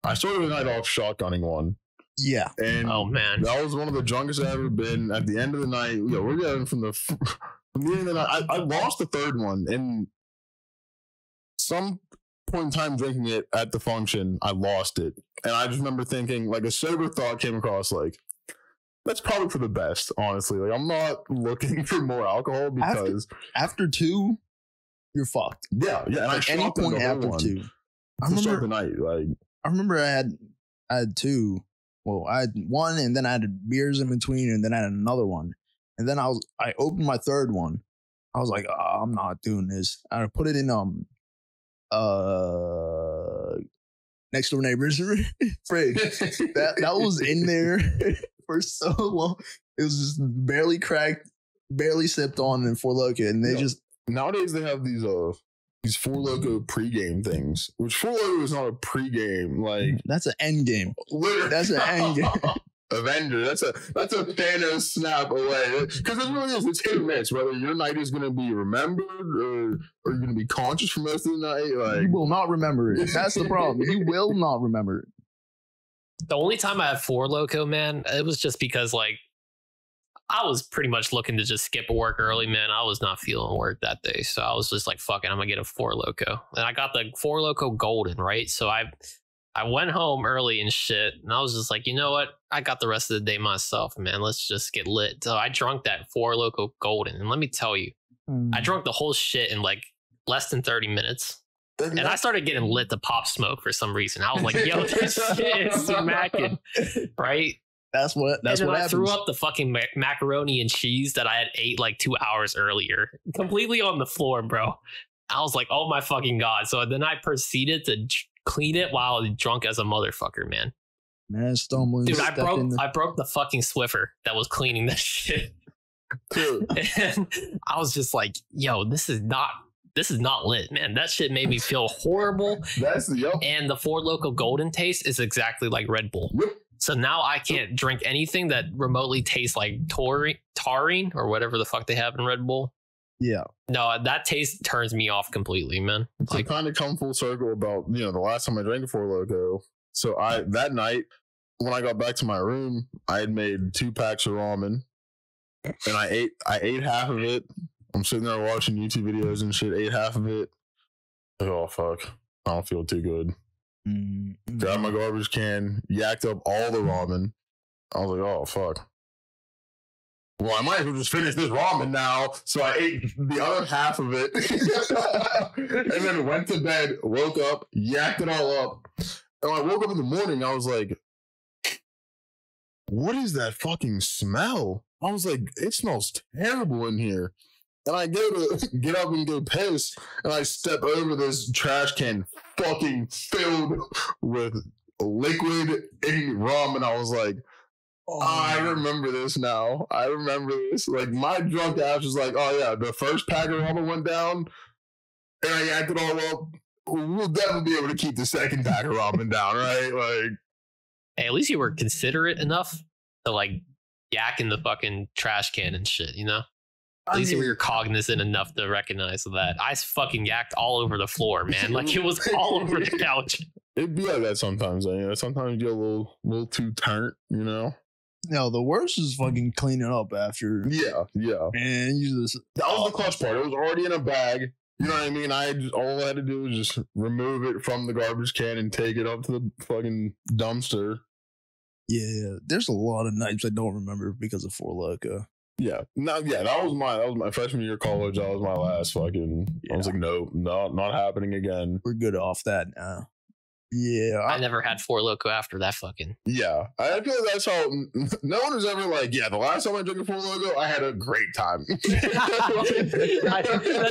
I started the night off shotgunning one. Yeah. And oh man, that was one of the drunkest I've ever been. At the end of the night, you know, we're getting from the end of the night. I lost the third one, and some point in time drinking it at the function, I lost it, and I just remember thinking, like, a sober thought came across, like, that's probably for the best, honestly. Like, I'm not looking for more alcohol because after 2, you're fucked. Yeah. And like any point after 2. I remember the night. Like, I remember I had 2. Well, I had 1, and then I had beers in between, and then I had another one, and then I opened my third one. I was like, oh, I'm not doing this. I put it in next door neighbor's fridge. that was in there for so long. It was just barely cracked, barely sipped on in Four Loko, and they just nowadays they have these Four Loko pregame things, which Four Loko is not a pregame. Like, that's an end game. Literally. That's an end game. Avenger. That's a Thanos snap away. Because it really is. It's hit or miss. Whether your night is going to be remembered or you're going to be conscious for most of the night. Like, you will not remember it. That's the problem. You will not remember it. The only time I had Four Loko, man, it was just because, like, I was pretty much looking to just skip work early, man. I was not feeling work that day. So I was just like, fuck it, I'm going to get a Four Loko. And I got the Four Loko Golden, right? So I went home early and shit. And I was just like, you know what? I got the rest of the day myself, man. Let's just get lit. So I drank that Four Loko Golden. And let me tell you, I drank the whole shit in like less than 30 minutes. And I started getting lit to Pop Smoke for some reason. I was like, yo, this shit is smacking, right? That's what I happens. threw up the fucking macaroni and cheese that I had ate like 2 hours earlier, completely on the floor, bro. I was like, oh my fucking God. So then I proceeded to clean it while I was drunk as a motherfucker, man. Man, stumbling. Dude, I broke the fucking Swiffer that was cleaning that shit. And I was just like, yo, this is not lit, man. That shit made me feel horrible. And the Four Loko Golden taste is exactly like Red Bull. So now I can't drink anything that remotely tastes like taurine or whatever the fuck they have in Red Bull. Yeah. No, that taste turns me off completely, man. To kind of come full circle about, you know, the last time I drank a Four Loko. So that night when I got back to my room, I had made 2 packs of ramen, and I ate half of it. I'm sitting there watching YouTube videos and shit. Ate half of it. Oh fuck! I don't feel too good. Grabbed my garbage can, yacked up all the ramen. I was like, oh fuck. Well, I might as well just finish this ramen now. So I ate the other half of it, and then went to bed. Woke up, yacked it all up, and when I woke up in the morning, I was like, what is that fucking smell? I was like, it smells terrible in here. And I go to get up and go piss, and I step over this trash can fucking filled with liquid in rum, and I was like, oh, I remember this now. I remember this. Like, my drunk ass was like, oh yeah, the first pack of ramen went down, and I yacked it all up. We'll definitely be able to keep the second pack of ramen down, right? Like, hey, at least you were considerate enough to like yak in the fucking trash can and shit, you know? At least we were cognizant enough to recognize that. I fucking yacked all over the floor, man. Like it was all over the couch. It'd be like that sometimes. Sometimes you get a little too turnt, No, the worst is fucking cleaning up after. Yeah. And you just that was the clutch part. It was already in a bag. You know what I mean? All I had to do was just remove it from the garbage can and take it up to the fucking dumpster. Yeah, there's a lot of nights I don't remember because of Four Loko. Yeah, that was my freshman year of college. That was my last fucking. Yeah. I was like, nope, not happening again. We're good off that now. Yeah, I never had Four Loko after that fucking. Yeah, I feel like that's how no one is ever like, yeah, the last time I drank a Four Loko, I had a great time. That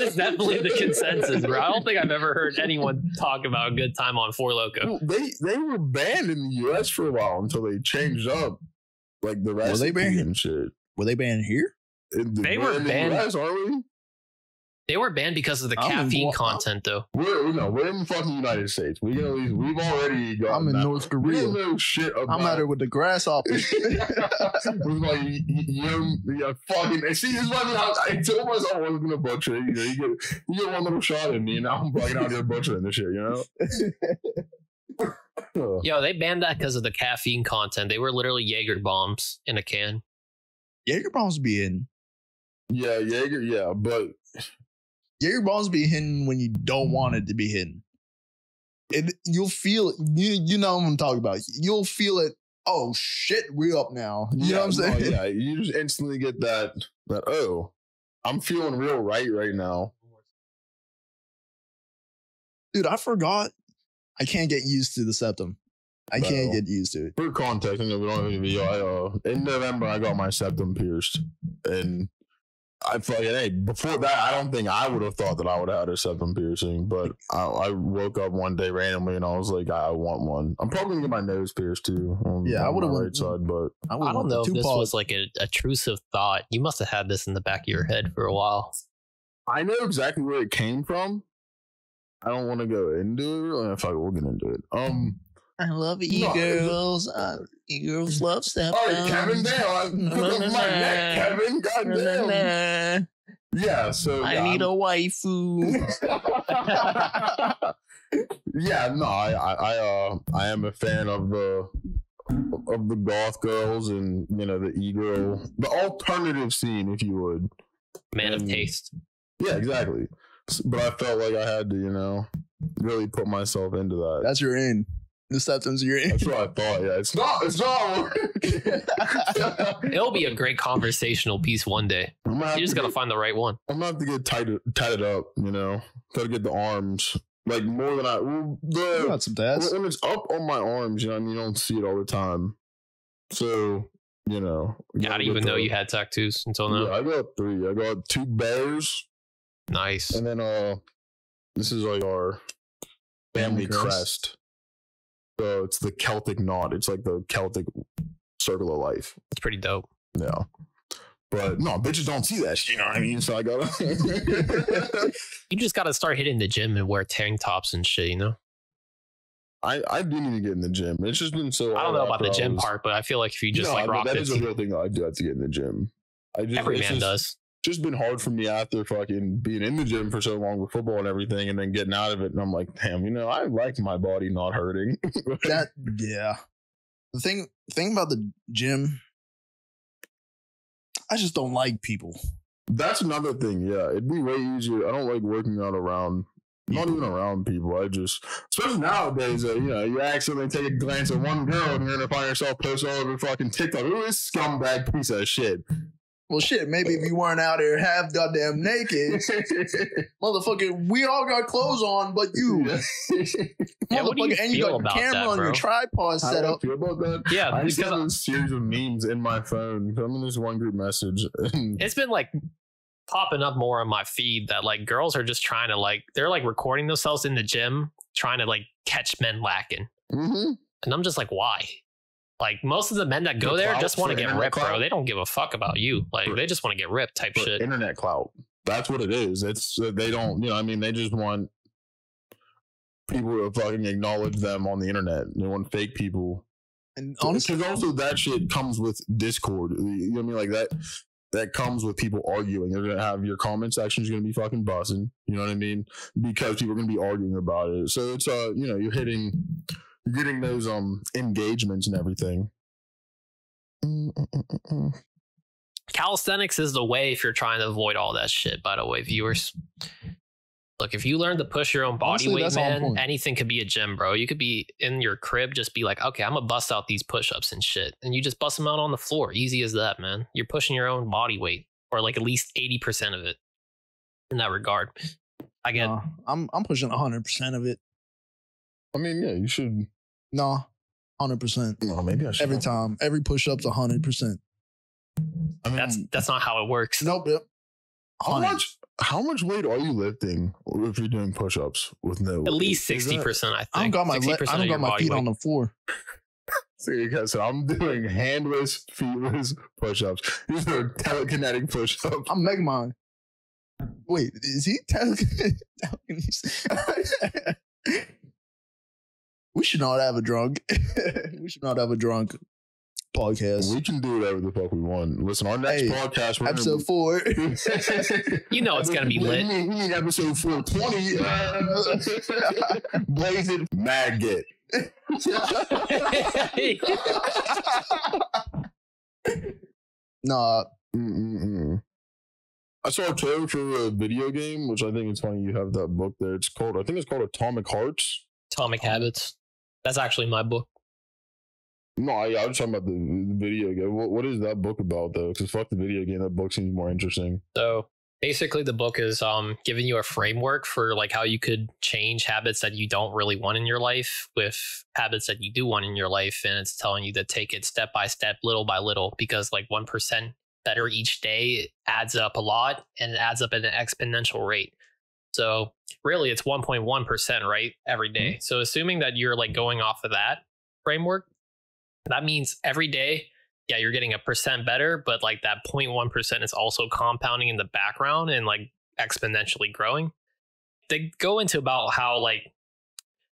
is definitely the consensus, bro. I don't think I've ever heard anyone talk about a good time on Four Loko. Well, they were banned in the U.S. for a while until they changed up like the recipe and shit. Were they banned here? They were banned. In the US, aren't we? They were banned because of the caffeine content, though. We're in the fucking United States. We've already got. I'm in North Korea. We don't know shit about. I'm at it with the grasshoppers. We're like, you fucking. See, this is why I told myself I wasn't gonna butcher it. You get one little shot in me, and now I'm fucking out here butchering this shit. Yo, they banned that because of the caffeine content. They were literally Jaeger bombs in a can. Jaeger bombs be in. Yeah, Jaeger. Yeah, but. Jaeger bombs be hidden when you don't want it to be hidden. You'll feel it. You know what I'm talking about. You'll feel it. Oh shit, we're up now. You know what I'm saying? Yeah, you just instantly get that. Oh, I'm feeling real right now. Dude, I forgot. I can't get used to the septum. I can't get used to it. For context, we don't have any video. In November, I got my septum pierced, and. I fucking before that, I don't think I would have thought that I would have had a septum piercing, but I woke up one day randomly and I was like, I want one. I'm probably gonna get my nose pierced too. I would have right side, but I don't know if this was like a intrusive thought. You must have had this in the back of your head for a while. I know exactly where it came from. I don't want to go into it. Fuck it, we'll get into it. I love e-girls. E-girls love stuff. All right, Kevin, damn. My neck, Kevin. Goddamn. Yeah, so. I need a waifu. Yeah, no, I am a fan of the goth girls and, the e-girl, the alternative scene, if you would. Man of taste. Yeah, exactly. But I felt like I had to, really put myself into that. That's your in. The septums you're in. That's what I thought. Yeah, it's not. It'll be a great conversational piece one day. You just gotta find the right one. I'm gonna have to get tied up. Gotta get the arms like more than I. You got some tats. When it's up on my arms, you don't see it all the time. So I didn't even know you had tattoos until now. Yeah, I got 3. I got 2 bears. Nice. And then this is like our family crest. So it's the Celtic knot. It's like the Celtic circle of life. It's pretty dope. Yeah. But no, bitches don't see that shit. You know what I mean? So I gotta. You just gotta start hitting the gym and wear tank tops and shit, I do need to get in the gym. It's just been so. I don't know about the gym part, but I feel like if you just rock that is a real thing that I do have to get in the gym. Every man does. Just been hard for me after fucking being in the gym for so long with football and everything, and then getting out of it, and I'm like, damn, I like my body not hurting. The thing about the gym, I just don't like people. That's another thing. Yeah, it'd be way easier. I don't like working out around. Not even around people. I just, especially nowadays, you accidentally take a glance at one girl and you're gonna find yourself posted all over fucking TikTok. Who is this scumbag piece of shit? Well, shit, maybe if you weren't out there half goddamn naked, motherfucker, we all got clothes on, but you. Yeah, what do you and you feel got about your camera that, on bro? your tripod set up. How do I feel about that? Yeah, I just have a series of memes in my phone. I'm in this one group message. It's been like popping up more on my feed that like girls are just trying to they're recording themselves in the gym, trying to catch men lacking. Mm-hmm. And I'm just like, why? Like most of the men that go there just want to get ripped, bro. They don't give a fuck about you. They just want to get ripped type shit. Internet clout. That's what it is. It's they don't, they just want people to fucking acknowledge them on the internet. They want fake people. And honestly, because also that shit comes with Discord. You know what I mean? Like that comes with people arguing. You're gonna have your comment section is gonna be fucking buzzing. You know what I mean? Because people are gonna be arguing about it. So it's you know, you're getting those engagements and everything. Calisthenics is the way if you're trying to avoid all that shit, by the way, viewers. Look, if you learn to push your own body weight, man, anything could be a gym, bro. You could be in your crib, just be like, okay, I'm gonna bust out these push-ups and shit. And you just bust them out on the floor. Easy as that, man. You're pushing your own body weight, or like at least 80% of it in that regard. I get I'm pushing 100% of it. I mean, yeah, you should. No, 100%. No, maybe I should. Every time. Every push-up's 100%. I mean, that's not how it works. Nope. How much weight are you lifting if you're doing push-ups with no weight? At least 60%, I think. I don't got my feet on the floor. So I'm doing handless, feetless push-ups. These are telekinetic push-ups. I'm Megamind. Wait, is he telekinesis? We should not have a drunk. We should not have a drunk podcast. We can do whatever the fuck we want. Listen, our next podcast, we're episode 4. You know it's gonna be lit. We need episode 420. Blaze it, Maggot. Nah. I saw a trailer for a video game, which I think it's funny you have that book there. I think it's called Atomic Hearts. Atomic Habits. That's actually my book. No, I was talking about the video game. What is that book about, though? Because fuck the video game. That book seems more interesting. So basically, the book is giving you a framework for like how you could change habits that you don't really want in your life with habits that you do want in your life. And it's telling you to take it step by step, little by little, because like 1% better each day adds up a lot, and it adds up at an exponential rate. So really, it's 1.1%, right? Every day. Mm-hmm. So assuming that you're like going off of that framework, that means every day, yeah, you're getting 1% better, but like that 0.1% is also compounding in the background and like exponentially growing. They go into about how like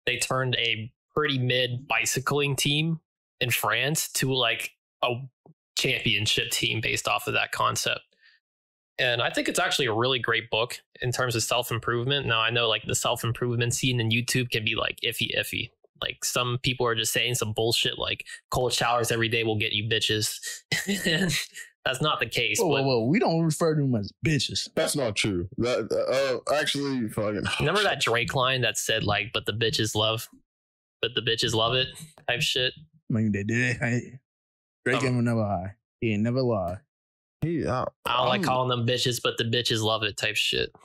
they turned a pretty mid bicycling team in France to like a championship team based off of that concept. And I think it's actually a really great book in terms of self-improvement. Now, I know like the self-improvement scene in YouTube can be like iffy. Like some people are just saying some bullshit like cold showers every day will get you bitches. And that's not the case. Whoa. We don't refer to them as bitches. That's not true. Actually, fucking. Remember that Drake line that said like, but the bitches love it type shit? I mean, they did. Drake ain't never lie. He ain't never lie. I don't like calling them bitches, but the bitches love it type shit.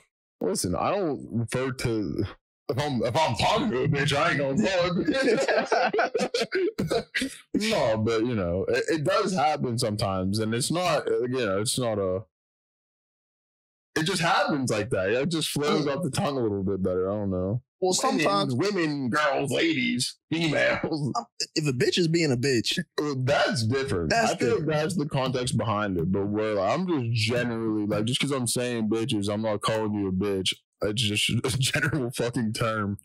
Listen, I don't refer to... If I'm talking to a bitch, I ain't gonna talk. No, but you know, it does happen sometimes, and it's not, you know, it's not a. It just happens like that. It just flows off the tongue a little bit better. I don't know. Well, sometimes women, girls, ladies, females. If a bitch is being a bitch, that's different. I feel that's the context behind it. But where like, I'm just generally like, just because I'm saying bitches, I'm not calling you a bitch. It's just a general fucking term.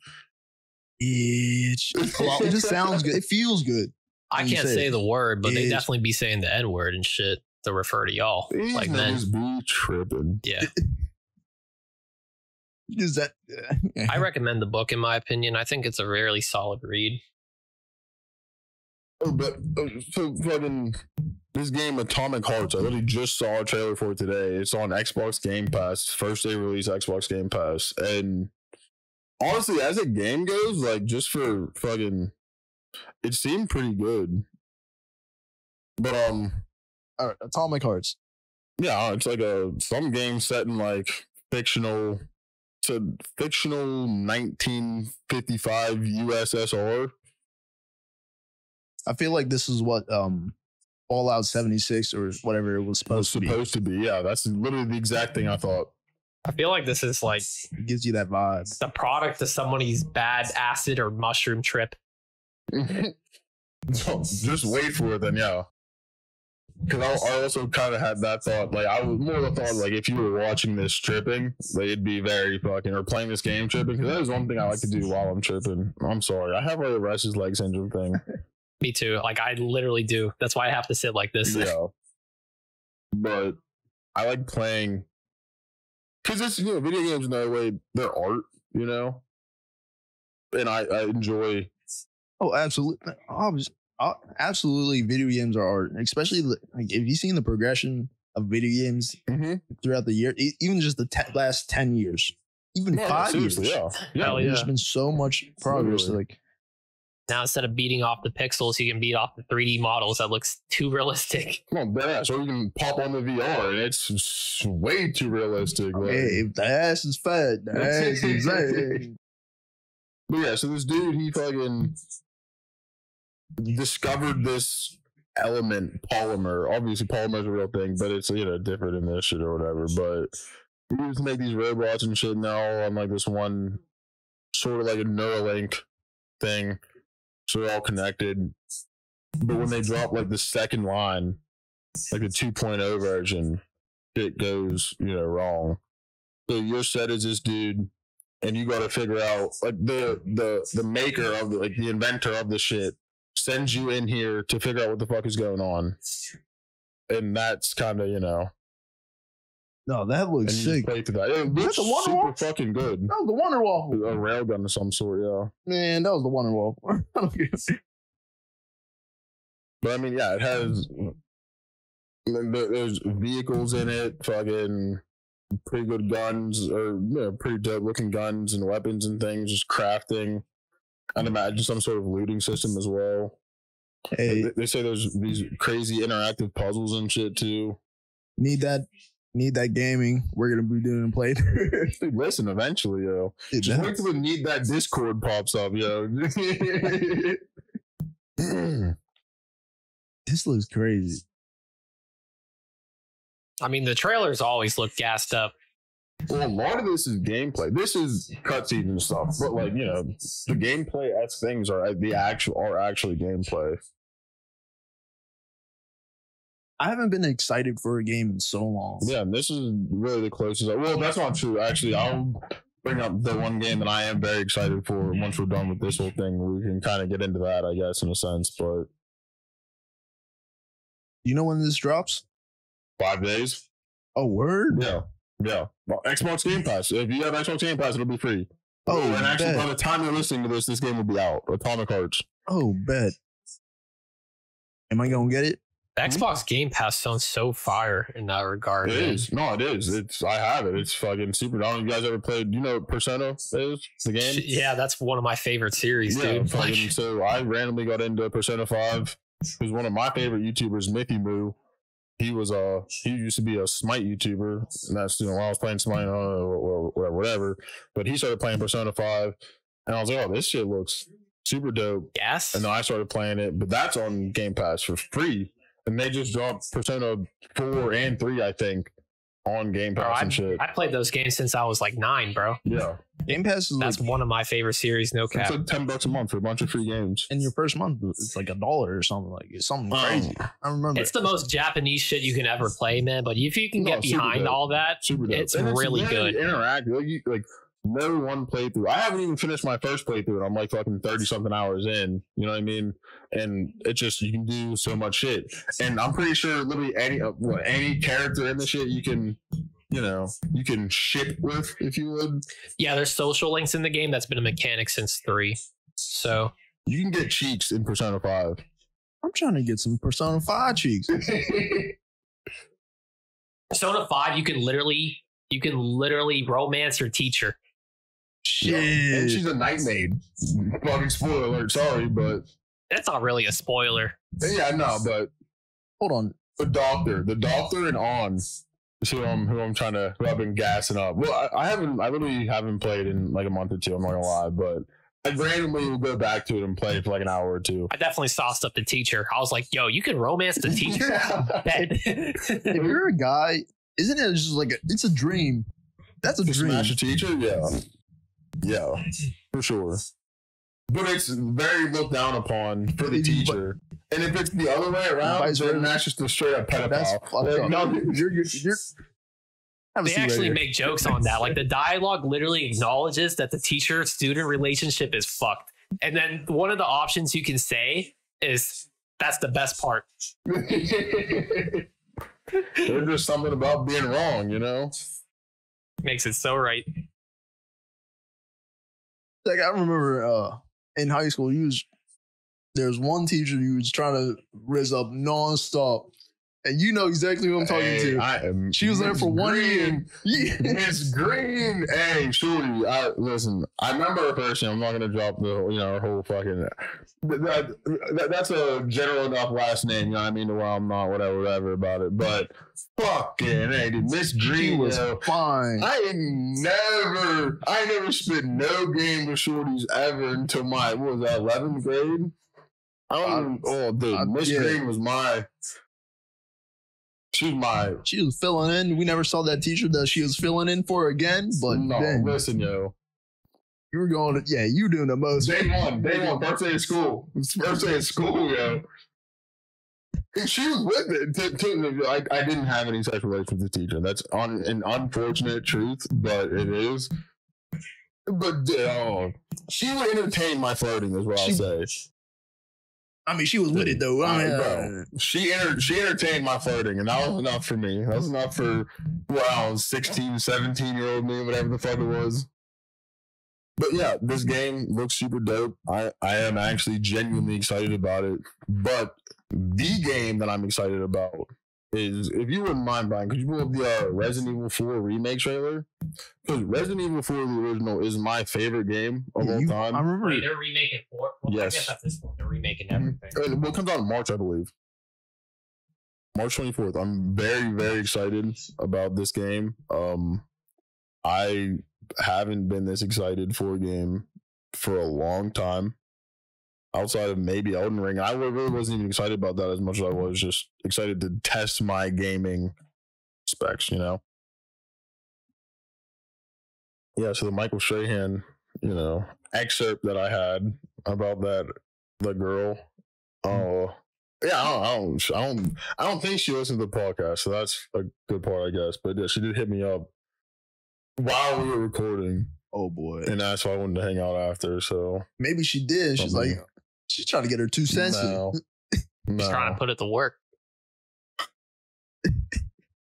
Bitch. Well, it just sounds good. It feels good. I can't say the word, but they definitely be saying the N word and shit to refer to y'all. These like men be tripping. Yeah. Is that? I recommend the book in my opinion. I think it's a really solid read. Oh, but so fucking this game Atomic Hearts, I literally just saw a trailer for it today. It's on Xbox Game Pass, first day release Xbox Game Pass, and honestly, as a game goes, like just for fucking, it seemed pretty good. But all right, Atomic Hearts. Yeah, it's like some game set in like fictional 1955 USSR. I feel like this is what Fallout 76 or whatever it was supposed to be. Yeah, that's literally the exact thing I thought. I feel like this is like it gives you that vibe. The product of somebody's bad acid or mushroom trip. Just wait for it then, yeah. Because I also kind of had that thought, like I was more of the thought, like if you were watching this tripping, like it'd be very fucking, or playing this game tripping, because that is one thing I like to do while I'm tripping. I'm sorry, I have a restless leg syndrome thing. Me too. Like I literally do. That's why I have to sit like this. Yeah. But I like playing because it's video games in that way they're art, and I enjoy. Oh, absolutely. Absolutely, video games are art, especially like if you've seen the progression of video games throughout the year, even just the last 10 years, even 5 years. Yeah. There's been so much progress. Like now, instead of beating off the pixels, you can beat off the 3D models that looks too realistic. Come on, badass. Or you can pop on the VR and it's way too realistic. Like. Hey, if the ass is fat, the ass is fat. But yeah, so this dude, he fucking discovered this element, polymer. Obviously, polymer is a real thing, but it's different in this shit or whatever. But we used to make these robots and shit now on like this one sort of like a Neuralink thing, so they're all connected. But when they drop like the second line, like the 2.0 version, it goes wrong. So your set is this dude, and you got to figure out like the maker of the inventor of the shit sends you in here to figure out what the fuck is going on, and that's kind of No, that looks sick. Play through that. It looks super fucking good. That was the Wonder Waffle. A railgun of some sort, yeah. Man, that was the Wonder Waffle. But I mean, yeah, it has. There's vehicles in it, fucking pretty good guns, or pretty dope looking guns and weapons and things. Just crafting. I'd imagine some sort of looting system as well. Hey, they say there's these crazy interactive puzzles and shit too. Need that gaming. We're gonna be doing playthrough. Dude, listen, eventually, yo. Just wait till the Need That Discord pops up, yo. This looks crazy. I mean, the trailers always look gassed up. Well, a lot of this is gameplay. This is cutscenes and stuff, but like the gameplay as things are actually gameplay. I haven't been excited for a game in so long. Yeah, and this is really the closest. Well, that's not true. Actually, I'll bring up the one game that I am very excited for. Once we're done with this whole thing, we can kind of get into that, I guess, in a sense. But you know when this drops? 5 days. Oh, word? Yeah. Well, Xbox Game Pass. If you have Xbox Game Pass, it'll be free. Oh, and actually, by the time you're listening to this game will be out. Atomic Hearts. Oh, bet. Am I gonna get it? The Xbox Game Pass sounds so fire in that regard. It is. No, it is. I have it. It's fucking super. I don't know if you guys ever played. You know what Persona is? The game? Yeah, that's one of my favorite series, dude. Fucking, so I randomly got into Persona 5. Who's one of my favorite YouTubers, Mickey Moo. He used to be a Smite YouTuber, and that's while I was playing Smite or whatever. But he started playing Persona 5, and I was like, oh, this shit looks super dope. Yes. And then I started playing it, but that's on Game Pass for free. And they just dropped Persona 4 and 3, I think, on Game Pass and shit. I played those games since I was like 9, bro. Yeah. Game Pass is that's one of my favorite series, no cap. It's like $10 a month for a bunch of free games. And your first month, it's like $1 or something. Like it's something crazy. I remember. It's the most Japanese shit you can ever play, man. But if you can get behind all that, it's really good. Interactive. Like no one playthrough. I haven't even finished my first playthrough, and I'm like fucking 30-something hours in. You know what I mean? And it just, you can do so much shit. And I'm pretty sure literally any character in the shit you can ship with, if you would. Yeah, there's social links in the game. That's been a mechanic since 3. So you can get cheeks in Persona 5. I'm trying to get some Persona 5 cheeks. Persona 5, you can literally romance your teacher. Shit. And she's a night maid. Fucking spoiler alert, sorry, but that's not really a spoiler. Yeah, no, but hold on. The doctor and On is who I've been gassing up. Well, I literally haven't played in like a month or two, I'm not gonna lie, but I randomly will go back to it and play for like an hour or two. I definitely sauced up the teacher. I was like, yo, you can romance the teacher? If you're a guy, isn't it just like it's a dream? That's a dream. Smash a teacher? Yeah, for sure. But it's very looked down upon for the teacher. And if it's the other way around, then that's just a straight up pedophile. That's fucked up. No, you're they actually make jokes on that. Like the dialogue literally acknowledges that the teacher-student relationship is fucked. And then one of the options you can say is, that's the best part. There's just something about being wrong, you know? Makes it so right. Like I remember in high school, there was one teacher who was trying to riz up nonstop. And you know exactly who I'm talking to. She was there for 1 year. Yeah. Miss Green. Hey, Shorty. Listen, I remember her person. I'm not gonna drop her whole fucking. That's a general enough last name. You know what I mean? To where I'm not whatever about it. But fucking hey, dude, Miss Green was fine. I never spent no game with Shorties ever until my 11th grade. Miss Green was my. She was filling in. We never saw that teacher that she was filling in for again. But listen, yo. You were going to, you doing the most. Day one, first day of school. First day of school, yo. And she was with it. I didn't have any sexual relations with the teacher. That's an unfortunate truth, but it is. But she would entertain my flirting, is what I'll say. I mean, she was with it though. She entertained my flirting, and that was enough for me. That was enough for 16, 17-year-old me, whatever the fuck it was. But yeah, this game looks super dope. I am actually genuinely excited about it. But the game that I'm excited about is, if you wouldn't mind, Brian, could you pull up the Resident Evil 4 remake trailer? Because Resident Evil 4, the original, is my favorite game of all time. I remember. Wait, they're remaking 4? Well, yes. I guess at this point, they're remaking everything. Well, it comes out in March, I believe. March 24th. I'm very, very excited about this game. I haven't been this excited for a game for a long time. Outside of maybe Elden Ring, I really wasn't even excited about that as much as I was just excited to test my gaming specs, you know? Yeah, so the Michael Strahan, excerpt that I had about the girl. Yeah, I don't think she listened to the podcast, so that's a good part, I guess. But yeah, she did hit me up while we were recording. Oh boy! And that's why I wanted to hang out after. So maybe she did. She's like, she's trying to get her 2 cents. No. She's trying to put it to work.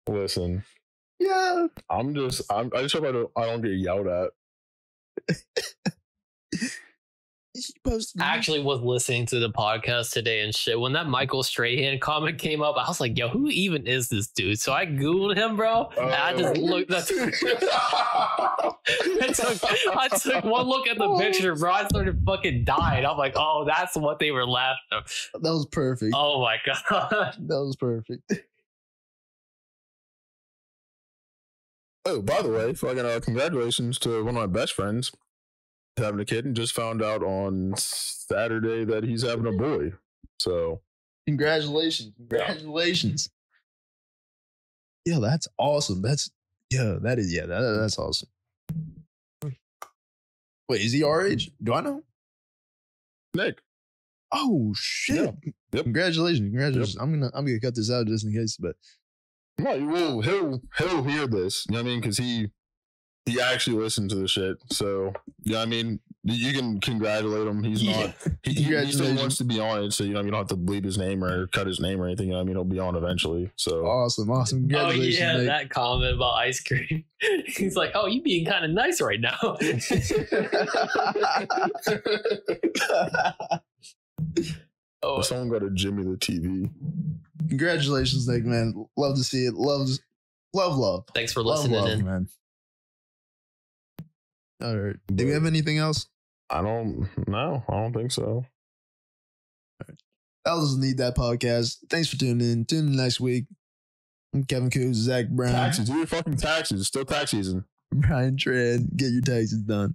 Listen. Yeah. I just hope I don't get yelled at. I actually was listening to the podcast today and shit. When that Michael Strahan comment came up, I was like, yo, who even is this dude? So I Googled him, bro. And I just looked. I took one look at the picture, bro. I started fucking dying. I'm like, oh, that's what they were laughing at. That was perfect. Oh my God. That was perfect. Oh, by the way, fucking congratulations to one of my best friends having a kid, and just found out on Saturday that he's having a boy. So congratulations. Yeah, that's awesome. That's awesome. Wait, is he our age? Do I know? Nick. Oh shit. Yeah. Yep. Congratulations. Yep. I'm gonna cut this out just in case, but no, he'll hear this. You know what I mean? Because he actually listened to the shit. So I mean, you can congratulate him. He's not. He still wants to be on it. So you don't have to bleep his name or cut his name or anything. You know what I mean? He'll be on eventually. So awesome. Congratulations, oh yeah, Nate. that comment about ice cream. He's like, oh, you being kind of nice right now. Oh, someone got a Jimmy the TV. Congratulations, Nick, man. Love to see it. Love. Thanks for listening in, man. All right. Do we have anything else? I don't think so. All right. I'll just need that podcast. Thanks for tuning in. Tune in next week. I'm Kevin Coos, Zach Brown. Taxes. Do your fucking taxes. It's still tax season. Brian Tran. Get your taxes done.